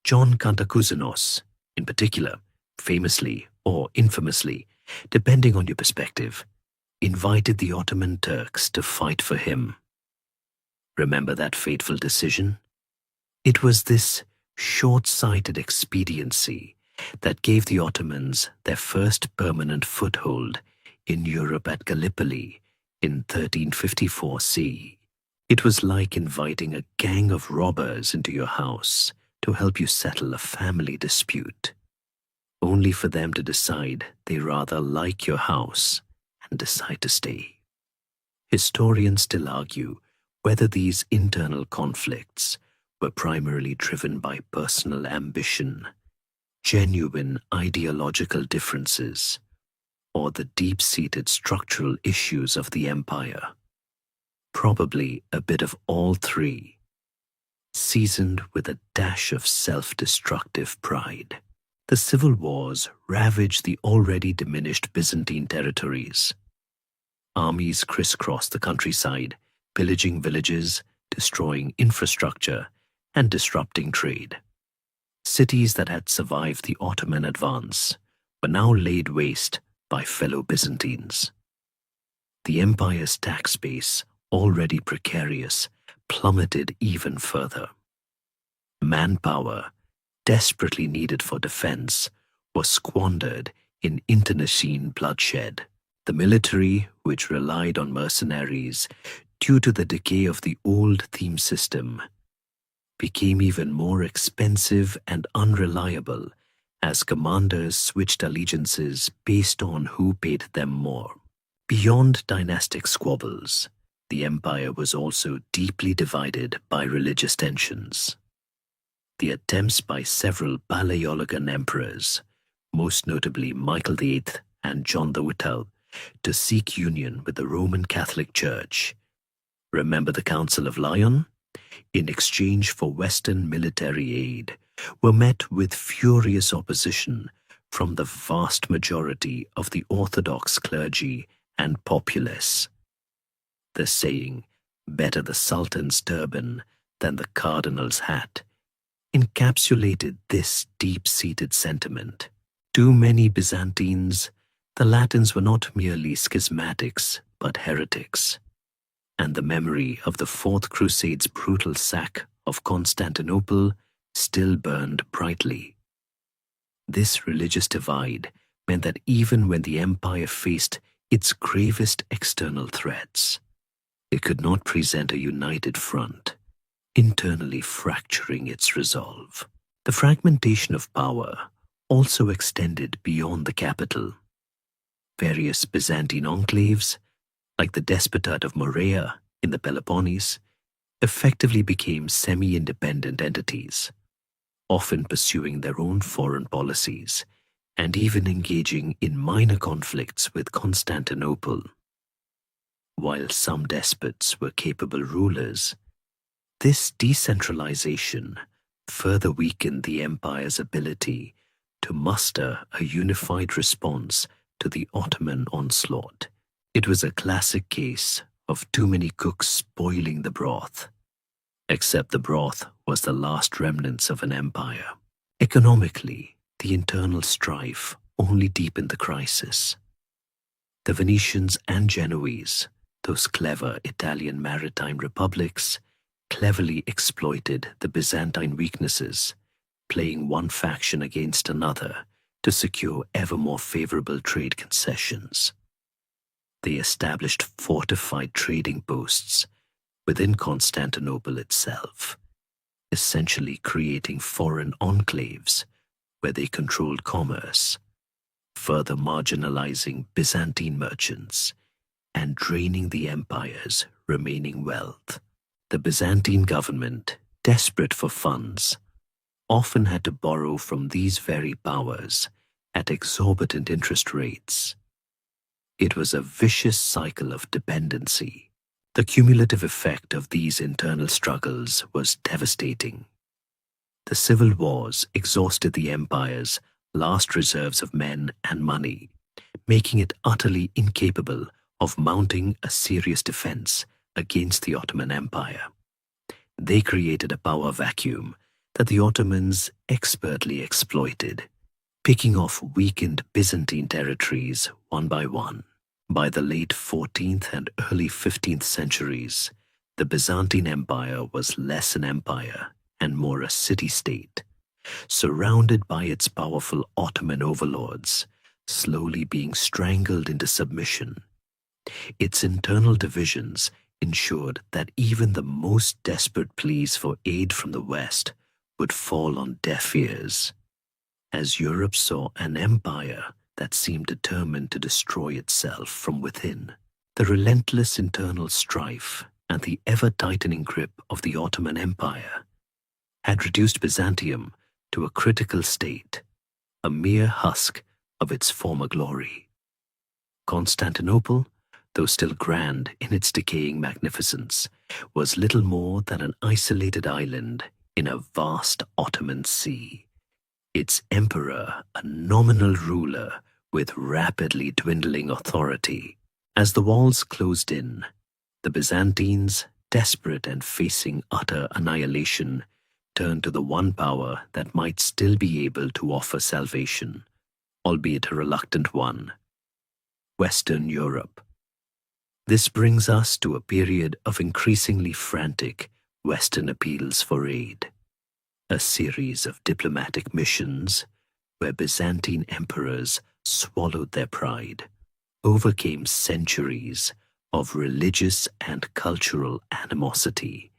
John Cantacuzenos, in particular, famously or infamously, depending on your perspective, invited the Ottoman Turks to fight for him. Remember that fateful decision? It was this short-sighted expediency that gave the Ottomans their first permanent foothold in Europe at Gallipoli in 1354 CE. It was like inviting a gang of robbers into your house to help you settle a family dispute, only for them to decide they rather like your house and decide to stay. Historians still argue whether these internal conflicts were primarily driven by personal ambition, genuine ideological differences, or the deep-seated structural issues of the empire. Probably a bit of all three, seasoned with a dash of self-destructive pride. The civil wars ravaged the already diminished Byzantine territories. Armies crisscrossed the countryside, pillaging villages, destroying infrastructure, and disrupting trade. Cities that had survived the Ottoman advance were now laid waste by fellow Byzantines. The empire's tax base, already precarious, plummeted even further. Manpower, desperately needed for defense, was squandered in internecine bloodshed. The military, which relied on mercenaries due to the decay of the old theme system, became even more expensive and unreliable as commanders switched allegiances based on who paid them more. Beyond dynastic squabbles, the empire was also deeply divided by religious tensions. The attempts by several Palaiologan emperors, most notably Michael VIII and John the Whittle, to seek union with the Roman Catholic Church. Remember the Council of Lyon? In exchange for Western military aid, were met with furious opposition from the vast majority of the Orthodox clergy and populace. The saying, "better the Sultan's turban than the Cardinal's hat," encapsulated this deep-seated sentiment. To many Byzantines, the Latins were not merely schismatics, but heretics, and the memory of the Fourth Crusade's brutal sack of Constantinople still burned brightly. This religious divide meant that even when the empire faced its gravest external threats, it could not present a united front, internally fracturing its resolve. The fragmentation of power also extended beyond the capital. Various Byzantine enclaves, like the Despotate of Morea in the Peloponnese, effectively became semi-independent entities, often pursuing their own foreign policies and even engaging in minor conflicts with Constantinople. While some despots were capable rulers, this decentralization further weakened the empire's ability to muster a unified response to the Ottoman onslaught. It was a classic case of too many cooks spoiling the broth, except the broth was the last remnants of an empire. Economically, the internal strife only deepened the crisis. The Venetians and Genoese, those clever Italian maritime republics, cleverly exploited the Byzantine weaknesses, playing one faction against another to secure ever more favorable trade concessions. They established fortified trading posts within Constantinople itself, essentially creating foreign enclaves where they controlled commerce, further marginalizing Byzantine merchants and draining the empire's remaining wealth. The Byzantine government, desperate for funds, often had to borrow from these very powers at exorbitant interest rates. It was a vicious cycle of dependency. The cumulative effect of these internal struggles was devastating. The civil wars exhausted the empire's last reserves of men and money, making it utterly incapable of mounting a serious defense against the Ottoman Empire. They created a power vacuum that the Ottomans expertly exploited, picking off weakened Byzantine territories one by one. By the late 14th and early 15th centuries, the Byzantine Empire was less an empire and more a city-state, surrounded by its powerful Ottoman overlords, slowly being strangled into submission. Its internal divisions ensured that even the most desperate pleas for aid from the West would fall on deaf ears. As Europe saw an empire that seemed determined to destroy itself from within, the relentless internal strife and the ever-tightening grip of the Ottoman Empire had reduced Byzantium to a critical state, a mere husk of its former glory. Constantinople, though still grand in its decaying magnificence, was little more than an isolated island in a vast Ottoman sea, its emperor a nominal ruler with rapidly dwindling authority. As the walls closed in, the Byzantines, desperate and facing utter annihilation, turned to the one power that might still be able to offer salvation, albeit a reluctant one: Western Europe. This brings us to a period of increasingly frantic Western appeals for aid, a series of diplomatic missions where Byzantine emperors swallowed their pride, overcame centuries of religious and cultural animosity,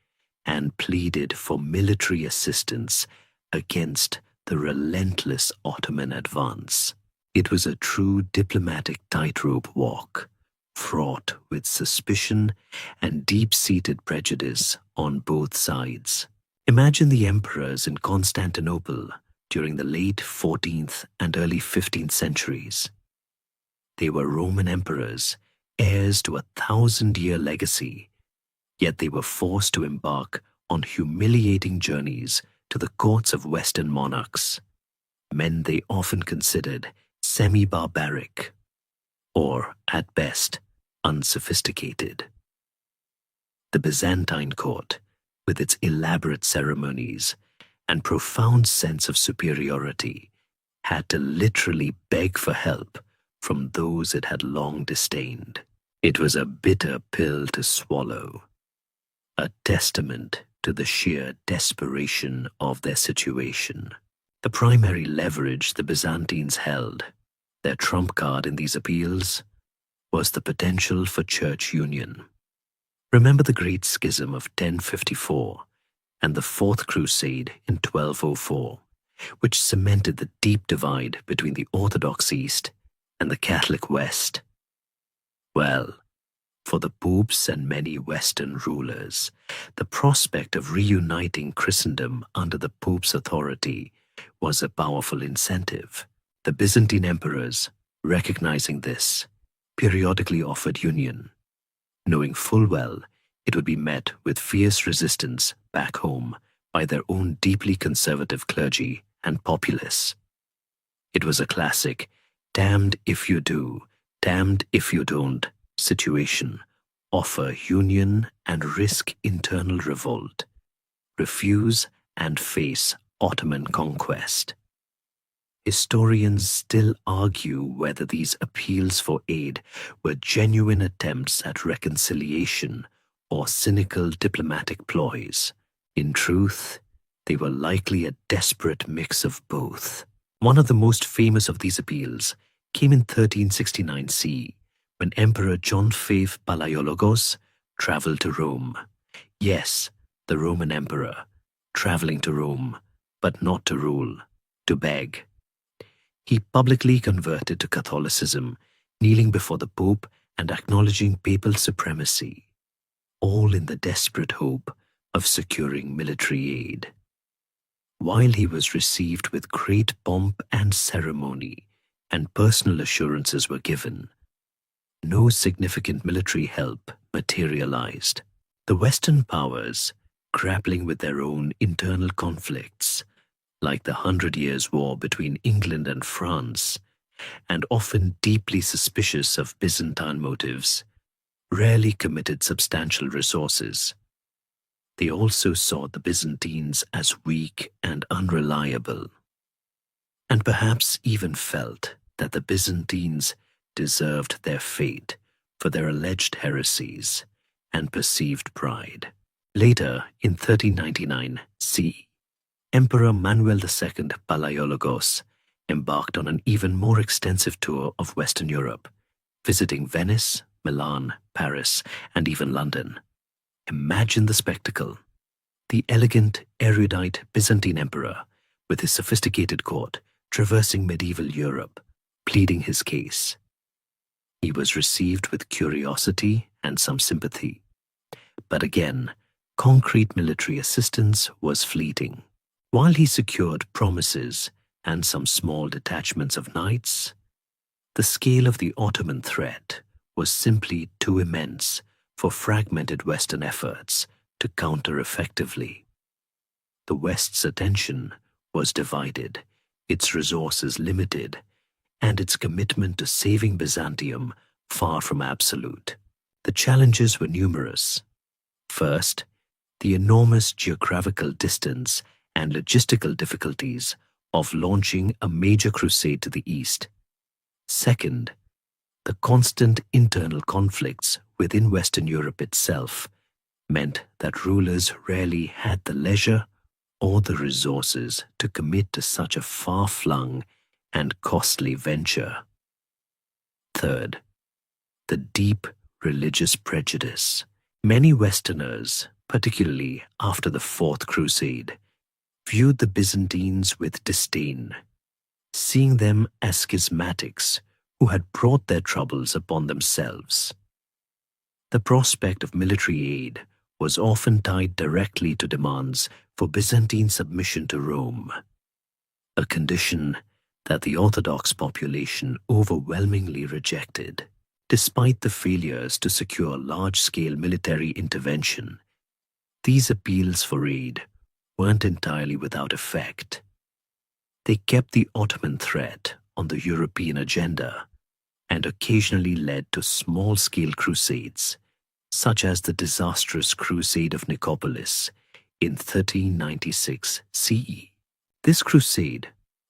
and pleaded for military assistance against the relentless Ottoman advance. It was a true diplomatic tightrope walk, fraught with suspicion and deep-seated prejudice on both sides. Imagine the emperors in Constantinople during the late 14th and early 15th centuries. They were Roman emperors, heirs to a 1,000-year legacy, yet they were forced to embark on humiliating journeys to the courts of Western monarchs, men they often considered semi-barbaric, or, at best, unsophisticated. The Byzantine court, with its elaborate ceremonies and profound sense of superiority, had to literally beg for help from those it had long disdained. It was a bitter pill to swallow, a testament to the sheer desperation of their situation. The primary leverage the Byzantines held, their trump card in these appeals, was the potential for church union. Remember the Great Schism of 1054 and the Fourth Crusade in 1204, which cemented the deep divide between the Orthodox East and the Catholic West? Well, for the popes and many Western rulers, the prospect of reuniting Christendom under the Pope's authority was a powerful incentive. The Byzantine emperors, recognizing this, periodically offered union, knowing full well it would be met with fierce resistance back home by their own deeply conservative clergy and populace. It was a classic damned if you do, damned if you don't situation: offer union and risk internal revolt, refuse and face Ottoman conquest. Historians still argue whether these appeals for aid were genuine attempts at reconciliation or cynical diplomatic ploys. In truth, they were likely a desperate mix of both. One of the most famous of these appeals came in 1369 CE, when Emperor John V Palaiologos traveled to Rome. Yes, the Roman emperor, traveling to Rome, but not to rule, to beg. He publicly converted to Catholicism, kneeling before the Pope and acknowledging papal supremacy, all in the desperate hope of securing military aid. While he was received with great pomp and ceremony, and personal assurances were given, no significant military help materialized. The Western powers, grappling with their own internal conflicts, like the 100 Years' War between England and France, and often deeply suspicious of Byzantine motives, rarely committed substantial resources. They also saw the Byzantines as weak and unreliable, and perhaps even felt that the Byzantines deserved their fate for their alleged heresies and perceived pride. Later, in 1399 CE, Emperor Manuel II Palaiologos embarked on an even more extensive tour of Western Europe, visiting Venice, Milan, Paris, and even London. Imagine the spectacle. The elegant, erudite Byzantine emperor, with his sophisticated court, traversing medieval Europe, pleading his case. He was received with curiosity and some sympathy. But again, concrete military assistance was fleeting. While he secured promises and some small detachments of knights, the scale of the Ottoman threat was simply too immense for fragmented Western efforts to counter effectively. The West's attention was divided, its resources limited, and its commitment to saving Byzantium far from absolute. The challenges were numerous. First, the enormous geographical distance and logistical difficulties of launching a major crusade to the east. Second, the constant internal conflicts within Western Europe itself meant that rulers rarely had the leisure or the resources to commit to such a far-flung and costly venture. Third, the deep religious prejudice. Many Westerners, particularly after the Fourth Crusade, viewed the Byzantines with disdain, seeing them as schismatics who had brought their troubles upon themselves. The prospect of military aid was often tied directly to demands for Byzantine submission to Rome, a condition that the Orthodox population overwhelmingly rejected. Despite the failures to secure large-scale military intervention, these appeals for aid weren't entirely without effect. They kept the Ottoman threat on the European agenda and occasionally led to small-scale crusades, such as the disastrous Crusade of Nicopolis in 1396 CE. This crusade,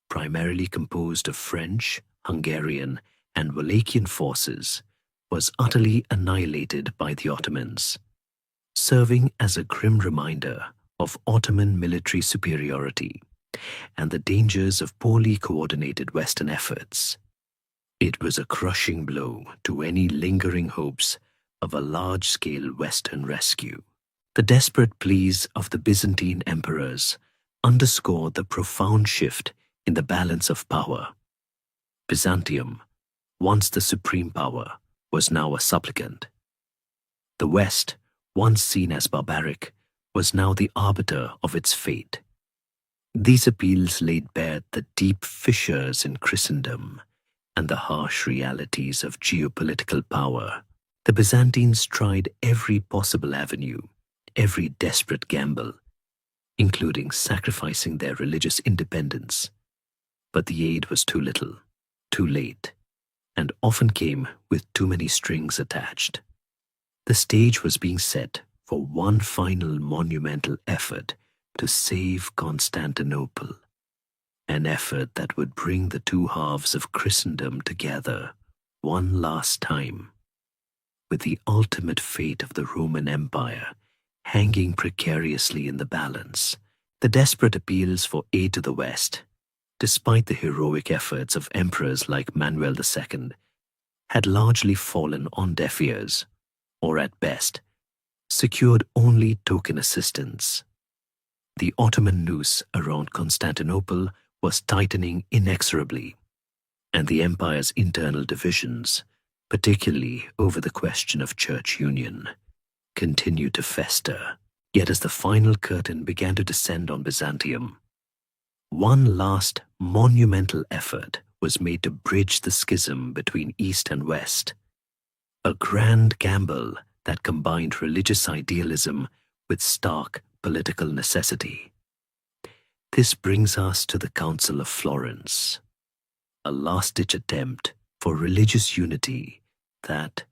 primarily composed of French, Hungarian, and Wallachian forces, was utterly annihilated by the Ottomans, serving as a grim reminder of Ottoman military superiority and the dangers of poorly coordinated Western efforts. It was a crushing blow to any lingering hopes of a large-scale Western rescue. The desperate pleas of the Byzantine emperors underscored the profound shift in the balance of power. Byzantium, once the supreme power, was now a supplicant. The West, once seen as barbaric, was now the arbiter of its fate. These appeals laid bare the deep fissures in Christendom and the harsh realities of geopolitical power. The Byzantines tried every possible avenue, every desperate gamble, including sacrificing their religious independence. But the aid was too little, too late, and often came with too many strings attached. The stage was being set for one final monumental effort to save Constantinople, an effort that would bring the two halves of Christendom together one last time, with the ultimate fate of the Roman Empire hanging precariously in the balance. The desperate appeals for aid to the West, despite the heroic efforts of emperors like Manuel II, had largely fallen on deaf ears, or at best, secured only token assistance. The Ottoman noose around Constantinople was tightening inexorably, and the empire's internal divisions, particularly over the question of church union, continued to fester. Yet as the final curtain began to descend on Byzantium, one last monumental effort was made to bridge the schism between East and West, a grand gamble that combined religious idealism with stark political necessity. This brings us to the Council of Florence, a last-ditch attempt for religious unity that,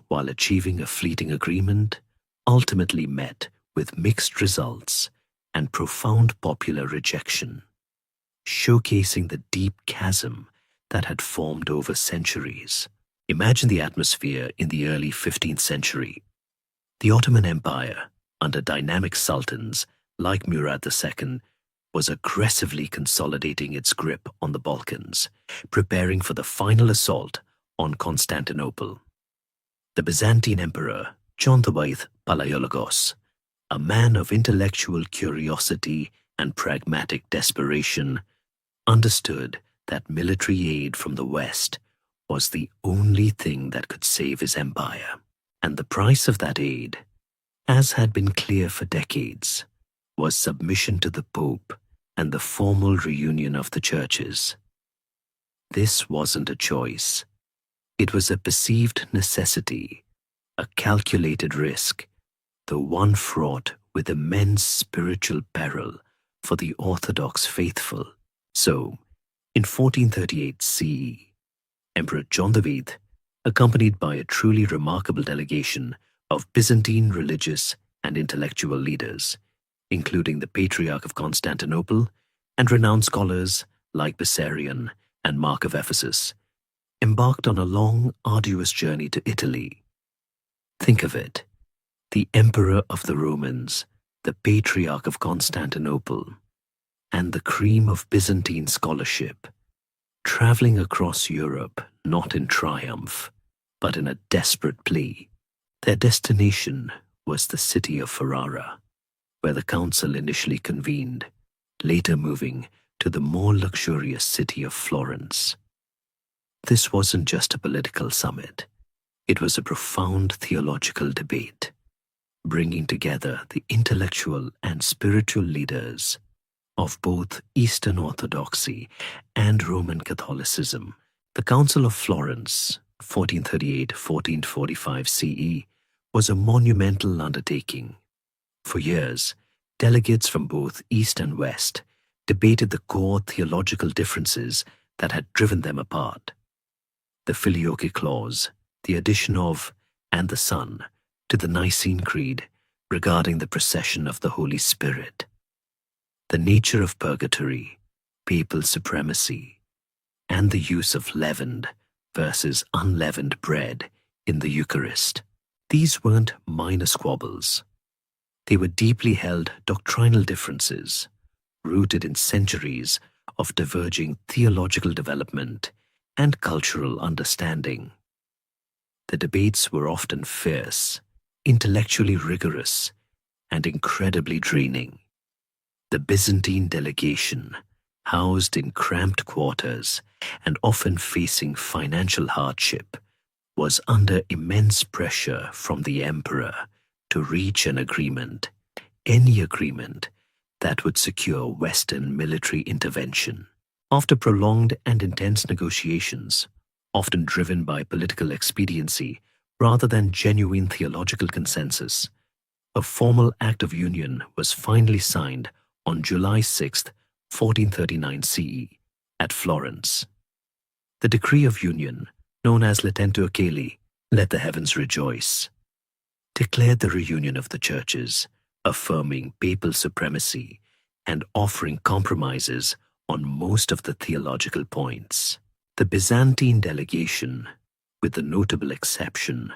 while achieving a fleeting agreement, ultimately met with mixed results and profound popular rejection, showcasing the deep chasm that had formed over centuries. Imagine the atmosphere in the early 15th century. The Ottoman Empire, under dynamic sultans like Murad II, was aggressively consolidating its grip on the Balkans, preparing for the final assault on Constantinople. The Byzantine Emperor, John VIII Palaiologos, a man of intellectual curiosity and pragmatic desperation, understood that military aid from the West was the only thing that could save his empire. And the price of that aid, as had been clear for decades, was submission to the Pope and the formal reunion of the churches. This wasn't a choice. It was a perceived necessity, a calculated risk, though one fraught with immense spiritual peril for the Orthodox faithful. So, in 1438 CE, Emperor John VIII, accompanied by a truly remarkable delegation of Byzantine religious and intellectual leaders, including the Patriarch of Constantinople and renowned scholars like Bessarion and Mark of Ephesus, embarked on a long, arduous journey to Italy. Think of it, the Emperor of the Romans, the Patriarch of Constantinople, and the cream of Byzantine scholarship, traveling across Europe not in triumph, but in a desperate plea. Their destination was the city of Ferrara, where the council initially convened, later moving to the more luxurious city of Florence. This wasn't just a political summit. It was a profound theological debate, bringing together the intellectual and spiritual leaders of both Eastern Orthodoxy and Roman Catholicism. The Council of Florence, 1438-1445 CE, was a monumental undertaking. For years, delegates from both East and West debated the core theological differences that had driven them apart. The Filioque Clause, the addition of "and the Son" to the Nicene Creed regarding the procession of the Holy Spirit, the nature of purgatory, papal supremacy, and the use of leavened versus unleavened bread in the Eucharist. These weren't minor squabbles. They were deeply held doctrinal differences, rooted in centuries of diverging theological development and cultural understanding. The debates were often fierce, intellectually rigorous, and incredibly draining. The Byzantine delegation, housed in cramped quarters and often facing financial hardship, was under immense pressure from the emperor to reach an agreement, any agreement, that would secure Western military intervention. After prolonged and intense negotiations, often driven by political expediency rather than genuine theological consensus, a formal Act of Union was finally signed on July 6, 1439 CE, at Florence. The Decree of Union, known as Letento Coeli, Let the Heavens Rejoice, declared the reunion of the churches, affirming papal supremacy and offering compromises on most of the theological points. The Byzantine delegation, with the notable exception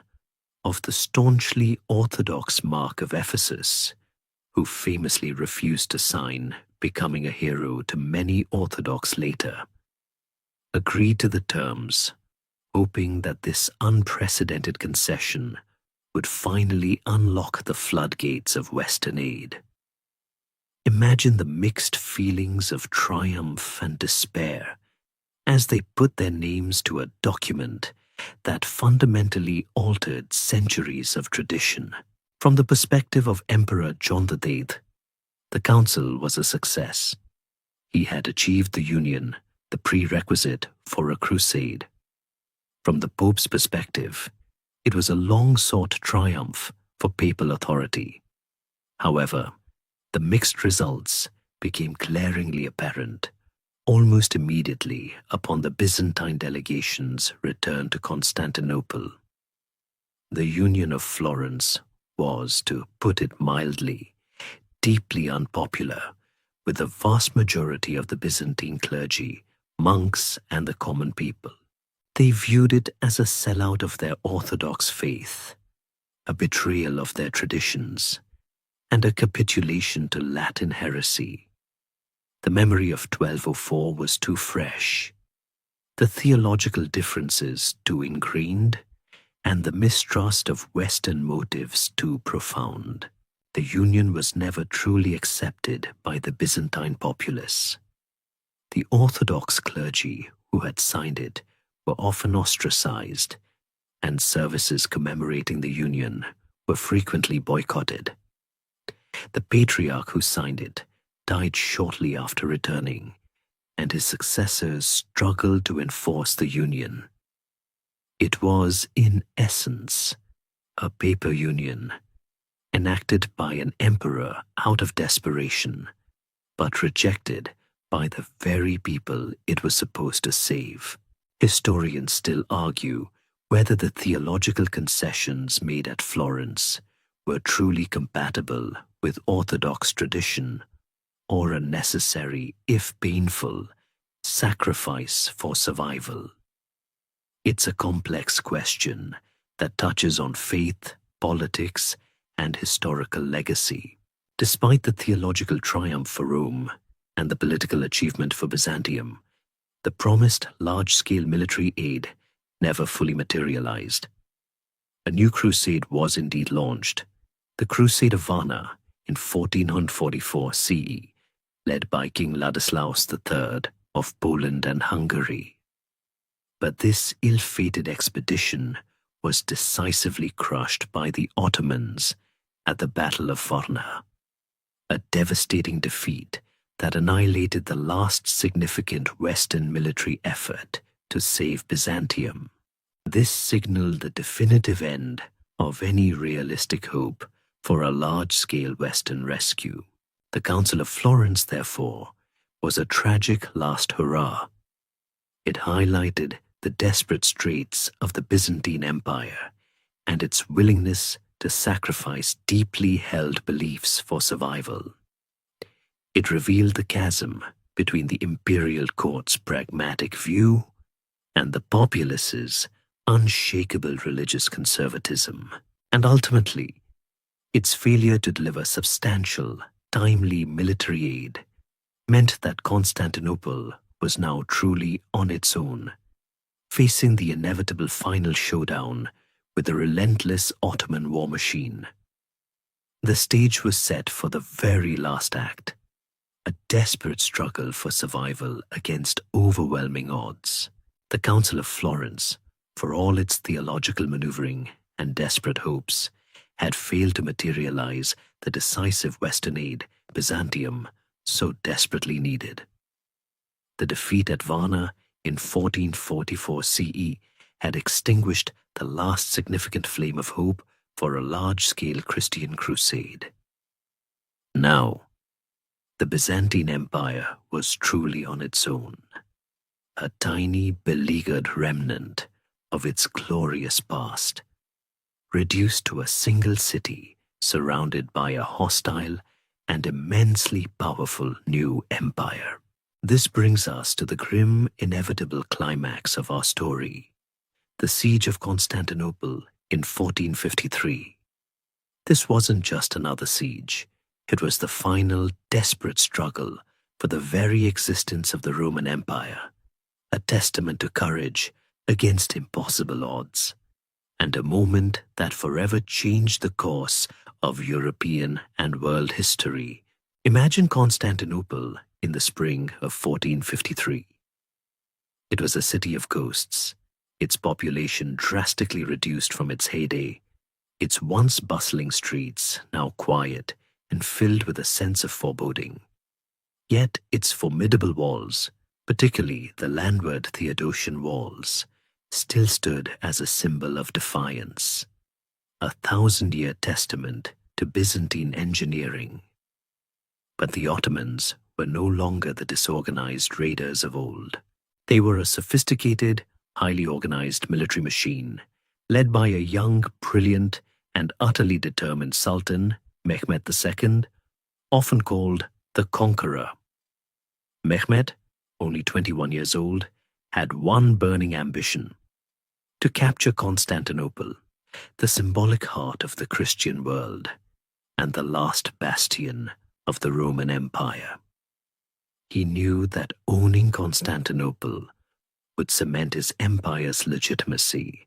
of the staunchly orthodox Mark of Ephesus, who famously refused to sign, becoming a hero to many Orthodox later, agreed to the terms, hoping that this unprecedented concession would finally unlock the floodgates of Western aid. Imagine the mixed feelings of triumph and despair as they put their names to a document that fundamentally altered centuries of tradition. From the perspective of Emperor John VIII, the council was a success. He had achieved the union, the prerequisite for a crusade. From the Pope's perspective, it was a long-sought triumph for papal authority. However, the mixed results became glaringly apparent almost immediately upon the Byzantine delegation's return to Constantinople. The Union of Florence was, to put it mildly, deeply unpopular with the vast majority of the Byzantine clergy, monks, and the common people. They viewed it as a sellout of their orthodox faith, a betrayal of their traditions, and a capitulation to Latin heresy. The memory of 1204 was too fresh, the theological differences too ingrained, and the mistrust of Western motives too profound. The union was never truly accepted by the Byzantine populace. The Orthodox clergy who had signed it were often ostracized, and services commemorating the union were frequently boycotted. The patriarch who signed it died shortly after returning, and his successors struggled to enforce the union. It was, in essence, a paper union, enacted by an emperor out of desperation, but rejected by the very people it was supposed to save. Historians still argue whether the theological concessions made at Florence were truly compatible with Orthodox tradition, or a necessary, if painful, sacrifice for survival. It's a complex question that touches on faith, politics, and historical legacy. Despite the theological triumph for Rome and the political achievement for Byzantium, the promised large-scale military aid never fully materialized. A new crusade was indeed launched, the Crusade of Varna in 1444 CE, led by King Ladislaus III of Poland and Hungary. But this ill-fated expedition was decisively crushed by the Ottomans at the Battle of Varna, a devastating defeat that annihilated the last significant Western military effort to save Byzantium. This signaled the definitive end of any realistic hope for a large-scale Western rescue. The Council of Florence, therefore, was a tragic last hurrah. It highlighted the desperate straits of the Byzantine Empire and its willingness to sacrifice deeply held beliefs for survival. It revealed the chasm between the imperial court's pragmatic view and the populace's unshakable religious conservatism, and ultimately, its failure to deliver substantial, timely military aid meant that Constantinople was now truly on its own, facing the inevitable final showdown with the relentless Ottoman war machine. The stage was set for the very last act, a desperate struggle for survival against overwhelming odds. The Council of Florence, for all its theological maneuvering and desperate hopes, had failed to materialize the decisive Western aid Byzantium so desperately needed. The defeat at Varna in 1444 CE had extinguished the last significant flame of hope for a large-scale Christian crusade. Now, the Byzantine Empire was truly on its own, a tiny, beleaguered remnant of its glorious past, reduced to a single city surrounded by a hostile and immensely powerful new empire. This brings us to the grim, inevitable climax of our story, the Siege of Constantinople in 1453. This wasn't just another siege. It was the final, desperate struggle for the very existence of the Roman Empire, a testament to courage against impossible odds, and a moment that forever changed the course of European and world history Imagine Constantinople in the spring of 1453. It was a city of ghosts, its population drastically reduced from its heyday, its once bustling streets now quiet and filled with a sense of foreboding. Yet its formidable walls, particularly the landward Theodosian walls, still stood as a symbol of defiance, a 1,000-year testament to Byzantine engineering. But the Ottomans were no longer the disorganized raiders of old. They were a sophisticated, highly organized military machine, led by a young, brilliant, and utterly determined Sultan, Mehmed II, often called the Conqueror. Mehmed, only 21 years old, had one burning ambition: to capture Constantinople, the symbolic heart of the Christian world, and the last bastion of the Roman Empire. He knew that owning Constantinople would cement his empire's legitimacy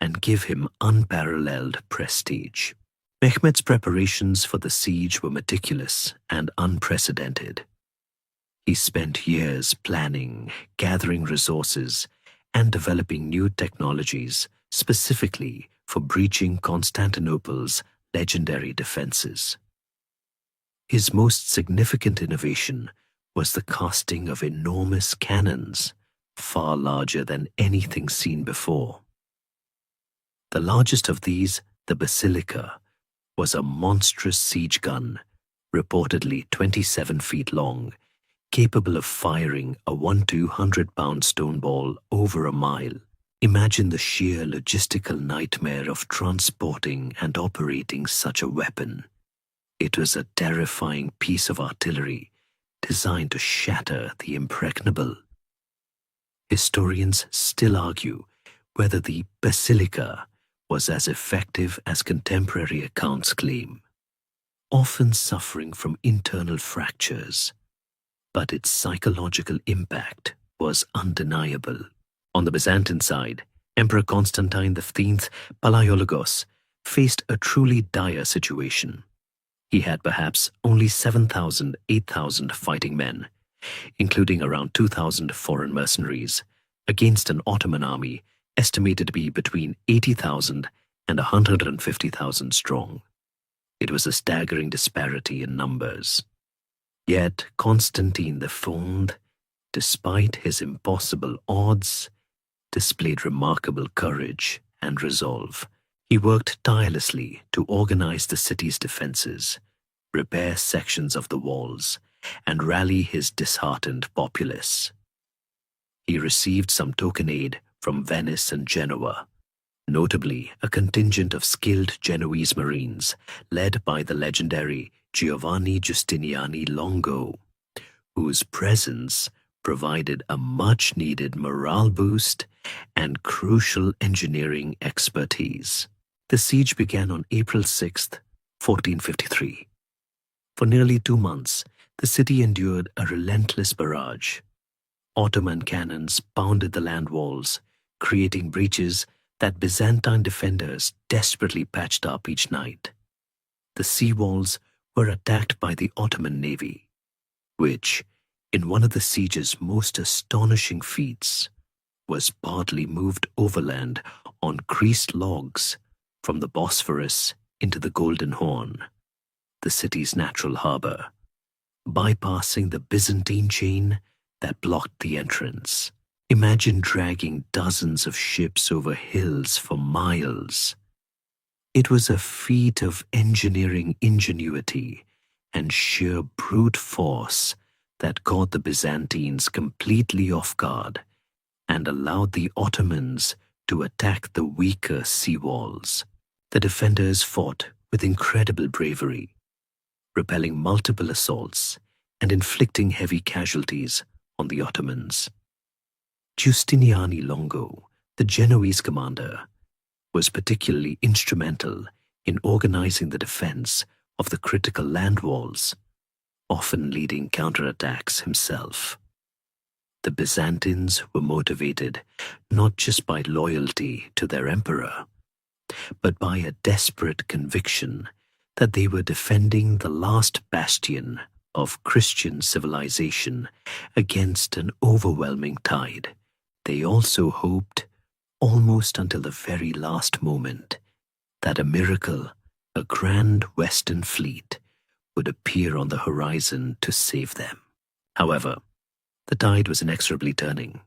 and give him unparalleled prestige. Mehmed's preparations for the siege were meticulous and unprecedented. He spent years planning, gathering resources, and developing new technologies specifically for breaching Constantinople's legendary defenses. His most significant innovation was the casting of enormous cannons, far larger than anything seen before. The largest of these, the Basilica, was a monstrous siege gun, reportedly 27 feet long, capable of firing a 1-200-pound stone ball over a mile. Imagine the sheer logistical nightmare of transporting and operating such a weapon. It was a terrifying piece of artillery designed to shatter the impregnable. Historians still argue whether the Basilica was as effective as contemporary accounts claim, often suffering from internal fractures, but its psychological impact was undeniable. On the Byzantine side, Emperor Constantine XV Palaiologos faced a truly dire situation. He had perhaps only 7,000, 8,000 fighting men, including around 2,000 foreign mercenaries, against an Ottoman army estimated to be between 80,000 and 150,000 strong. It was a staggering disparity in numbers. Yet Constantine IV, despite his impossible odds, displayed remarkable courage and resolve. He worked tirelessly to organize the city's defenses, repair sections of the walls, and rally his disheartened populace. He received some token aid from Venice and Genoa, notably a contingent of skilled Genoese marines led by the legendary Giovanni Giustiniani Longo, whose presence provided a much-needed morale boost and crucial engineering expertise. The siege began on April 6, 1453. For nearly 2 months, the city endured a relentless barrage. Ottoman cannons pounded the land walls, creating breaches that Byzantine defenders desperately patched up each night. The sea walls were attacked by the Ottoman navy, which, in one of the siege's most astonishing feats, was partly moved overland on creased logs from the Bosphorus into the Golden Horn, the city's natural harbor, bypassing the Byzantine chain that blocked the entrance. Imagine dragging dozens of ships over hills for miles. It was a feat of engineering ingenuity and sheer brute force that caught the Byzantines completely off guard and allowed the Ottomans to attack the weaker sea walls. The defenders fought with incredible bravery, repelling multiple assaults and inflicting heavy casualties on the Ottomans. Giustiniani Longo, the Genoese commander, was particularly instrumental in organizing the defense of the critical land walls, often leading counterattacks himself. The Byzantines were motivated not just by loyalty to their emperor, but by a desperate conviction that they were defending the last bastion of Christian civilization against an overwhelming tide. They also hoped, almost until the very last moment, that a miracle, a grand Western fleet, would appear on the horizon to save them. However, the tide was inexorably turning.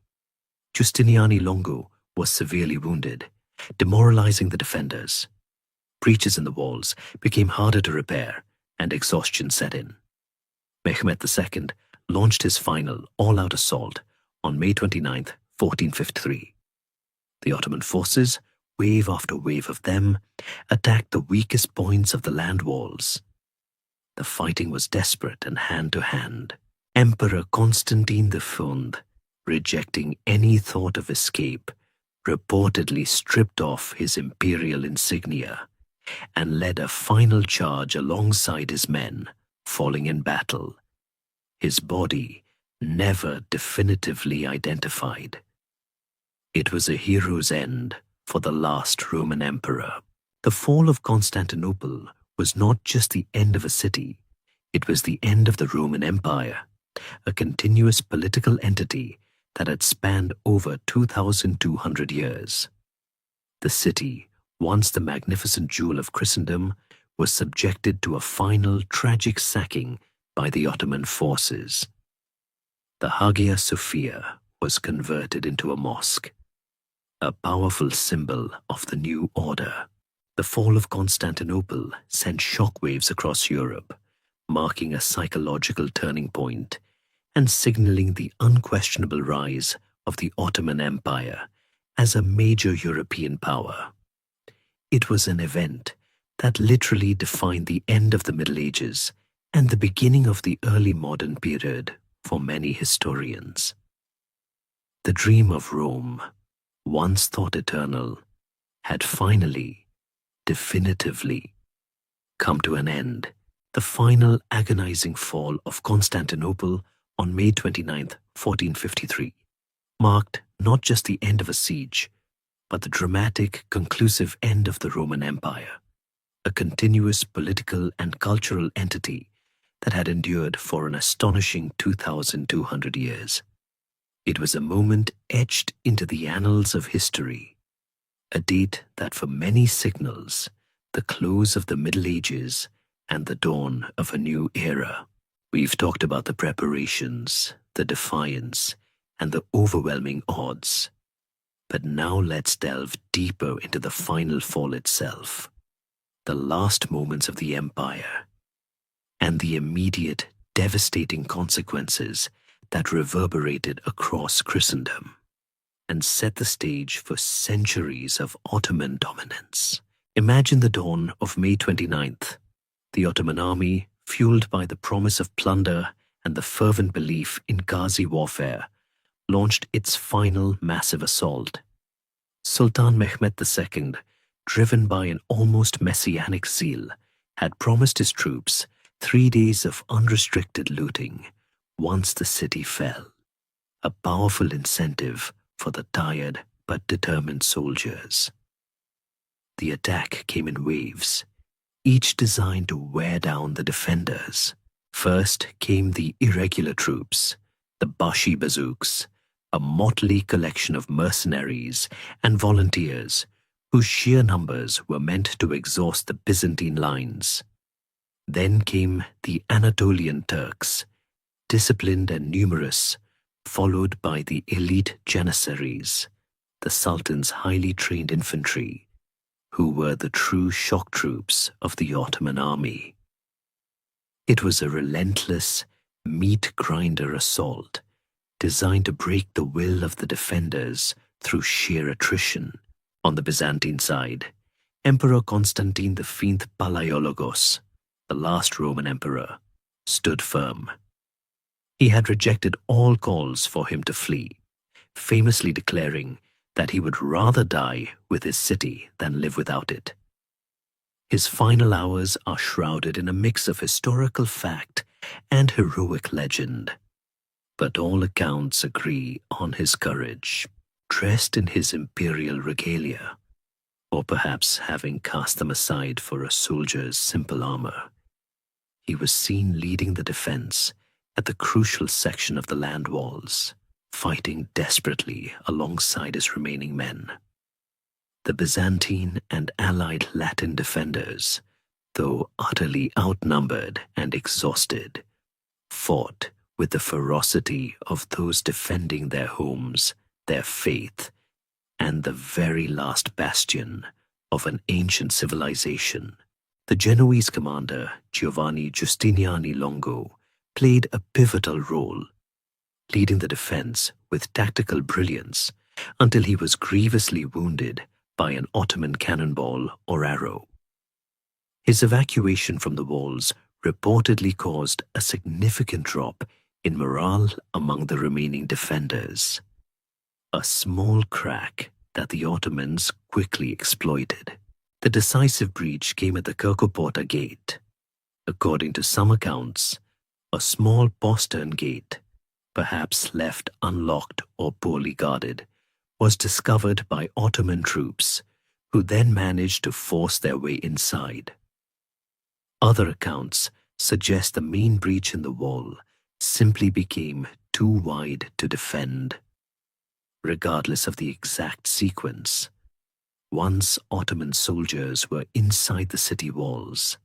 Giustiniani Longo was severely wounded, demoralizing the defenders. Breaches in the walls became harder to repair, and exhaustion set in. Mehmed II launched his final all-out assault on May 29, 1453. The Ottoman forces, wave after wave of them, attacked the weakest points of the land walls. The fighting was desperate and hand-to-hand. Emperor Constantine V, rejecting any thought of escape, reportedly stripped off his imperial insignia and led a final charge alongside his men, falling in battle. His body never definitively identified. It was a hero's end for the last Roman emperor. The fall of Constantinople was not just the end of a city, it was the end of the Roman Empire, a continuous political entity that had spanned over 2,200 years. The city, once the magnificent jewel of Christendom, was subjected to a final tragic sacking by the Ottoman forces. The Hagia Sophia was converted into a mosque, a powerful symbol of the new order. The fall of Constantinople sent shockwaves across Europe, marking a psychological turning point and signaling the unquestionable rise of the Ottoman Empire as a major European power. It was an event that literally defined the end of the Middle Ages and the beginning of the early modern period for many historians. The dream of Rome, once thought eternal, had finally, definitively, come to an end. The final agonizing fall of Constantinople on May 29, 1453, marked not just the end of a siege, but the dramatic, conclusive end of the Roman Empire, a continuous political and cultural entity that had endured for an astonishing 2,200 years. It was a moment etched into the annals of history, a date that for many signals the close of the Middle Ages and the dawn of a new era. We've talked about the preparations, the defiance, and the overwhelming odds. But now let's delve deeper into the final fall itself, the last moments of the empire, and the immediate, devastating consequences that reverberated across Christendom and set the stage for centuries of Ottoman dominance. Imagine the dawn of May 29th. The Ottoman army, fueled by the promise of plunder and the fervent belief in Ghazi warfare, launched its final massive assault. Sultan Mehmed II, driven by an almost messianic zeal, had promised his troops 3 days of unrestricted looting once the city fell, a powerful incentive for the tired but determined soldiers. The attack came in waves, each designed to wear down the defenders. First came the irregular troops, the Bashi Bazouks, a motley collection of mercenaries and volunteers whose sheer numbers were meant to exhaust the Byzantine lines. Then came the Anatolian Turks, disciplined and numerous, followed by the elite Janissaries, the Sultan's highly trained infantry, who were the true shock troops of the Ottoman army. It was a relentless, meat-grinder assault designed to break the will of the defenders through sheer attrition. On the Byzantine side, Emperor Constantine V Palaiologos, the last Roman emperor, stood firm. He had rejected all calls for him to flee, famously declaring that he would rather die with his city than live without it. His final hours are shrouded in a mix of historical fact and heroic legend, but all accounts agree on his courage. Dressed in his imperial regalia, or perhaps having cast them aside for a soldier's simple armor, he was seen leading the defense at the crucial section of the land walls, fighting desperately alongside his remaining men. The Byzantine and allied Latin defenders, though utterly outnumbered and exhausted, fought with the ferocity of those defending their homes, their faith, and the very last bastion of an ancient civilization. The Genoese commander, Giovanni Giustiniani Longo, played a pivotal role, leading the defense with tactical brilliance until he was grievously wounded by an Ottoman cannonball or arrow. His evacuation from the walls reportedly caused a significant drop in morale among the remaining defenders, a small crack that the Ottomans quickly exploited. The decisive breach came at the Kirkoporta Gate. According to some accounts, a small postern gate, perhaps left unlocked or poorly guarded, was discovered by Ottoman troops, who then managed to force their way inside. Other accounts suggest the main breach in the wall simply became too wide to defend. Regardless of the exact sequence, once Ottoman soldiers were inside the city walls,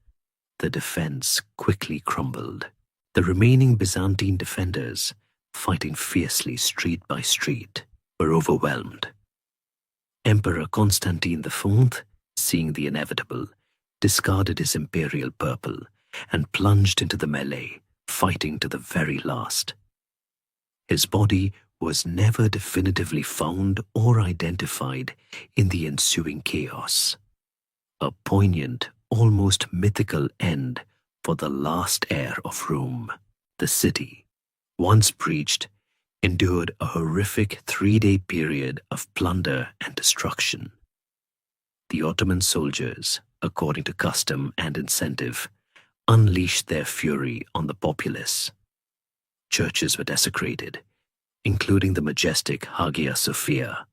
the defense quickly crumbled. The remaining Byzantine defenders, fighting fiercely street by street, were overwhelmed. Emperor Constantine IV, seeing the inevitable, discarded his imperial purple and plunged into the melee, fighting to the very last. His body was never definitively found or identified in the ensuing chaos. A poignant, almost mythical end for the last heir of Rome. The city, once breached, endured a horrific 3-day period of plunder and destruction. The Ottoman soldiers, according to custom and incentive, unleashed their fury on the populace. Churches were desecrated, including the majestic Hagia Sophia,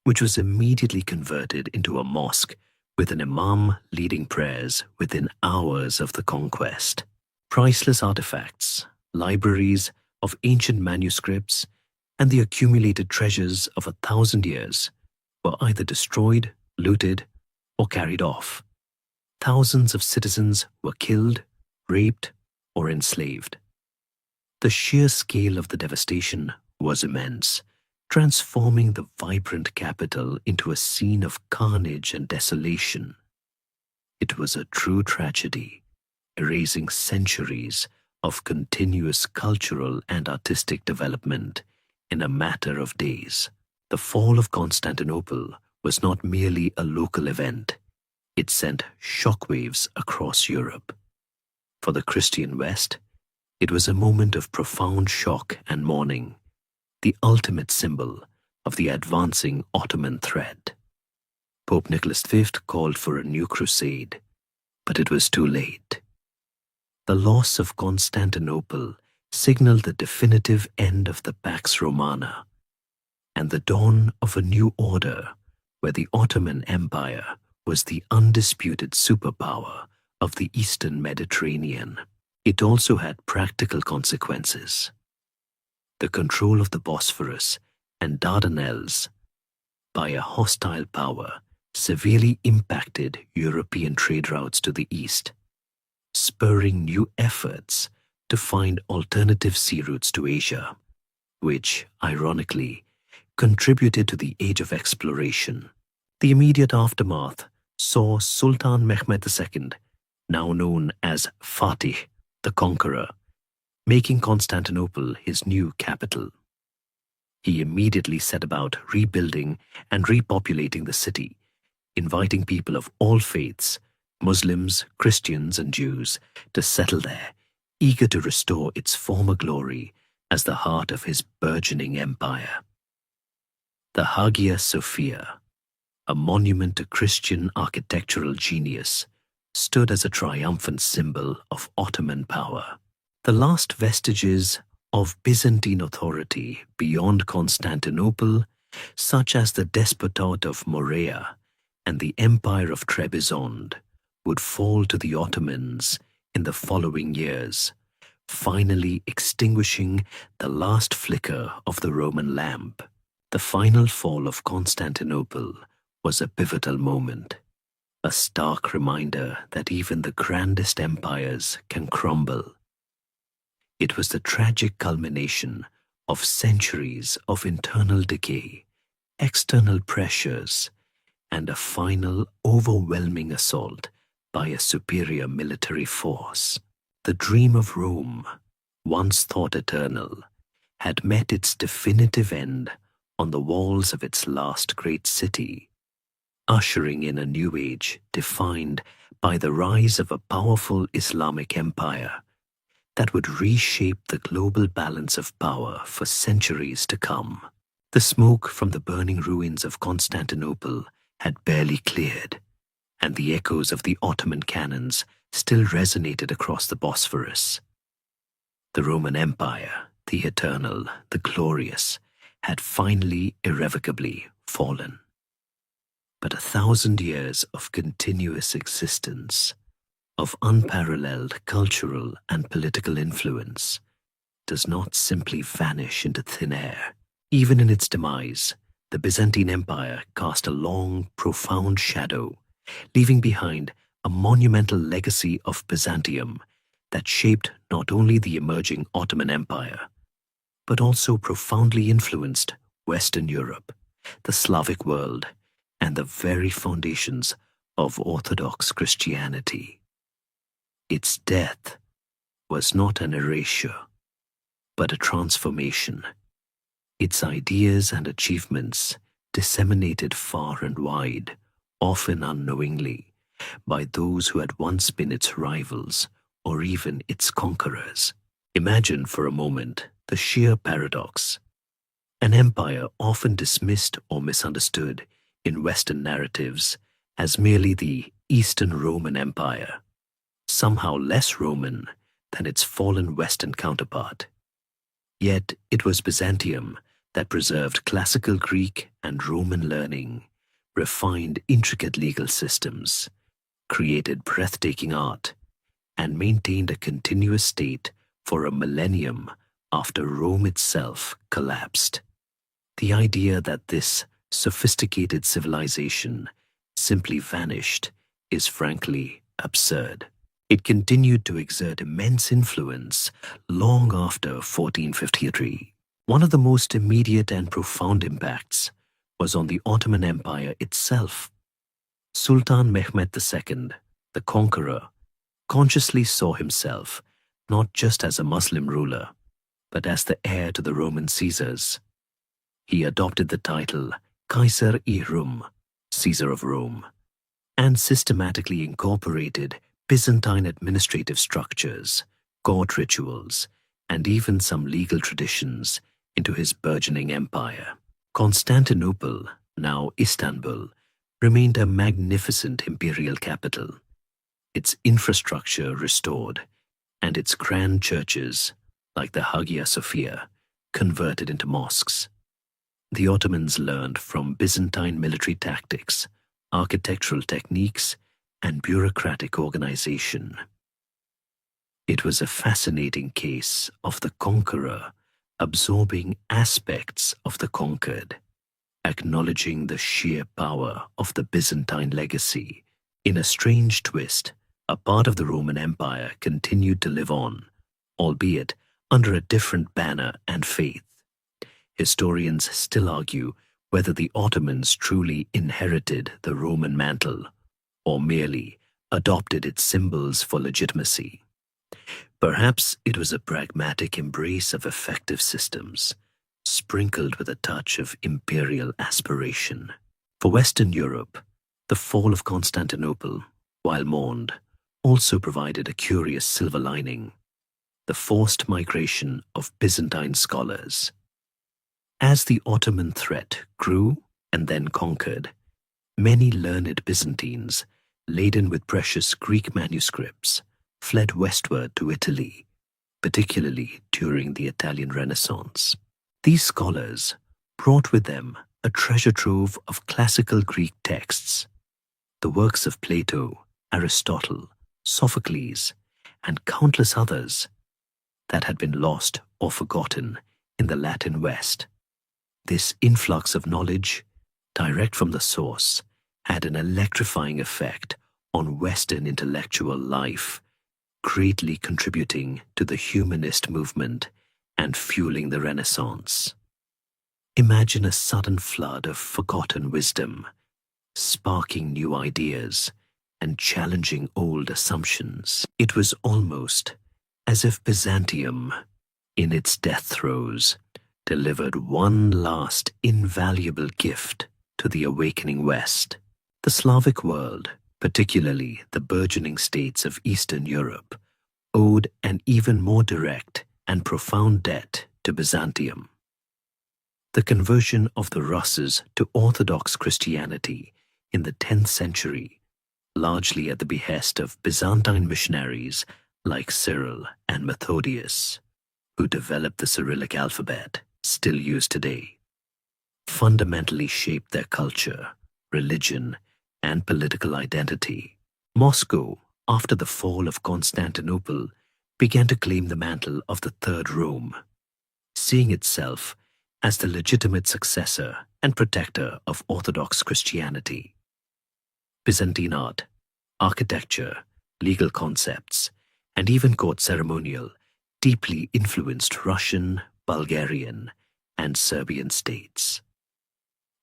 which was immediately converted into a mosque with an imam leading prayers within hours of the conquest. Priceless artifacts, libraries of ancient manuscripts, and the accumulated treasures of 1,000 years were either destroyed, looted, or carried off. Thousands of citizens were killed, raped, or enslaved. The sheer scale of the devastation was immense, transforming the vibrant capital into a scene of carnage and desolation. It was a true tragedy, erasing centuries of continuous cultural and artistic development in a matter of days. The fall of Constantinople was not merely a local event. It sent shockwaves across Europe. For the Christian West, it was a moment of profound shock and mourning, the ultimate symbol of the advancing Ottoman threat. Pope Nicholas V called for a new crusade, but it was too late. The loss of Constantinople signaled the definitive end of the Pax Romana and the dawn of a new order where the Ottoman Empire was the undisputed superpower of the Eastern Mediterranean. It also had practical consequences. The control of the Bosphorus and Dardanelles by a hostile power severely impacted European trade routes to the east, spurring new efforts to find alternative sea routes to Asia, which, ironically, contributed to the age of exploration. The immediate aftermath saw Sultan Mehmed II, now known as Fatih, the Conqueror, making Constantinople his new capital. He immediately set about rebuilding and repopulating the city, inviting people of all faiths, Muslims, Christians, and Jews, to settle there, eager to restore its former glory as the heart of his burgeoning empire. The Hagia Sophia, a monument to Christian architectural genius, stood as a triumphant symbol of Ottoman power. The last vestiges of Byzantine authority beyond Constantinople, such as the Despotate of Morea and the Empire of Trebizond, would fall to the Ottomans in the following years, finally extinguishing the last flicker of the Roman lamp. The final fall of Constantinople was a pivotal moment, a stark reminder that even the grandest empires can crumble. It was the tragic culmination of centuries of internal decay, external pressures, and a final overwhelming assault by a superior military force. The dream of Rome, once thought eternal, had met its definitive end on the walls of its last great city, ushering in a new age defined by the rise of a powerful Islamic empire that would reshape the global balance of power for centuries to come. The smoke from the burning ruins of Constantinople had barely cleared, and the echoes of the Ottoman cannons still resonated across the Bosphorus. The Roman Empire, the eternal, the glorious, had finally irrevocably fallen. But 1,000 years of continuous existence, of unparalleled cultural and political influence, does not simply vanish into thin air. Even in its demise, the Byzantine Empire cast a long, profound shadow, leaving behind a monumental legacy of Byzantium that shaped not only the emerging Ottoman Empire, but also profoundly influenced Western Europe, the Slavic world, and the very foundations of Orthodox Christianity. Its death was not an erasure, but a transformation. Its ideas and achievements disseminated far and wide, often unknowingly, by those who had once been its rivals or even its conquerors. Imagine for a moment the sheer paradox. An empire often dismissed or misunderstood in Western narratives as merely the Eastern Roman Empire, somehow less Roman than its fallen Western counterpart. Yet it was Byzantium that preserved classical Greek and Roman learning, refined intricate legal systems, created breathtaking art, and maintained a continuous state for a millennium after Rome itself collapsed. The idea that this sophisticated civilization simply vanished is frankly absurd. It continued to exert immense influence long after 1453. One of the most immediate and profound impacts was on the Ottoman Empire itself. Sultan Mehmed II, the conqueror, consciously saw himself not just as a Muslim ruler, but as the heir to the Roman Caesars. He adopted the title Kaiser-i Rum, Caesar of Rome, and systematically incorporated Byzantine administrative structures, court rituals, and even some legal traditions into his burgeoning empire. Constantinople, now Istanbul, remained a magnificent imperial capital, its infrastructure restored, and its grand churches, like the Hagia Sophia, converted into mosques. The Ottomans learned from Byzantine military tactics, architectural techniques, and bureaucratic organization. It was a fascinating case of the conqueror absorbing aspects of the conquered, acknowledging the sheer power of the Byzantine legacy. In a strange twist, a part of the Roman Empire continued to live on, albeit under a different banner and faith. Historians still argue whether the Ottomans truly inherited the Roman mantle or merely adopted its symbols for legitimacy. Perhaps it was a pragmatic embrace of effective systems, sprinkled with a touch of imperial aspiration. For Western Europe, the fall of Constantinople, while mourned, also provided a curious silver lining: the forced migration of Byzantine scholars. As the Ottoman threat grew and then conquered, many learned Byzantines, laden with precious Greek manuscripts, fled westward to Italy, particularly during the Italian Renaissance. These scholars brought with them a treasure trove of classical Greek texts, the works of Plato, Aristotle, Sophocles, and countless others that had been lost or forgotten in the Latin West. This influx of knowledge, direct from the source, had an electrifying effect on Western intellectual life, greatly contributing to the humanist movement and fueling the Renaissance. Imagine a sudden flood of forgotten wisdom, sparking new ideas and challenging old assumptions. It was almost as if Byzantium, in its death throes, delivered one last invaluable gift to the awakening West. The Slavic world, particularly the burgeoning states of Eastern Europe, owed an even more direct and profound debt to Byzantium. The conversion of the Russes to Orthodox Christianity in the 10th century, largely at the behest of Byzantine missionaries like Cyril and Methodius, who developed the Cyrillic alphabet, still used today, fundamentally shaped their culture, religion, and political identity. Moscow, after the fall of Constantinople, began to claim the mantle of the Third Rome, seeing itself as the legitimate successor and protector of Orthodox Christianity. Byzantine art, architecture, legal concepts, and even court ceremonial deeply influenced Russian, Bulgarian, and Serbian states.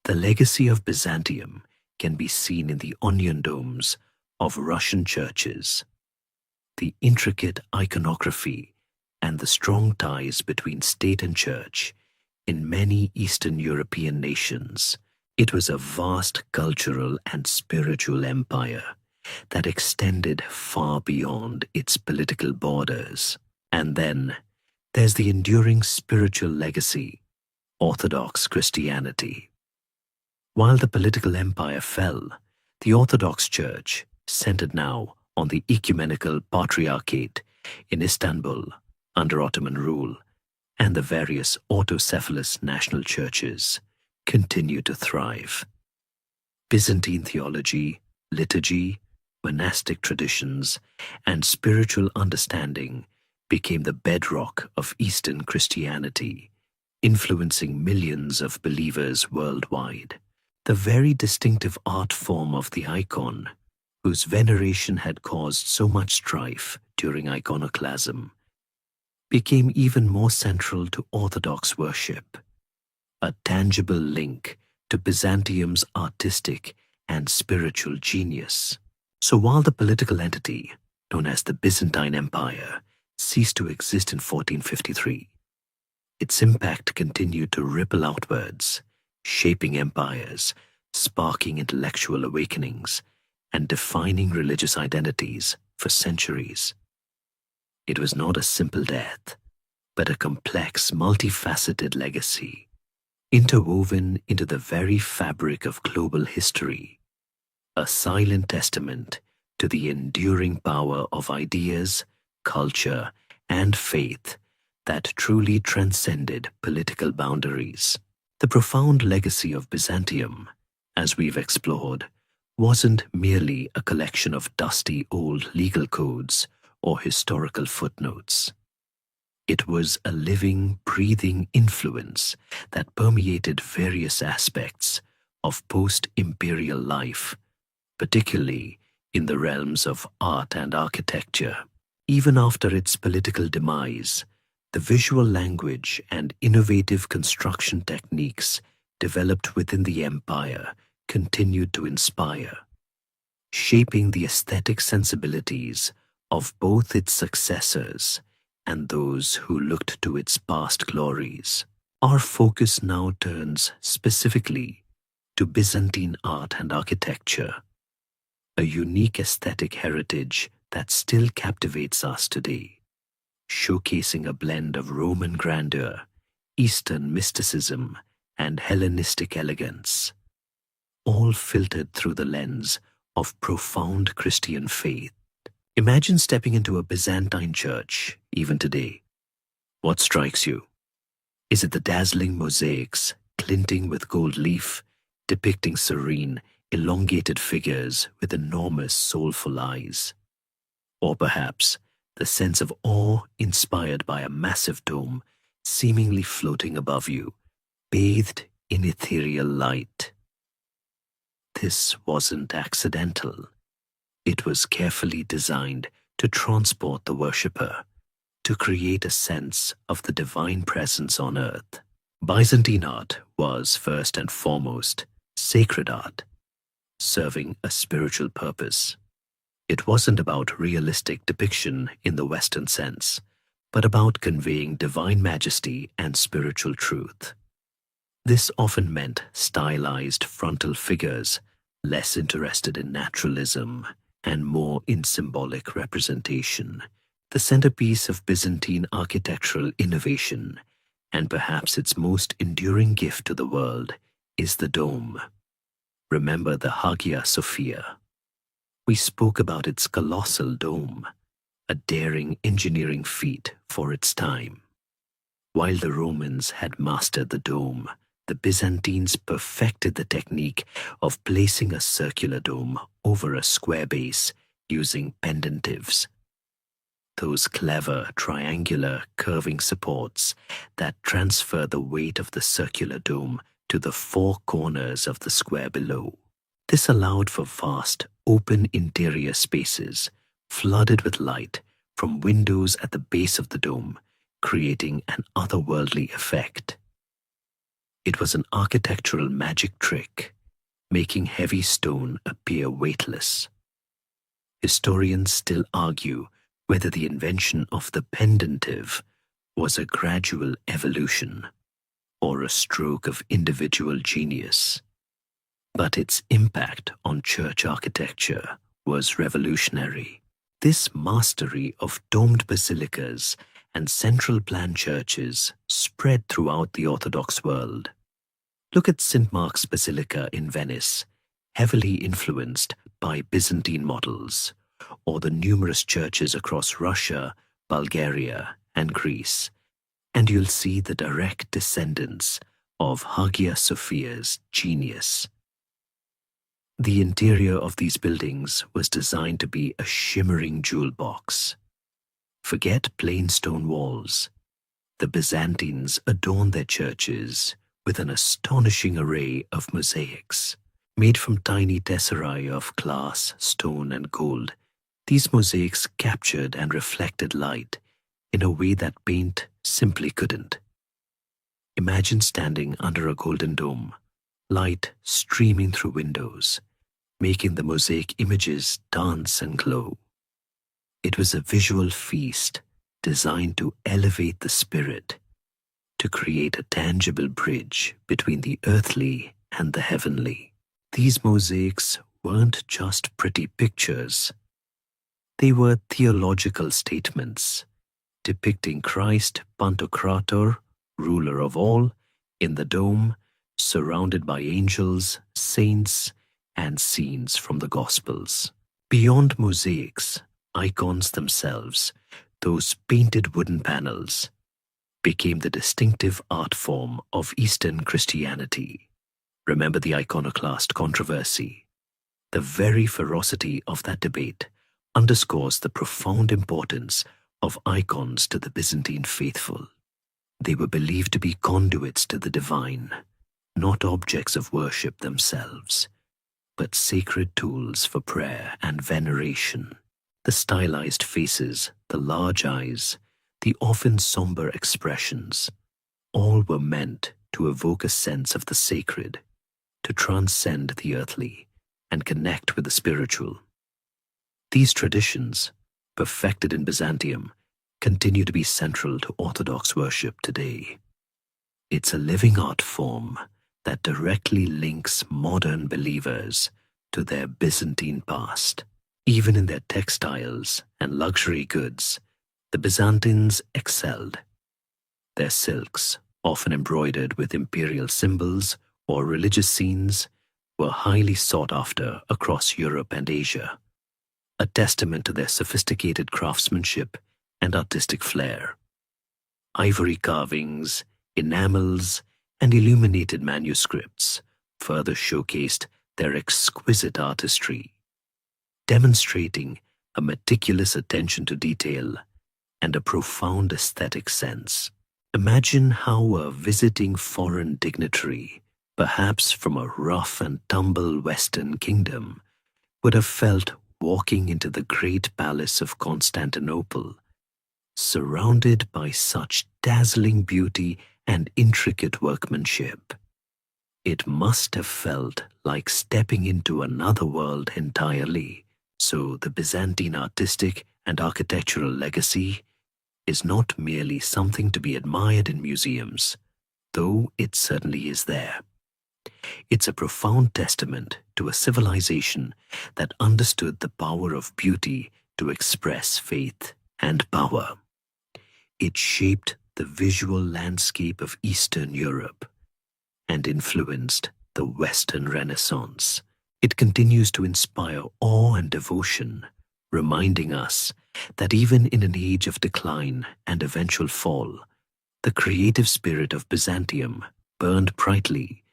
The legacy of Byzantium can be seen in the onion domes of Russian churches, the intricate iconography, and the strong ties between state and church in many Eastern European nations. It was a vast cultural and spiritual empire that extended far beyond its political borders. And then there's the enduring spiritual legacy, Orthodox Christianity. While the political empire fell, the Orthodox Church, centered now on the ecumenical patriarchate in Istanbul under Ottoman rule, and the various autocephalous national churches, continued to thrive. Byzantine theology, liturgy, monastic traditions, and spiritual understanding became the bedrock of Eastern Christianity, influencing millions of believers worldwide. The very distinctive art form of the icon, whose veneration had caused so much strife during iconoclasm, became even more central to Orthodox worship, a tangible link to Byzantium's artistic and spiritual genius. So while the political entity, known as the Byzantine Empire, ceased to exist in 1453, its impact continued to ripple outwards, shaping empires, sparking intellectual awakenings, and defining religious identities for centuries. It was not a simple death, but a complex, multifaceted legacy, interwoven into the very fabric of global history, a silent testament to the enduring power of ideas, culture, and faith that truly transcended political boundaries. The profound legacy of Byzantium, as we've explored, wasn't merely a collection of dusty old legal codes or historical footnotes. It was a living, breathing influence that permeated various aspects of post-imperial life, particularly in the realms of art and architecture. Even after its political demise, the visual language and innovative construction techniques developed within the empire continued to inspire, shaping the aesthetic sensibilities of both its successors and those who looked to its past glories. Our focus now turns specifically to Byzantine art and architecture, a unique aesthetic heritage that still captivates us today, showcasing a blend of Roman grandeur, Eastern mysticism, and Hellenistic elegance, all filtered through the lens of profound Christian faith. Imagine stepping into a Byzantine church, even today. What strikes you? Is it the dazzling mosaics, glinting with gold leaf, depicting serene, elongated figures with enormous, soulful eyes? Or perhaps the sense of awe inspired by a massive dome seemingly floating above you, bathed in ethereal light. This wasn't accidental. It was carefully designed to transport the worshipper, to create a sense of the divine presence on earth. Byzantine art was, first and foremost, sacred art, serving a spiritual purpose. It wasn't about realistic depiction in the Western sense, but about conveying divine majesty and spiritual truth. This often meant stylized frontal figures, less interested in naturalism and more in symbolic representation. The centerpiece of Byzantine architectural innovation, and perhaps its most enduring gift to the world, is the dome. Remember the Hagia Sophia. We spoke about its colossal dome, a daring engineering feat for its time. While the Romans had mastered the dome, the Byzantines perfected the technique of placing a circular dome over a square base using pendentives. Those clever, triangular, curving supports that transfer the weight of the circular dome to the four corners of the square below. This allowed for vast, open interior spaces, flooded with light from windows at the base of the dome, creating an otherworldly effect. It was an architectural magic trick, making heavy stone appear weightless. Historians still argue whether the invention of the pendentive was a gradual evolution or a stroke of individual genius. But its impact on church architecture was revolutionary. This mastery of domed basilicas and central plan churches spread throughout the Orthodox world. Look at St. Mark's Basilica in Venice, heavily influenced by Byzantine models, or the numerous churches across Russia, Bulgaria, and Greece, and you'll see the direct descendants of Hagia Sophia's genius. The interior of these buildings was designed to be a shimmering jewel box. Forget plain stone walls. The Byzantines adorned their churches with an astonishing array of mosaics. Made from tiny tesserae of glass, stone, and gold, these mosaics captured and reflected light in a way that paint simply couldn't. Imagine standing under a golden dome, light streaming through windows, making the mosaic images dance and glow. It was a visual feast designed to elevate the spirit, to create a tangible bridge between the earthly and the heavenly. These mosaics weren't just pretty pictures. They were theological statements depicting Christ Pantocrator, ruler of all, in the dome, surrounded by angels, saints, and scenes from the Gospels. Beyond mosaics, icons themselves, those painted wooden panels, became the distinctive art form of Eastern Christianity. Remember the iconoclast controversy. The very ferocity of that debate underscores the profound importance of icons to the Byzantine faithful. They were believed to be conduits to the divine, not objects of worship themselves, but sacred tools for prayer and veneration. The stylized faces, the large eyes, the often somber expressions, all were meant to evoke a sense of the sacred, to transcend the earthly and connect with the spiritual. These traditions, perfected in Byzantium, continue to be central to Orthodox worship today. It's a living art form that directly links modern believers to their Byzantine past. Even in their textiles and luxury goods, the Byzantines excelled. Their silks, often embroidered with imperial symbols or religious scenes, were highly sought after across Europe and Asia, a testament to their sophisticated craftsmanship and artistic flair. Ivory carvings, enamels, and illuminated manuscripts further showcased their exquisite artistry, demonstrating a meticulous attention to detail, and a profound aesthetic sense. Imagine how a visiting foreign dignitary, perhaps from a rough and tumble Western kingdom, would have felt walking into the great palace of Constantinople, surrounded by such dazzling beauty and intricate workmanship. It must have felt like stepping into another world entirely. So the Byzantine artistic and architectural legacy is not merely something to be admired in museums, though it certainly is there. It's a profound testament to a civilization that understood the power of beauty to express faith and power. It shaped the visual landscape of Eastern Europe and influenced the Western Renaissance. It continues to inspire awe and devotion, reminding us that even in an age of decline and eventual fall, the creative spirit of Byzantium burned brightly,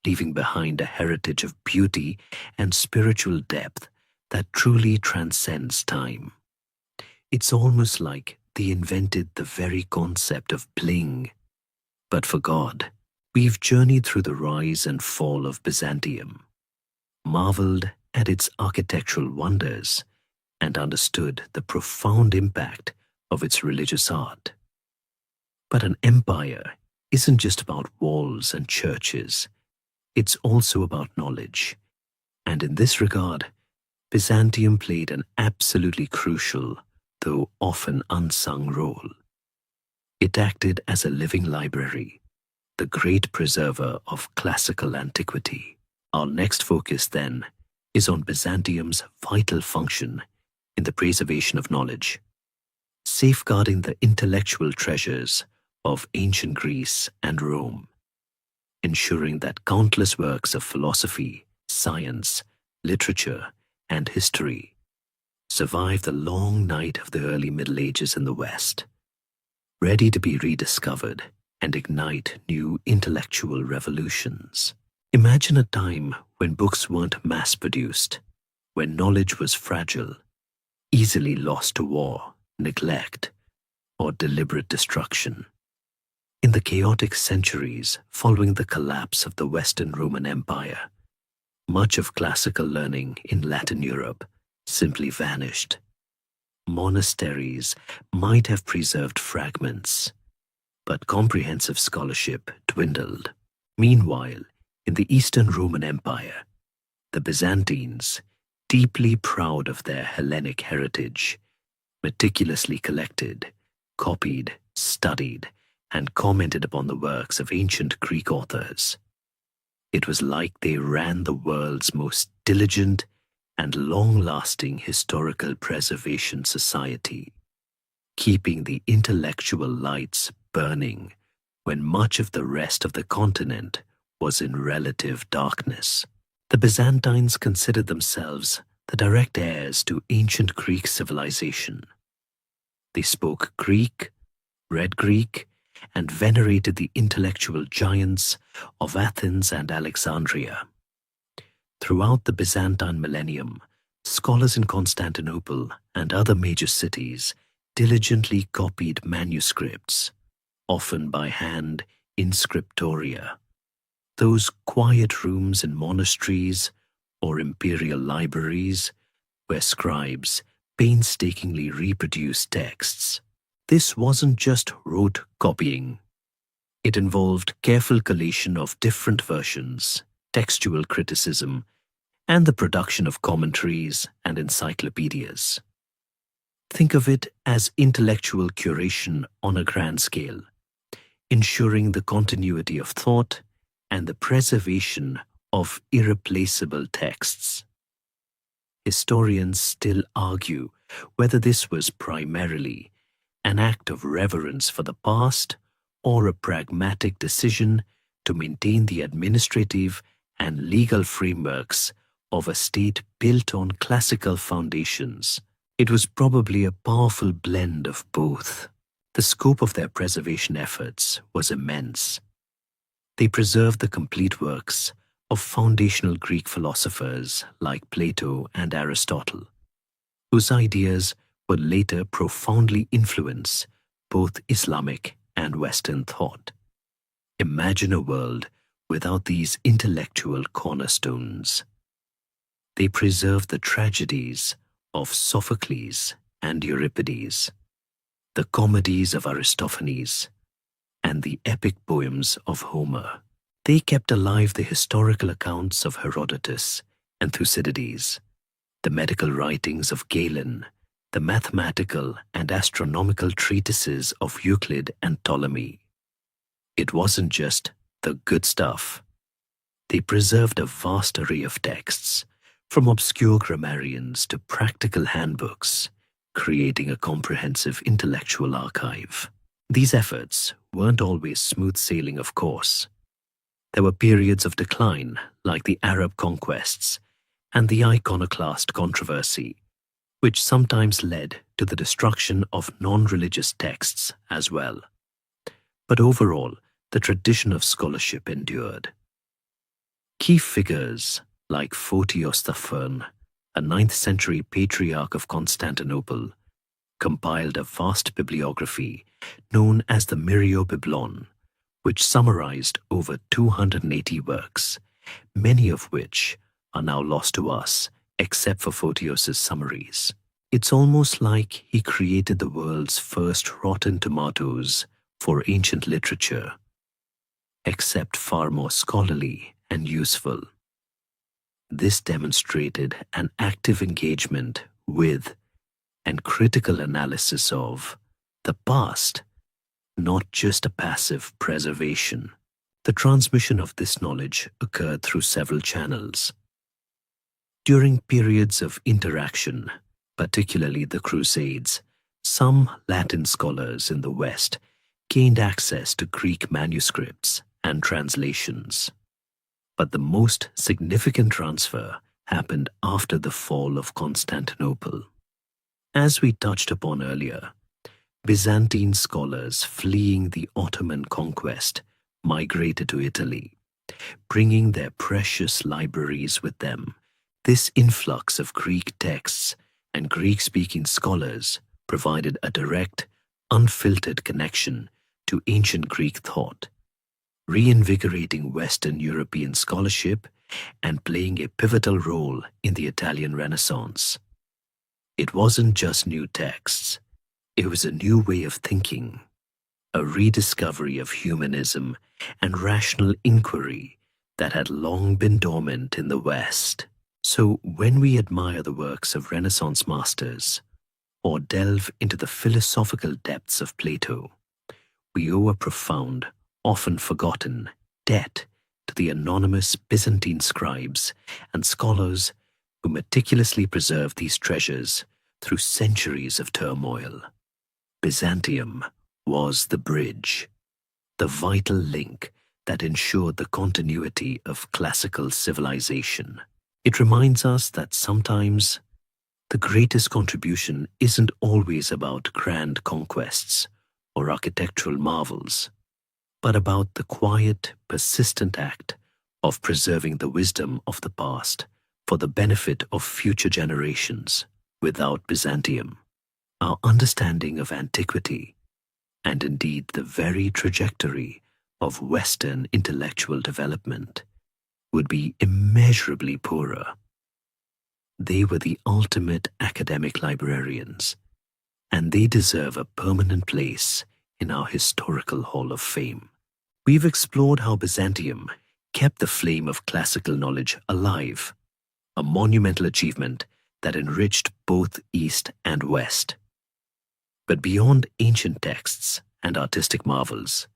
leaving behind a heritage of beauty and spiritual depth that truly transcends time. It's almost like they invented the very concept of bling. But for God, we've journeyed through the rise and fall of Byzantium, marveled at its architectural wonders, and understood the profound impact of its religious art. But an empire isn't just about walls and churches, it's also about knowledge. And in this regard, Byzantium played an absolutely crucial, though often unsung role. It acted as a living library, the great preserver of classical antiquity. Our next focus, then, is on Byzantium's vital function in the preservation of knowledge, safeguarding the intellectual treasures of ancient Greece and Rome, ensuring that countless works of philosophy, science, literature, and history survive the long night of the early Middle Ages in the West, ready to be rediscovered and ignite new intellectual revolutions. Imagine a time when books weren't mass-produced, when knowledge was fragile, easily lost to war, neglect, or deliberate destruction. In the chaotic centuries following the collapse of the Western Roman Empire, much of classical learning in Latin Europe simply vanished. Monasteries might have preserved fragments, but comprehensive scholarship dwindled. Meanwhile, in the Eastern Roman Empire, the Byzantines, deeply proud of their Hellenic heritage, meticulously collected, copied, studied, and commented upon the works of ancient Greek authors. It was like they ran the world's most diligent and long-lasting historical preservation society, keeping the intellectual lights burning when much of the rest of the continent was in relative darkness. The Byzantines considered themselves the direct heirs to ancient Greek civilization. They spoke Greek, read Greek, and venerated the intellectual giants of Athens and Alexandria. Throughout the Byzantine millennium, scholars in Constantinople and other major cities diligently copied manuscripts, often by hand in scriptoria. Those quiet rooms in monasteries or imperial libraries where scribes painstakingly reproduced texts. This wasn't just rote copying. It involved careful collation of different versions, textual criticism, and the production of commentaries and encyclopedias. Think of it as intellectual curation on a grand scale, ensuring the continuity of thought and the preservation of irreplaceable texts. Historians still argue whether this was primarily an act of reverence for the past or a pragmatic decision to maintain the administrative and legal frameworks of a state built on classical foundations. It was probably a powerful blend of both. The scope of their preservation efforts was immense. They preserved the complete works of foundational Greek philosophers like Plato and Aristotle, whose ideas would later profoundly influence both Islamic and Western thought. Imagine a world without these intellectual cornerstones. They preserve the tragedies of Sophocles and Euripides, the comedies of Aristophanes, and the epic poems of Homer. They kept alive the historical accounts of Herodotus and Thucydides, the medical writings of Galen, the mathematical and astronomical treatises of Euclid and Ptolemy. It wasn't just the good stuff. They preserved a vast array of texts, from obscure grammarians to practical handbooks, creating a comprehensive intellectual archive. These efforts weren't always smooth sailing, of course. There were periods of decline, like the Arab conquests and the iconoclast controversy, which sometimes led to the destruction of non-religious texts as well. But overall, the tradition of scholarship endured. Key figures like Photios I, a 9th century patriarch of Constantinople, compiled a vast bibliography known as the Myriobiblos, which summarized over 280 works, many of which are now lost to us except for Photios' summaries. It's almost like he created the world's first rotten tomatoes for ancient literature, except far more scholarly and useful. This demonstrated an active engagement with and critical analysis of the past, not just a passive preservation. The transmission of this knowledge occurred through several channels. During periods of interaction, particularly the Crusades, some Latin scholars in the West gained access to Greek manuscripts and translations. But the most significant transfer happened after the fall of Constantinople. As we touched upon earlier, Byzantine scholars fleeing the Ottoman conquest migrated to Italy, bringing their precious libraries with them. This influx of Greek texts and Greek-speaking scholars provided a direct, unfiltered connection to ancient Greek thought, reinvigorating Western European scholarship and playing a pivotal role in the Italian Renaissance. It wasn't just new texts, it was a new way of thinking, a rediscovery of humanism and rational inquiry that had long been dormant in the West. So when we admire the works of Renaissance masters or delve into the philosophical depths of Plato, we owe a profound, often forgotten, debt to the anonymous Byzantine scribes and scholars who meticulously preserved these treasures through centuries of turmoil. Byzantium was the bridge, the vital link that ensured the continuity of classical civilization. It reminds us that sometimes the greatest contribution isn't always about grand conquests or architectural marvels, but about the quiet, persistent act of preserving the wisdom of the past for the benefit of future generations. Without Byzantium, our understanding of antiquity, and indeed the very trajectory of Western intellectual development, would be immeasurably poorer. They were the ultimate academic librarians, and they deserve a permanent place in our historical Hall of Fame. We've explored how Byzantium kept the flame of classical knowledge alive, a monumental achievement that enriched both East and West. But beyond ancient texts and artistic marvels,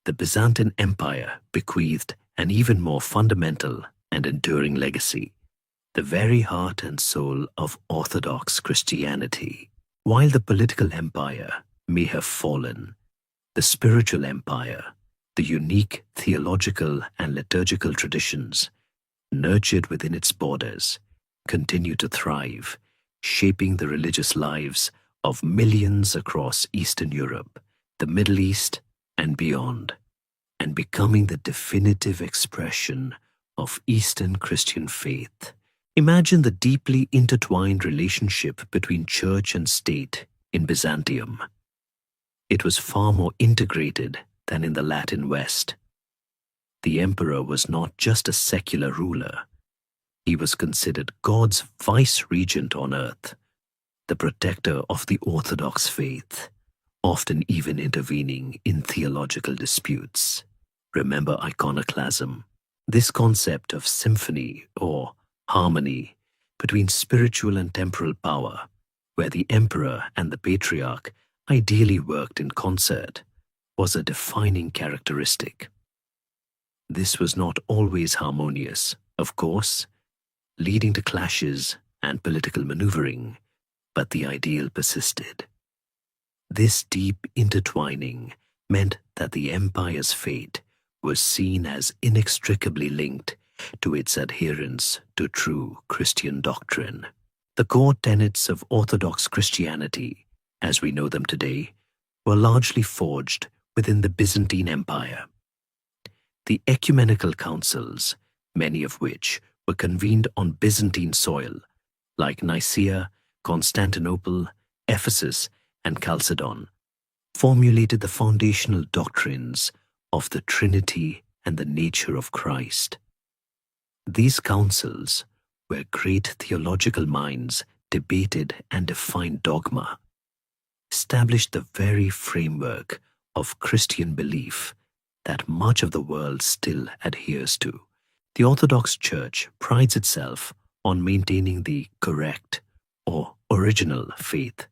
the Byzantine Empire bequeathed an even more fundamental and enduring legacy, the very heart and soul of Orthodox Christianity. While the political empire may have fallen, the spiritual empire, the unique theological and liturgical traditions nurtured within its borders, continue to thrive, shaping the religious lives of millions across Eastern Europe, the Middle East, and beyond, and becoming the definitive expression of Eastern Christian faith, Imagine the deeply intertwined relationship between church and state in Byzantium. It was far more integrated than in the Latin West. The emperor was not just a secular ruler. He was considered God's vice-regent on earth, the protector of the Orthodox faith, often even intervening in theological disputes. Remember iconoclasm. This concept of symphony or harmony between spiritual and temporal power, where the emperor and the patriarch ideally worked in concert, was a defining characteristic. This was not always harmonious, of course, leading to clashes and political maneuvering, but the ideal persisted. This deep intertwining meant that the empire's fate was seen as inextricably linked to its adherence to true Christian doctrine. The core tenets of Orthodox Christianity, as we know them today, were largely forged within the Byzantine Empire. The ecumenical councils, many of which were convened on Byzantine soil, like Nicaea, Constantinople, Ephesus, and Chalcedon, formulated the foundational doctrines of the Trinity and the nature of Christ. These councils, where great theological minds debated and defined dogma, established the very framework of Christian belief that much of the world still adheres to. The Orthodox Church prides itself on maintaining the correct or original faith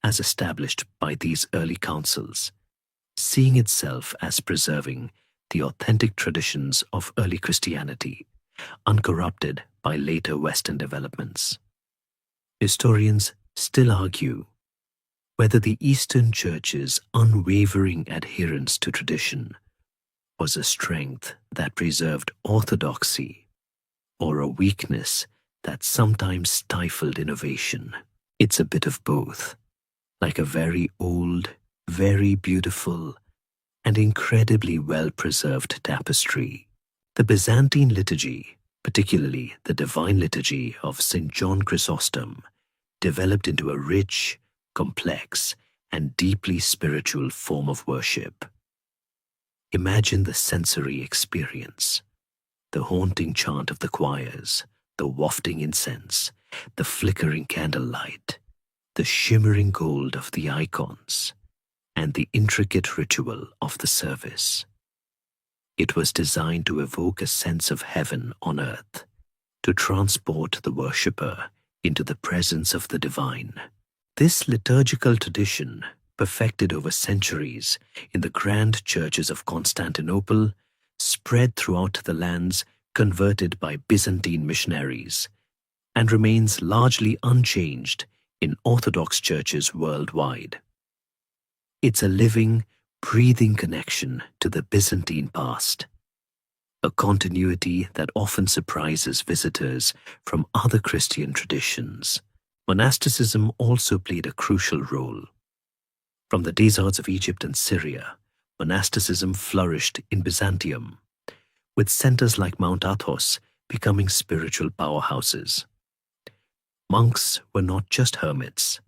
as established by these early councils, seeing itself as preserving the authentic traditions of early Christianity, uncorrupted by later Western developments. Historians still argue whether the Eastern Church's unwavering adherence to tradition was a strength that preserved orthodoxy or a weakness that sometimes stifled innovation. It's a bit of both, like a very old, very beautiful, and incredibly well-preserved tapestry. The Byzantine liturgy, particularly the Divine Liturgy of St. John Chrysostom, developed into a rich, complex, and deeply spiritual form of worship. Imagine the sensory experience, the haunting chant of the choirs, the wafting incense, the flickering candlelight, the shimmering gold of the icons, and the intricate ritual of the service. It was designed to evoke a sense of heaven on earth, to transport the worshipper into the presence of the divine. This liturgical tradition, perfected over centuries in the grand churches of Constantinople, spread throughout the lands converted by Byzantine missionaries, and remains largely unchanged in Orthodox churches worldwide. It's a living, breathing connection to the Byzantine past, a continuity that often surprises visitors from other Christian traditions. Monasticism also played a crucial role. From the deserts of Egypt and Syria, monasticism flourished in Byzantium, with centers like Mount Athos becoming spiritual powerhouses. Monks were not just hermits.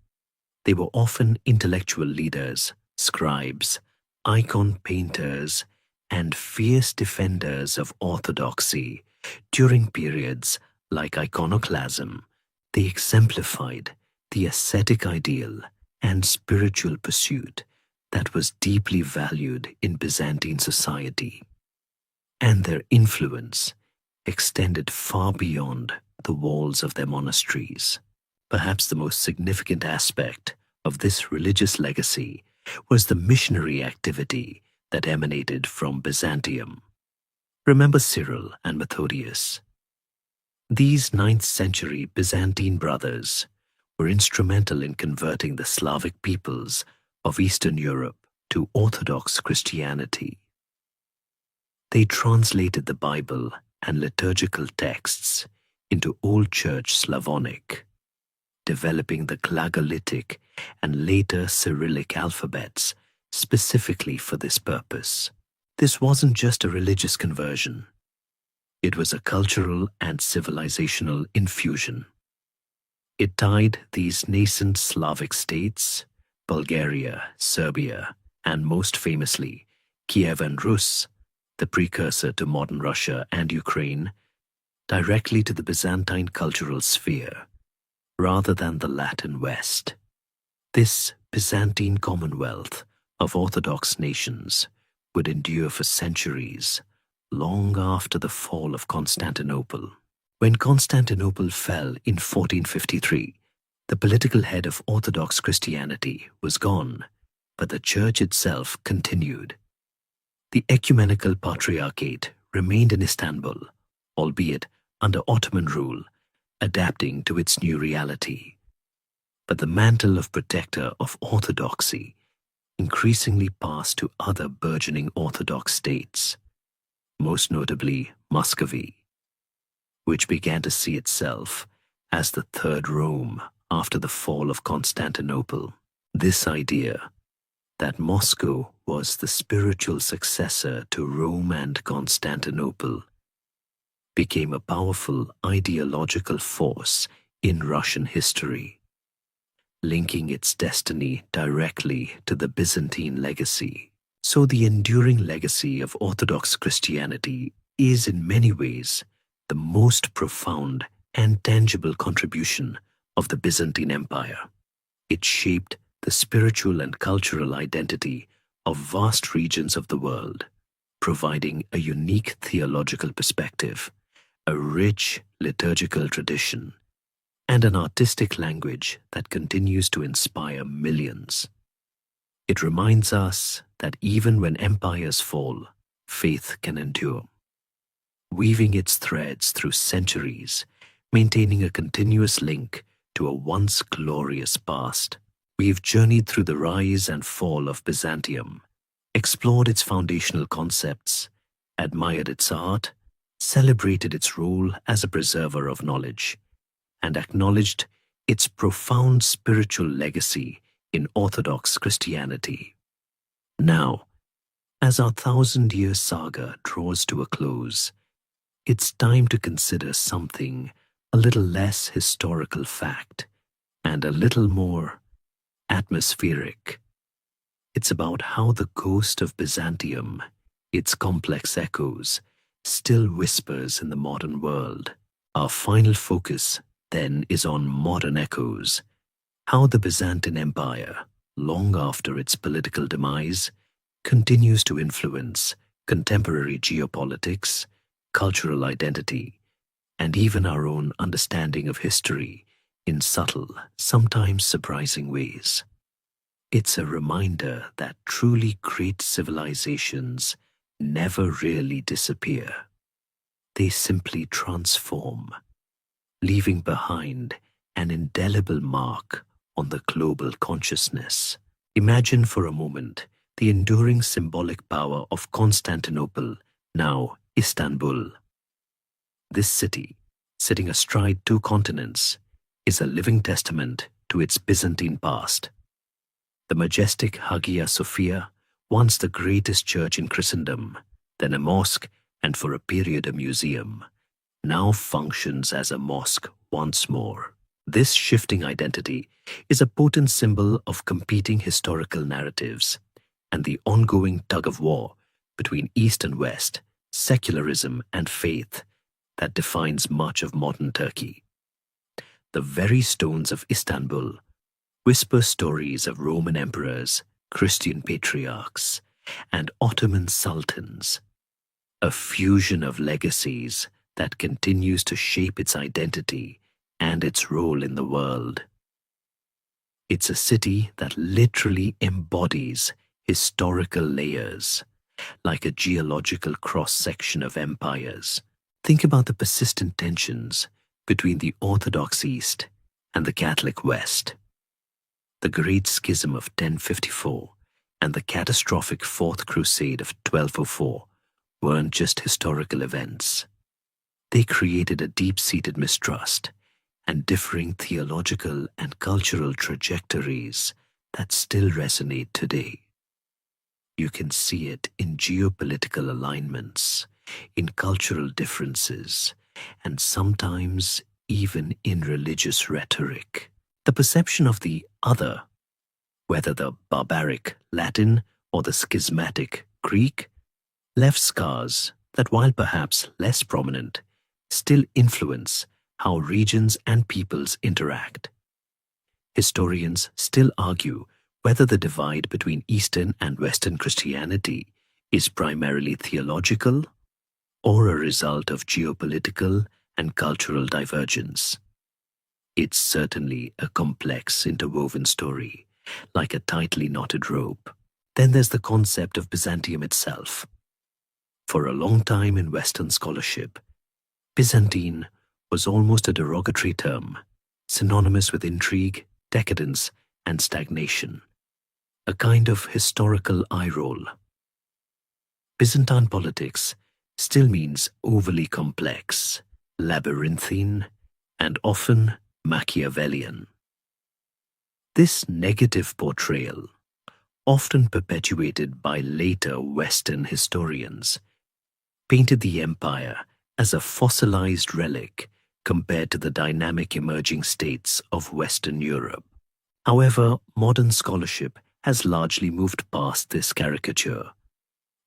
They were often intellectual leaders, scribes, icon painters, and fierce defenders of orthodoxy. During periods like iconoclasm, they exemplified the ascetic ideal and spiritual pursuit that was deeply valued in Byzantine society. And their influence extended far beyond the walls of their monasteries. Perhaps the most significant aspect of this religious legacy was the missionary activity that emanated from Byzantium. Remember Cyril and Methodius? These 9th century Byzantine brothers were instrumental in converting the Slavic peoples of Eastern Europe to Orthodox Christianity. They translated the Bible and liturgical texts into Old Church Slavonic, developing the Glagolitic and later Cyrillic alphabets specifically for this purpose. This wasn't just a religious conversion. It was a cultural and civilizational infusion. It tied these nascent Slavic states, Bulgaria, Serbia, and most famously, Kiev and Rus, the precursor to modern Russia and Ukraine, directly to the Byzantine cultural sphere, rather than the Latin West. This Byzantine commonwealth of Orthodox nations would endure for centuries, long after the fall of Constantinople. When Constantinople fell in 1453, the political head of Orthodox Christianity was gone, but the church itself continued. The ecumenical patriarchate remained in Istanbul, albeit under Ottoman rule, adapting to its new reality. But the mantle of protector of orthodoxy increasingly passed to other burgeoning Orthodox states, most notably Muscovy, which began to see itself as the third Rome after the fall of Constantinople. This idea that Moscow was the spiritual successor to Rome and Constantinople became a powerful ideological force in Russian history, linking its destiny directly to the Byzantine legacy. So the enduring legacy of Orthodox Christianity is in many ways the most profound and tangible contribution of the Byzantine Empire. It shaped the spiritual and cultural identity of vast regions of the world, providing a unique theological perspective, a rich liturgical tradition, and an artistic language that continues to inspire millions. It reminds us that even when empires fall, faith can endure, weaving its threads through centuries, maintaining a continuous link to a once glorious past. We've journeyed through the rise and fall of Byzantium, explored its foundational concepts, admired its art, celebrated its role as a preserver of knowledge, and acknowledged its profound spiritual legacy in Orthodox Christianity. Now, as our thousand-year saga draws to a close, it's time to consider something a little less historical fact and a little more atmospheric. It's about how the ghost of Byzantium, its complex echoes, still whispers in the modern world. Our final focus, then, is on modern echoes, how the Byzantine Empire, long after its political demise, continues to influence contemporary geopolitics, cultural identity, and even our own understanding of history in subtle, sometimes surprising ways. It's a reminder that truly great civilizations never really disappear. They simply transform, leaving behind an indelible mark on the global consciousness. Imagine for a moment the enduring symbolic power of Constantinople, now Istanbul. This city, sitting astride two continents, is a living testament to its Byzantine past. The majestic Hagia Sophia, once the greatest church in Christendom, then a mosque and for a period a museum, now functions as a mosque once more. This shifting identity is a potent symbol of competing historical narratives and the ongoing tug-of-war between East and West, secularism and faith that defines much of modern Turkey. The very stones of Istanbul whisper stories of Roman emperors, Christian patriarchs, and Ottoman sultans, a fusion of legacies that continues to shape its identity and its role in the world. It's a city that literally embodies historical layers, like a geological cross-section of empires. Think about the persistent tensions between the Orthodox East and the Catholic West. The Great Schism of 1054 and the catastrophic Fourth Crusade of 1204 weren't just historical events. They created a deep-seated mistrust and differing theological and cultural trajectories that still resonate today. You can see it in geopolitical alignments, in cultural differences, and sometimes even in religious rhetoric. The perception of the other, whether the barbaric Latin or the schismatic Greek, left scars that, while perhaps less prominent, still influence how regions and peoples interact. Historians still argue whether the divide between Eastern and Western Christianity is primarily theological or a result of geopolitical and cultural divergence. It's certainly a complex, interwoven story, like a tightly knotted rope. Then there's the concept of Byzantium itself. For a long time in Western scholarship, Byzantine was almost a derogatory term, synonymous with intrigue, decadence, and stagnation, a kind of historical eye roll. Byzantine politics still means overly complex, labyrinthine, and often Machiavellian. This negative portrayal, often perpetuated by later Western historians, painted the empire as a fossilized relic compared to the dynamic emerging states of Western Europe. However, modern scholarship has largely moved past this caricature,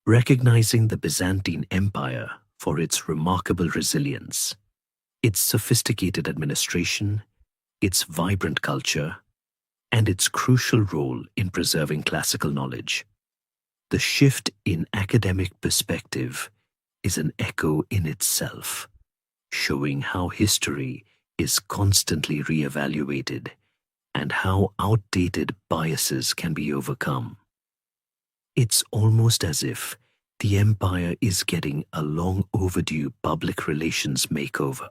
recognizing the Byzantine Empire for its remarkable resilience, its sophisticated administration, its vibrant culture, and its crucial role in preserving classical knowledge. The shift in academic perspective is an echo in itself, showing how history is constantly re-evaluated and how outdated biases can be overcome. It's almost as if the empire is getting a long overdue public relations makeover.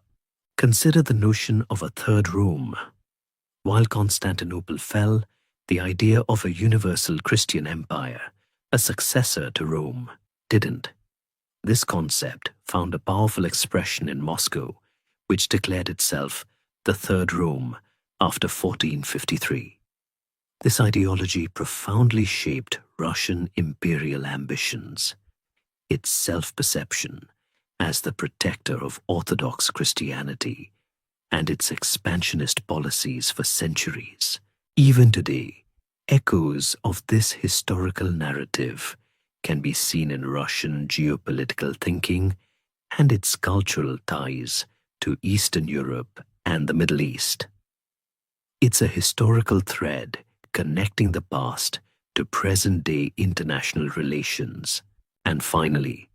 Consider the notion of a third Rome. While Constantinople fell, the idea of a universal Christian empire, a successor to Rome, didn't. This concept found a powerful expression in Moscow, which declared itself the Third Rome after 1453. This ideology profoundly shaped Russian imperial ambitions, its self-perception as the protector of Orthodox Christianity, and its expansionist policies for centuries. Even today, echoes of this historical narrative can be seen in Russian geopolitical thinking and its cultural ties to Eastern Europe and the Middle East. It's a historical thread connecting the past to present-day international relations. And finally,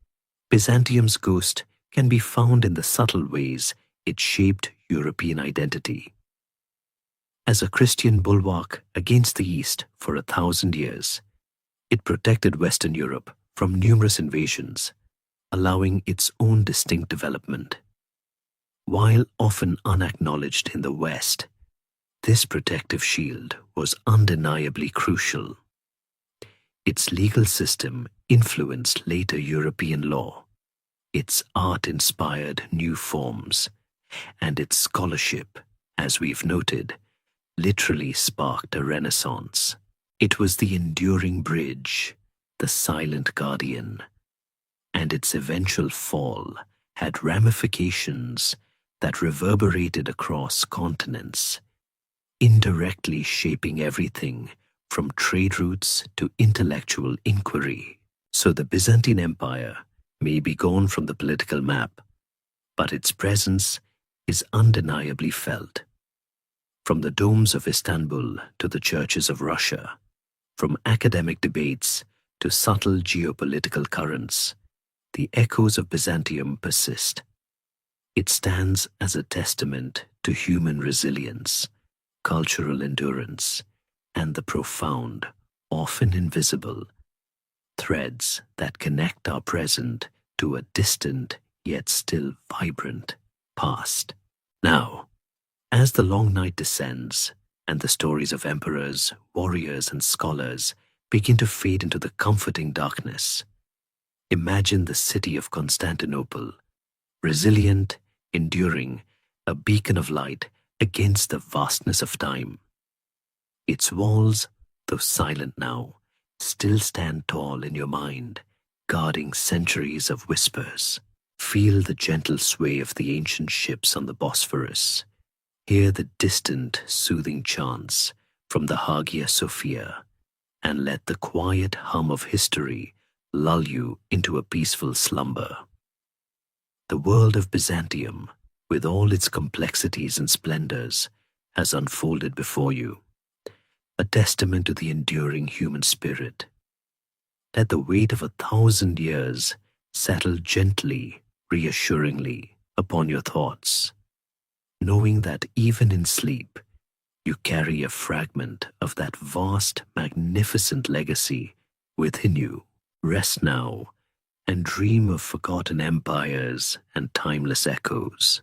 Byzantium's ghost can be found in the subtle ways it shaped European identity. As a Christian bulwark against the East for 1,000 years, it protected Western Europe from numerous invasions, allowing its own distinct development. While often unacknowledged in the West, this protective shield was undeniably crucial. Its legal system influenced later European law, its art inspired new forms, and its scholarship, as we've noted, literally sparked a renaissance. It was the enduring bridge, the silent guardian, and its eventual fall had ramifications that reverberated across continents, indirectly shaping everything from trade routes to intellectual inquiry. So the Byzantine Empire may be gone from the political map, but its presence is undeniably felt. From the domes of Istanbul to the churches of Russia, from academic debates to subtle geopolitical currents, the echoes of Byzantium persist. It stands as a testament to human resilience, cultural endurance, and the profound, often invisible, threads that connect our present to a distant yet still vibrant past. Now, as the long night descends and the stories of emperors, warriors, and scholars begin to fade into the comforting darkness, imagine the city of Constantinople, resilient, enduring, a beacon of light against the vastness of time. Its walls, though silent now, still stand tall in your mind guarding centuries of whispers. Feel the gentle sway of the ancient ships on the Bosphorus. Hear the distant, soothing chants from the Hagia Sophia, and let the quiet hum of history lull you into a peaceful slumber. The world of Byzantium, with all its complexities and splendors, has unfolded before you, a testament to the enduring human spirit. Let the weight of 1,000 years settle gently, reassuringly upon your thoughts, knowing that even in sleep, you carry a fragment of that vast, magnificent legacy within you. Rest now and dream of forgotten empires and timeless echoes.